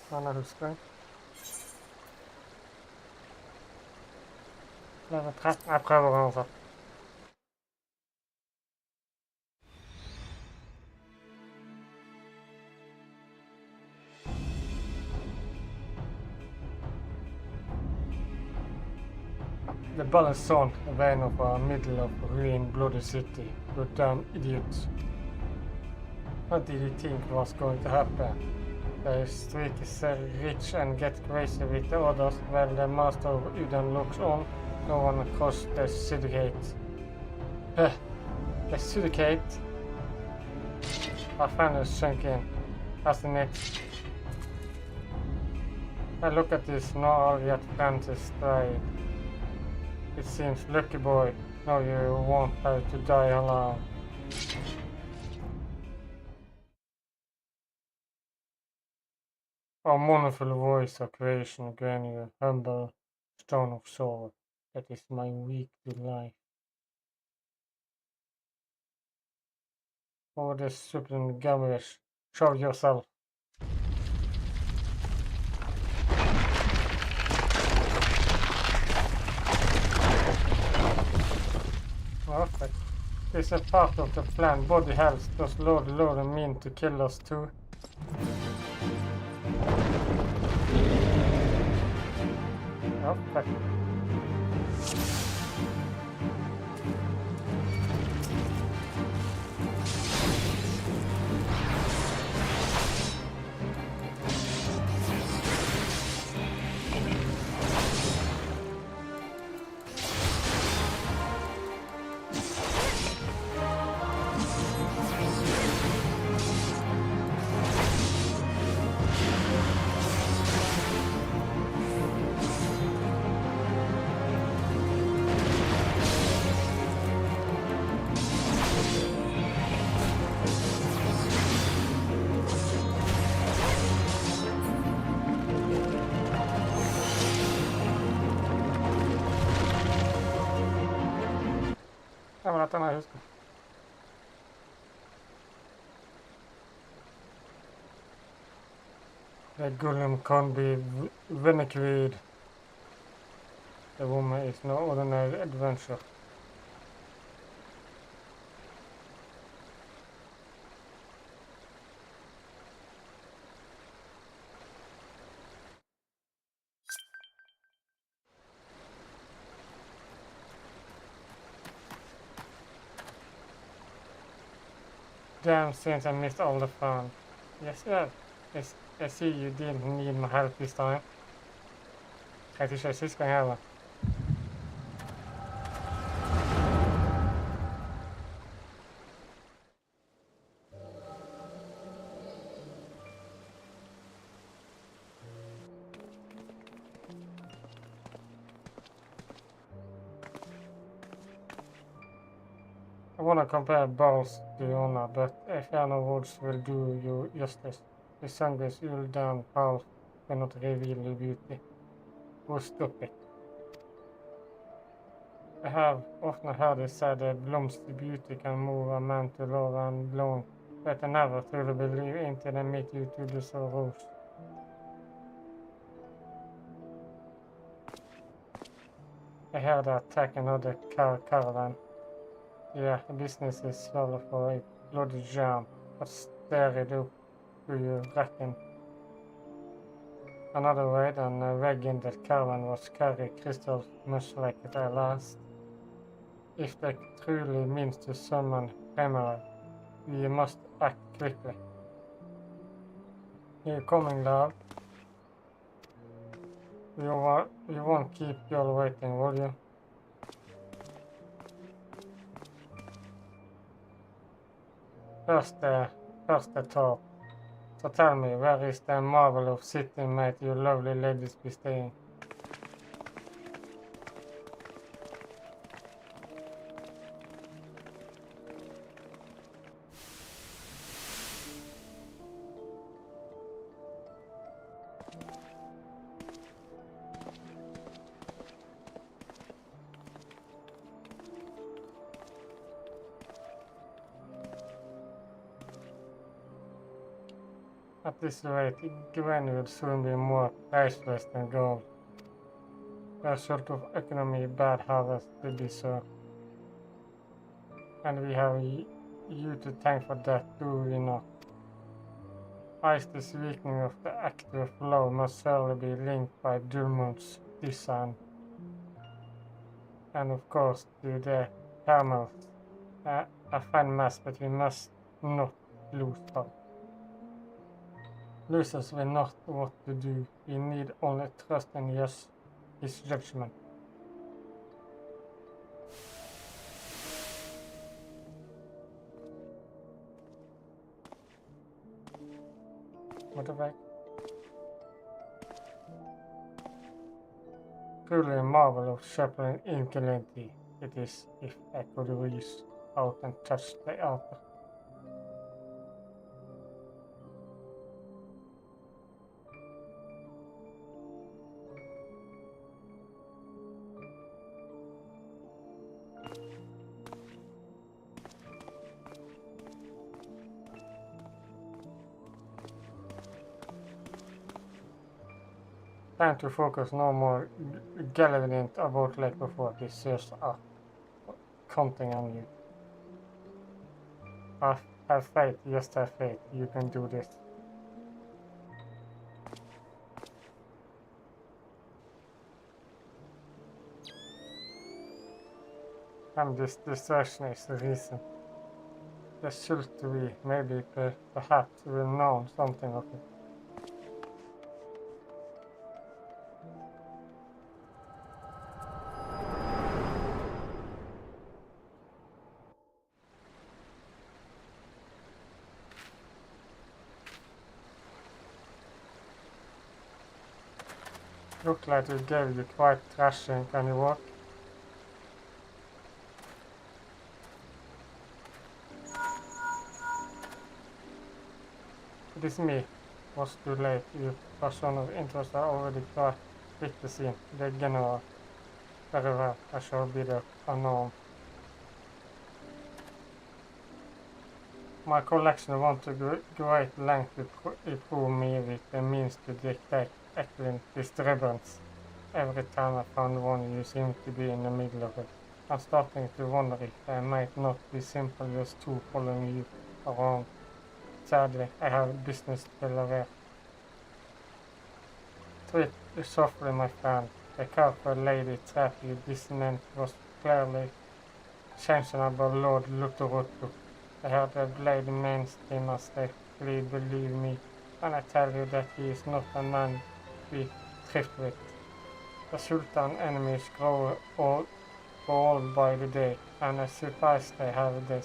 Anna Husk. Level 13. Jeg prøver uansett. The balanced son, a vein of a middle of a ruined bloody city. You damn idiots. What did you think was going to happen? The street is rich and get crazy with the others, while the master of Uden looks on. No one across the syndicate. The syndicate? Our friend is sunk in. That's the next. I look at this, no all yet friends is strayed. It seems lucky boy. No, you won't have to die alone. A wonderful voice of creation, granny, humble stone of soul. That is my weak to life. Oh, the supreme garbage. Show yourself. Perfect. It's a part of the plan. Body health. Does Lord mean to kill us too? Perfect. Ja, men dette må jeg huske. The golem can be vinegreed. The woman is no ordinary adventure. Damn, since I missed all the fun. Yes, sir. I see you didn't need my help this time. Jeg tror ikke sist gang heller. I want to compare balls to honor, but a fair no words will do you justice. The song is all down, half cannot reveal the beauty. Go stop it. I have often heard it said that blomster beauty can move a man to love and long, but I never truly believe until I meet you to the rose. I heard that attack another caravan. Yeah, the business is smaller for a bloody jam, but stare it up, do you reckon? Another way than a wagon that caravan was carry crystals much like it I last. If that truly means to summon Emerald, we must act quickly. You're coming, love. You won't keep y'all waiting, will you? First the top. So tell me, where is the marvel of city might you lovely ladies be staying? At this rate, grain will soon be more priceless than gold. A sort of economy bad harvest to be so. And we have you to thank for that, do we not? This weakening of the active flow must surely be linked by Dulmund's design. And of course to the camels. A fine mess, but we must not lose heart. Losers will not what to do. We need only trust in his judgment. What have I? Truly a marvel of shepherding ingenuity it is if I could reach out and touch the altar. Time to focus, no more gallivanting about like before. This is counting on you. Have faith, just have faith. You can do this. And this distraction is the reason. There should be, maybe, perhaps, will know something of it. Look like it gave you quite thrashing. Can you walk? It is me. Was too late. You person of interest are already quit the scene. The general. Very well. I shall be the unknown. My collection want to great length to improve me with the means to dictate excellent disturbance. Every time I found one, you seem to be in the middle of it. I'm starting to wonder if I might not be simply just two following you around. Sadly, I have business to deliver. Treat softly, my friend. The careful lady trapped you this meant was clearly sanctionable Lord Lutherotu. I heard the blade mainstream mistake. Please believe me when I tell you that he is not a man we thrift with. The Sultan enemies grow old by the day, and I'm surprised they have the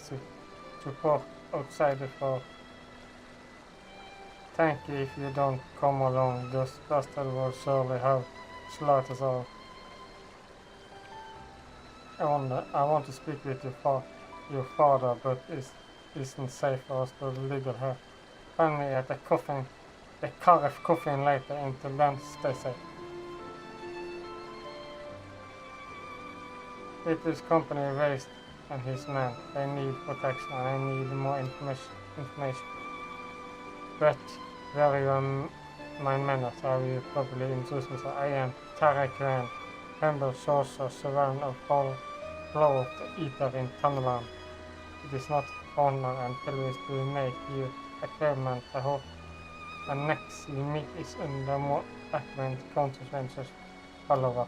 support outside the fort. Thank you if you don't come along. Those bastards will surely have slaughtered us all. I want to speak with you, for your father, but isn't safe for us to legal her. Find me at the Carif coffee later until then, stay safe. Peter's company raised and his men. They need protection and I need more information. But where you are my manners are you probably in Tusen, so I am trykke, humble saucer, surround of flow of the ether in kanalen. It is not honor and privilege to make you equipment. I hope the next you meet is under more accurate consequences follower.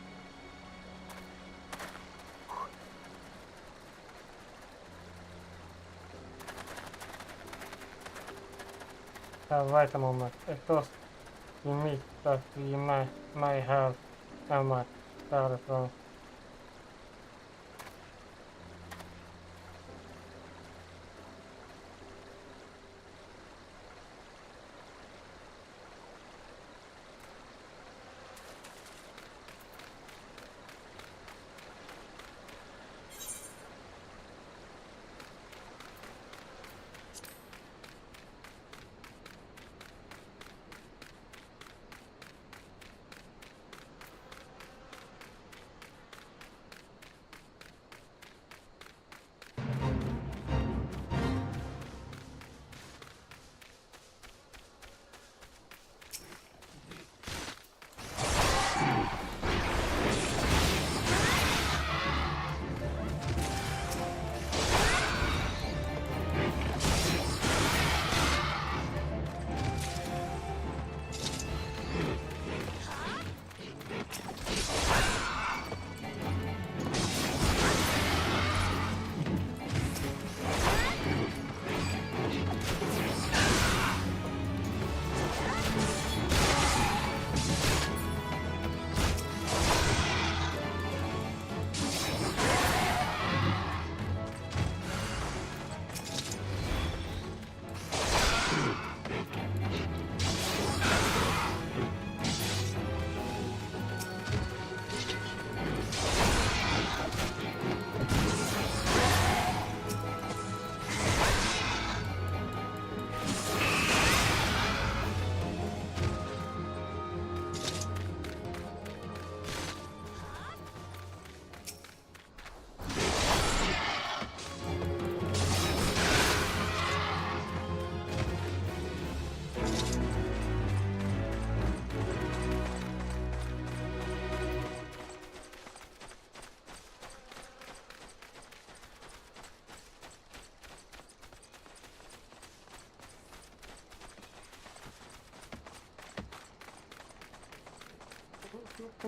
Wait a moment. It was you meet that you may have my started from.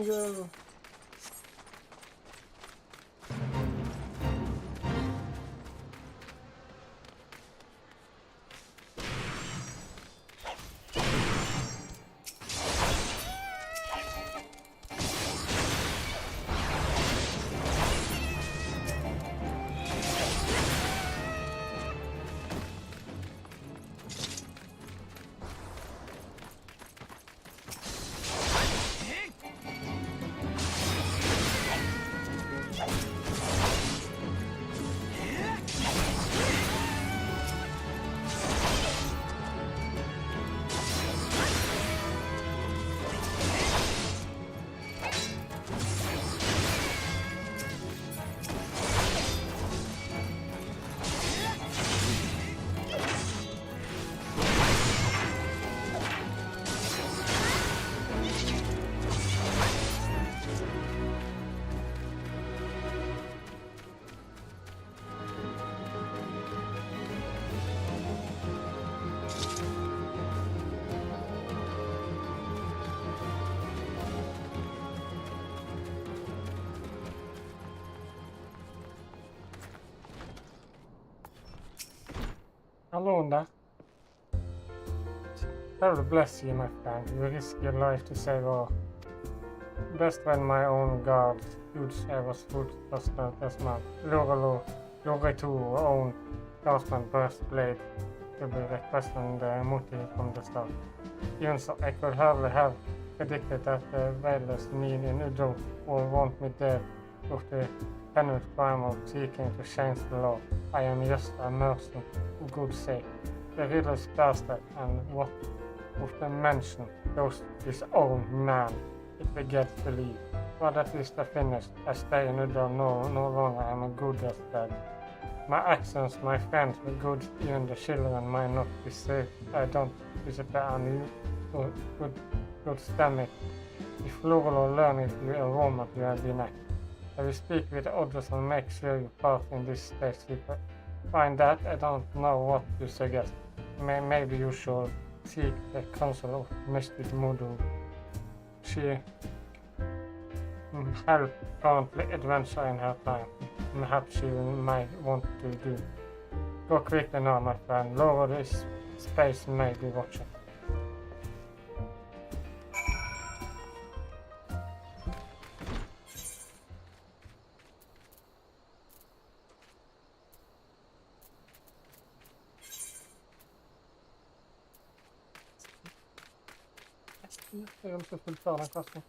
Go. Alone there. God will bless you, my friend. You risk your life to save all. Best when my own guard, huge was food this month. Lore to own Guardsman breastplate to be requesting the motive from the start. Even so, I could hardly have predicted that the veilers mean in Udo or want me dead of the genuine crime of seeking to change the law. I am just a merchant for God's sake. The riddle is bursted, and what of the mention goes to this old man, it begets belief. But that is the finish. I stay in the no longer am a good as dead. My actions, my friends were good, even the children might not be safe. I don't visit the good stomach. If Laurel or learn if you are Roman, you have been acted. I will speak with the others and make sure you pass in this stage secret. Find that, I don't know what you suggest. Maybe you should seek the counsel of Mystic Moodle. She help currently adventure in her time. Perhaps she might want to do. Go quickly now, my friend. Lower this space may be watching. Jeg har lyst til å fullføre den klassen.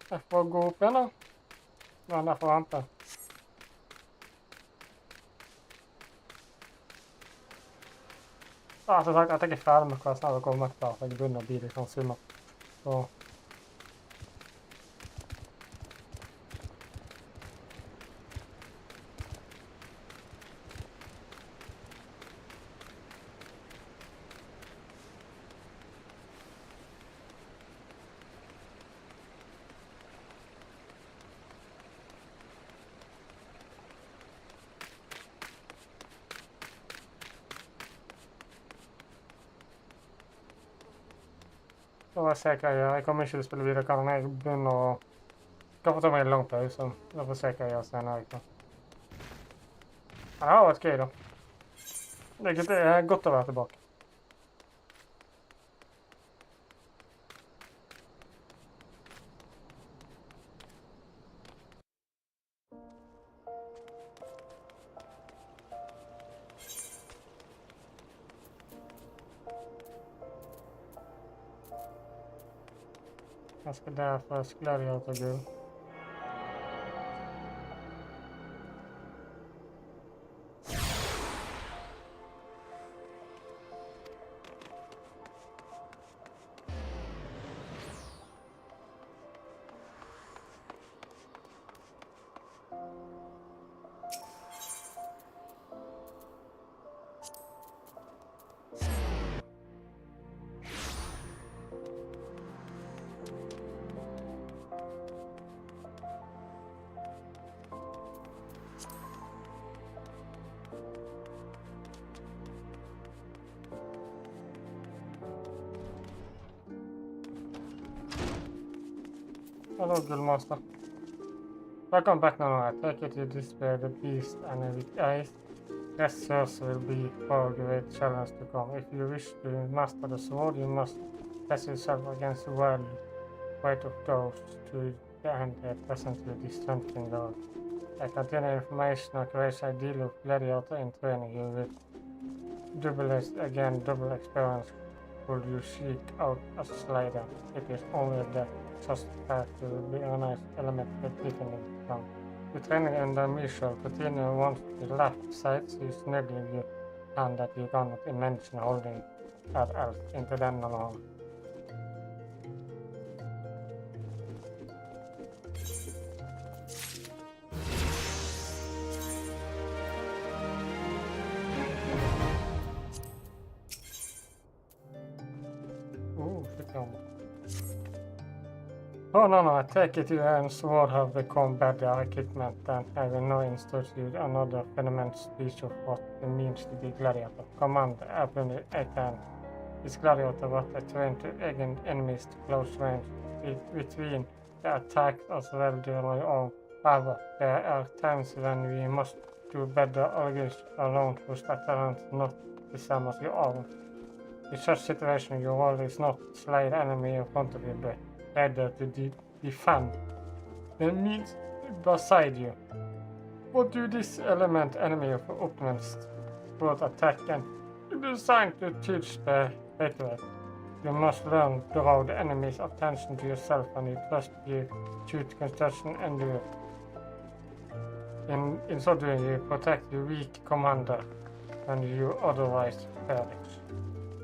Jeg får gå opp igjen da. Men jeg får vente. Ja, som sagt, jeg er ikke ferdig med hva jeg snart har kommet til, så jeg begynner å bli litt sånn summer. Så... Så får jeg se hva jeg gjør. Jeg kommer ikke til å spille videre kanalen. Jeg begynner å... Skal få ta meg en lang pause. Da får jeg se hva jeg gjør senere. Men det har vært gøy da. Det er godt å være tilbake. Jeg skal derfor gladiator gull. Hello, Guildmaster. Welcome back now. I take it you display the beast and with eyes. Rest source will be for a great challenge to come. If you wish to master the sword, you must test yourself against the world weight of ghosts to the end presently dissenting world. I contain information on crazy ideal of gladiator in training. You will double experience. Will you seek out a slider? It is only the just path to be a nice element that deepening down. The training under Michel continue once the left side so snugly you hand that you cannot imagine holding that else into den alone. Oh no, I take it you and sword have become better equipment and I will now instruct you another fundamental speech of what it means to be gladiator. Command Abonner, igjen. This gladiator was trained to against enemies to close range. Between the attacks as well during all. However, there are times when we must do better argues alone with the talent not the same as your own. In such situation you always not slay the enemy in front of you but rather to defend the means beside you. What do this element enemy of opponents brought attack and designed to teach the hatred? You must learn to draw the enemy's attention to yourself and you trust you choose construction and do it. In so doing, you protect your weak commander and you otherwise perish.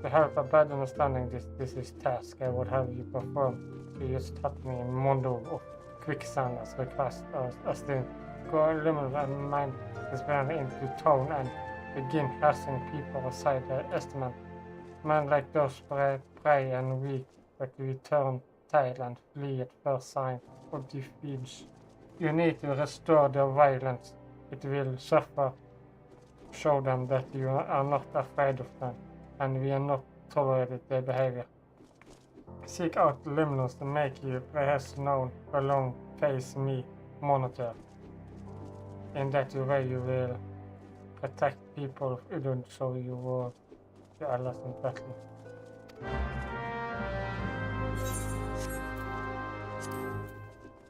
To help a better understanding this is task I would have you perform. You just taught me a mondo of quicksand as request as the go eliminate and mind is ran into town and begin casting people aside their estimate. Men like those prey and weak, but we turn tail and flee at first sign of defeat. You need to restore their violence. It will suffer. Show them that you are not afraid of them, and we are not tolerating their behavior. Seek out liminals to make you perhaps known along face me monitor. In that way you will protect people of Udun so you will the allies in battle.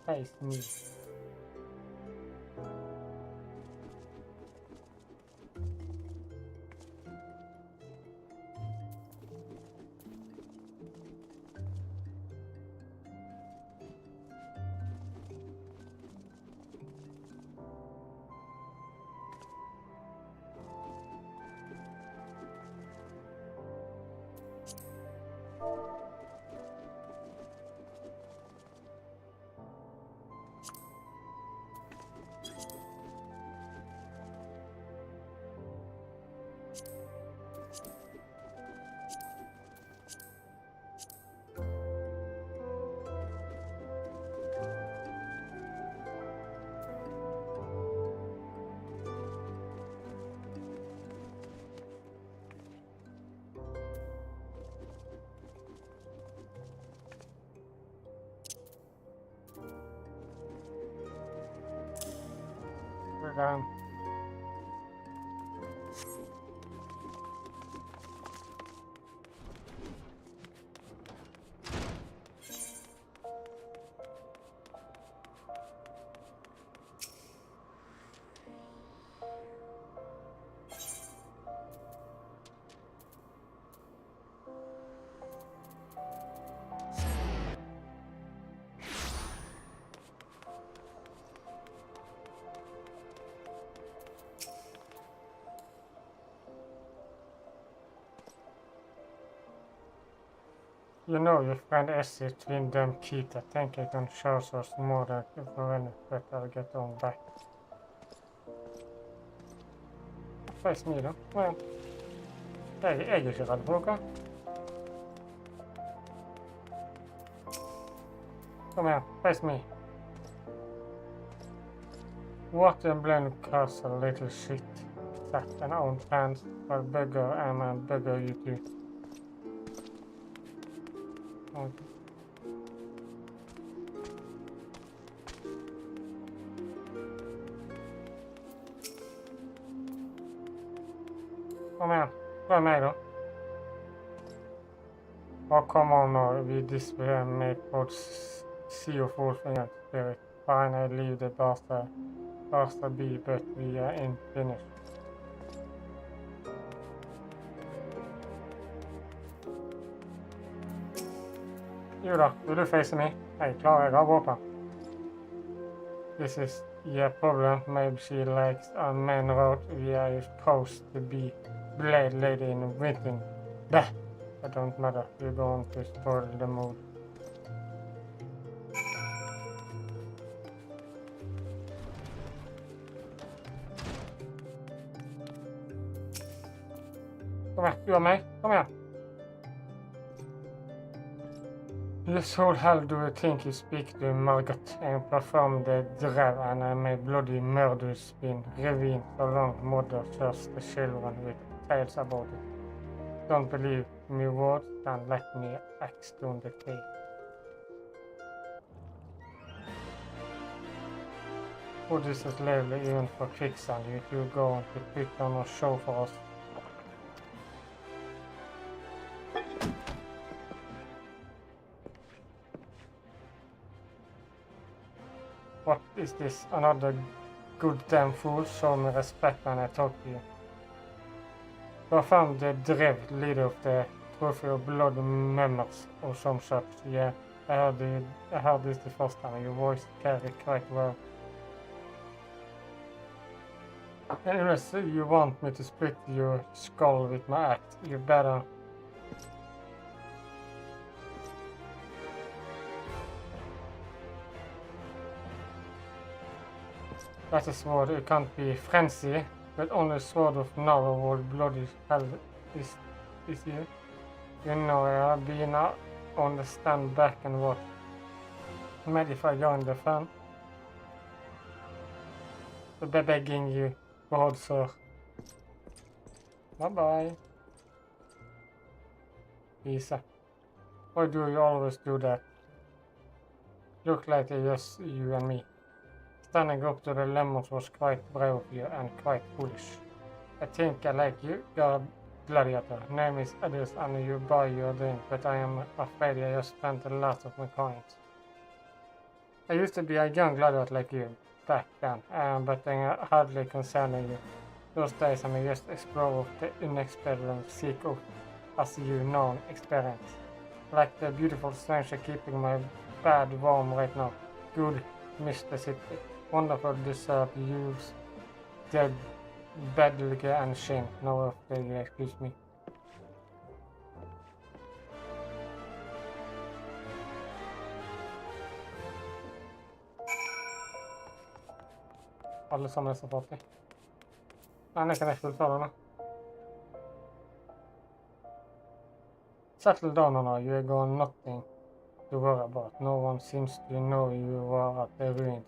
Face me. We're done. You know your friend Essie between them Keith. I think I can show us more than when but I'll get on back. Face me da. Well, jeg er ikke redd for dere. Kom her, face me. What a blend castle little shit. Set an own pants, but bigger and a bigger you do. Okay. Kom igjen, prøv meg da. Oh, come on now, we display make both see of full finger spirit. Fine, I leave the bastard be, but we are in finish. Jo da, vil du face me? Jeg klarer, jeg har våpen. This is your problem. Maybe she likes a main road. We are supposed to be blade lady in winter. Bah! It don't matter. We're going to spoil the mood. Kom her, du og meg. Kom her. This whole hell do you think you speak to Margot and perform the drev and I may bloody murder spin ravine so long mother first the children with tales about it. Don't believe me words, then let me axe on the case. Oh, this is lovely even for quicksand. You two going to put on a show for us. What is this? Another goddamn fool? Show me respect when I talk to you. Perform the driv, leader of the trophy of blood members or some such. Yeah, I heard this the first time. Your voice carried quite well. And unless you want me to split your skull with my axe, you better... That is sword, it can't be frenzy, but only sword of narrow bloody hell is here. You know, I've been on the stand back and watch. Maybe if I join the fun. I'll be begging you, God, sir. Bye-bye. Lisa. Why do you always do that? Look like it's just you and me. Standing up to the lemons was quite brave of you and quite foolish. I think I like you, you're a gladiator. Name is Others and you buy your drink, but I am afraid I just spent the last of my coins. I used to be a young gladiator like you back then, but I'm hardly concerning you. Those days I'm just explorer of the unexpected and seek of, as you know, experience. Like the beautiful stranger keeping my bed warm right now. Good, Mr. City. Wonderful dessert, use dead bedlige and shame. No, if you excuse me. Alle sammen er så fattige. Nei, jeg kan ikke fullføre nå. Settle down now, you have got nothing to worry about. No one seems to know you are at the ruins.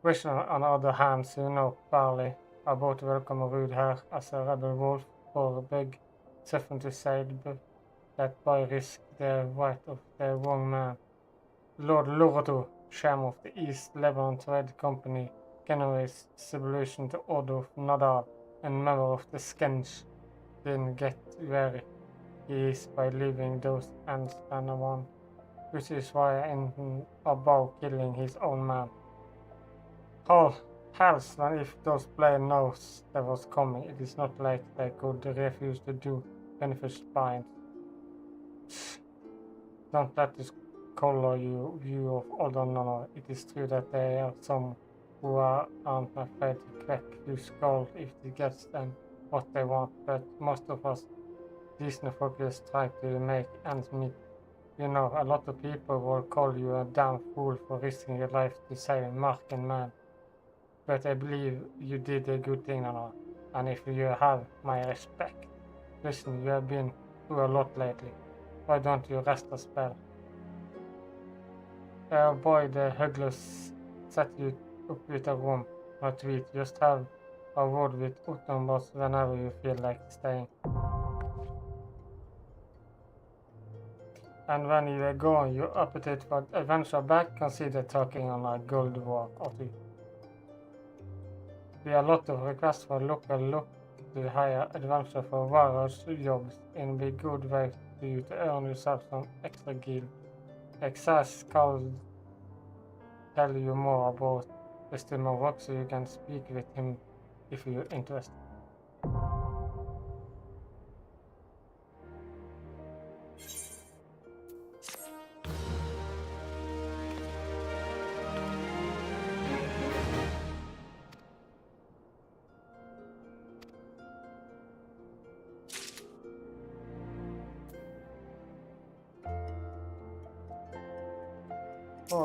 Vision, on the other hand, you know barely about to welcome a rude hair as a rebel wolf for a big suffer to say that by risk the right of the wrong man. Lord Loroto, sham of the East Lebanon Trade Company, Genoese solution to order of Nadal, and member of the Skenge, didn't get where he is by leaving those ends and one, which is why I ended about killing his own man. Hells, when if those players knows that was coming, it is not like they could refuse to do benefits binds. Don't let this color your view of older Nana. It is true that there are some who aren't afraid to crack your skull if it gets them what they want, but most of us decent focus try to make ends meet. You know, a lot of people will call you a damn fool for risking your life to save a Marken man. But I believe you did a good thing, Nana, and if you have my respect. Listen, you have been through a lot lately. Why don't you rest a spell? Boy, the Hugglers set you up with a room, a tweet. Just have a word with Utombos whenever you feel like staying. And when you are gone, your appetite for adventure back, consider talking on a gold walk or two. There are a lot of requests for look to hire adventure for various jobs in a good way for you to earn yourself some extra gil. Excess can tell you more about the stream of work so you can speak with him if you're interested.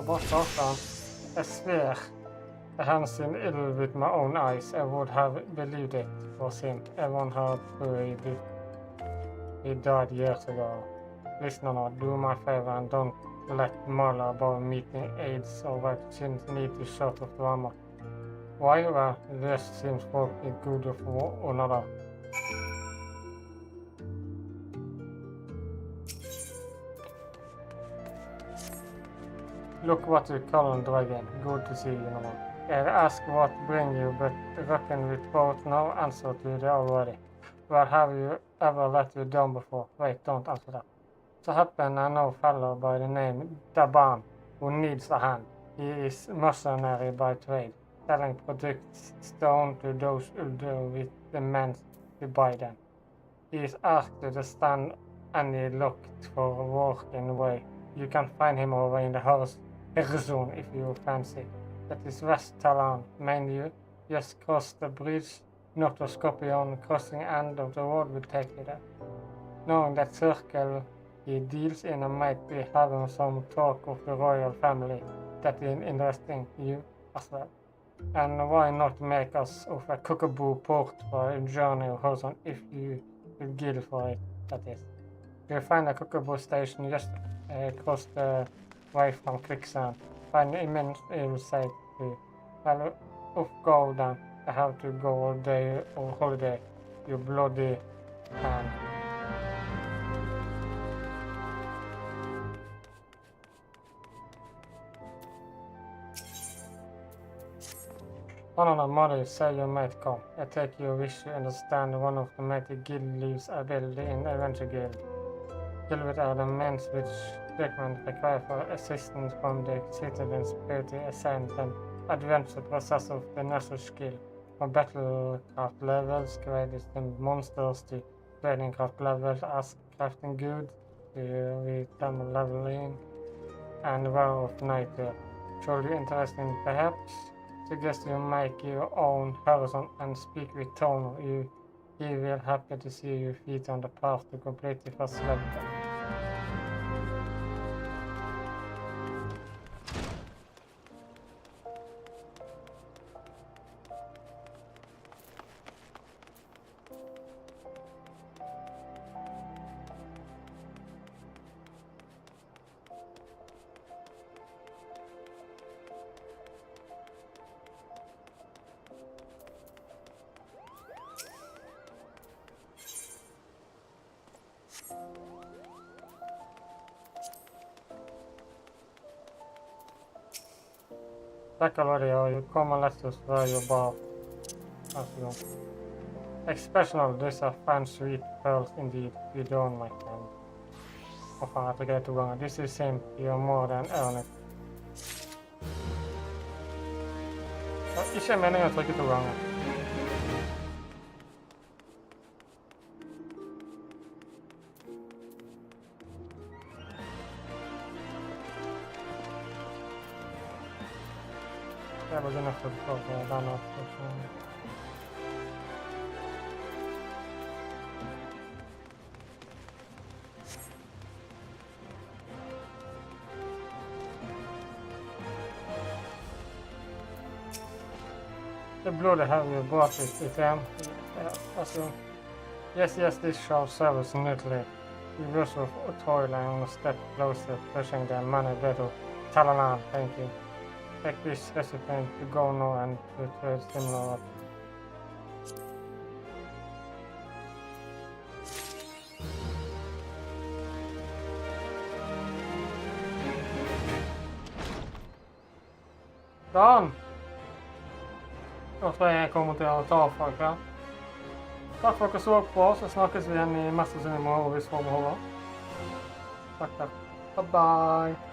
Bare starta han. I swear, I haven't seen ill with my own eyes. I would have believed it was him. Everyone had prayed it. He died years ago. Listen now, do my favor and don't let Marla about meeting AIDS or what she need to sort of drama. Why? Well, this seems folk is good of one another. Look what you call on dragon. Good to see you, Nana. I asked what bring you, but reckon with both no answer to it already. Well, have you ever let you down before? Wait, don't answer that. So happen I know a fellow by the name Daban who needs a hand. He is mercenary by trade, selling products stone to those older with the men to buy them. He is asked to stand any looked for work in the way. You can find him over in the horizon if you fancy. That is West Talan, mind you. just cross the bridge, not a scorpion crossing end of the road will take you there. Knowing that circle he deals in might be having some talk of the royal family that is interesting you as well. And why not make us of a cockaboo port for a journey of horizon if you will gild for it, that is. You'll find a cockaboo station just across the way from quicksand. Find immense evil sight too. Well, off go then. I have to go all day on holiday, you bloody man. One of the mothers say you might come. I take your wish to understand one of the mighty guild leaves a building in Adventure Guild. Guild are the men which document require for assistance from the citizens security assigned an adventure process of the natural skill. From battlecraft levels, created the monsters to trading craft levels as crafting goods, to thermal leveling, and war of night. Surely interesting perhaps? Suggest you make your own horizon and speak with Tono. He will happy to see your feet on the path to complete the first level. Tack already, och you come and let us where you bar. Exceptional, these are fine sweet pearls indeed. You don't, my friend. Och fan, jag tycker det 2 gånger. This is simp, you're more than earned. Ikke meningen å trykke 2 ganger. Jag var gonna få den här. The bloody hell you brought this item. Yes, this shall serve us neatly. You rush of toil and step closer, pushing the money better. Talalan, thank you. Take this recipient to go now and to trade similar. Done! Da tror jeg kommer til å ta av for i kveld. Takk for at dere så på, så snakkes vi igjen i mest sannsynlig morgen hvis vi får med. Takk. Bye bye!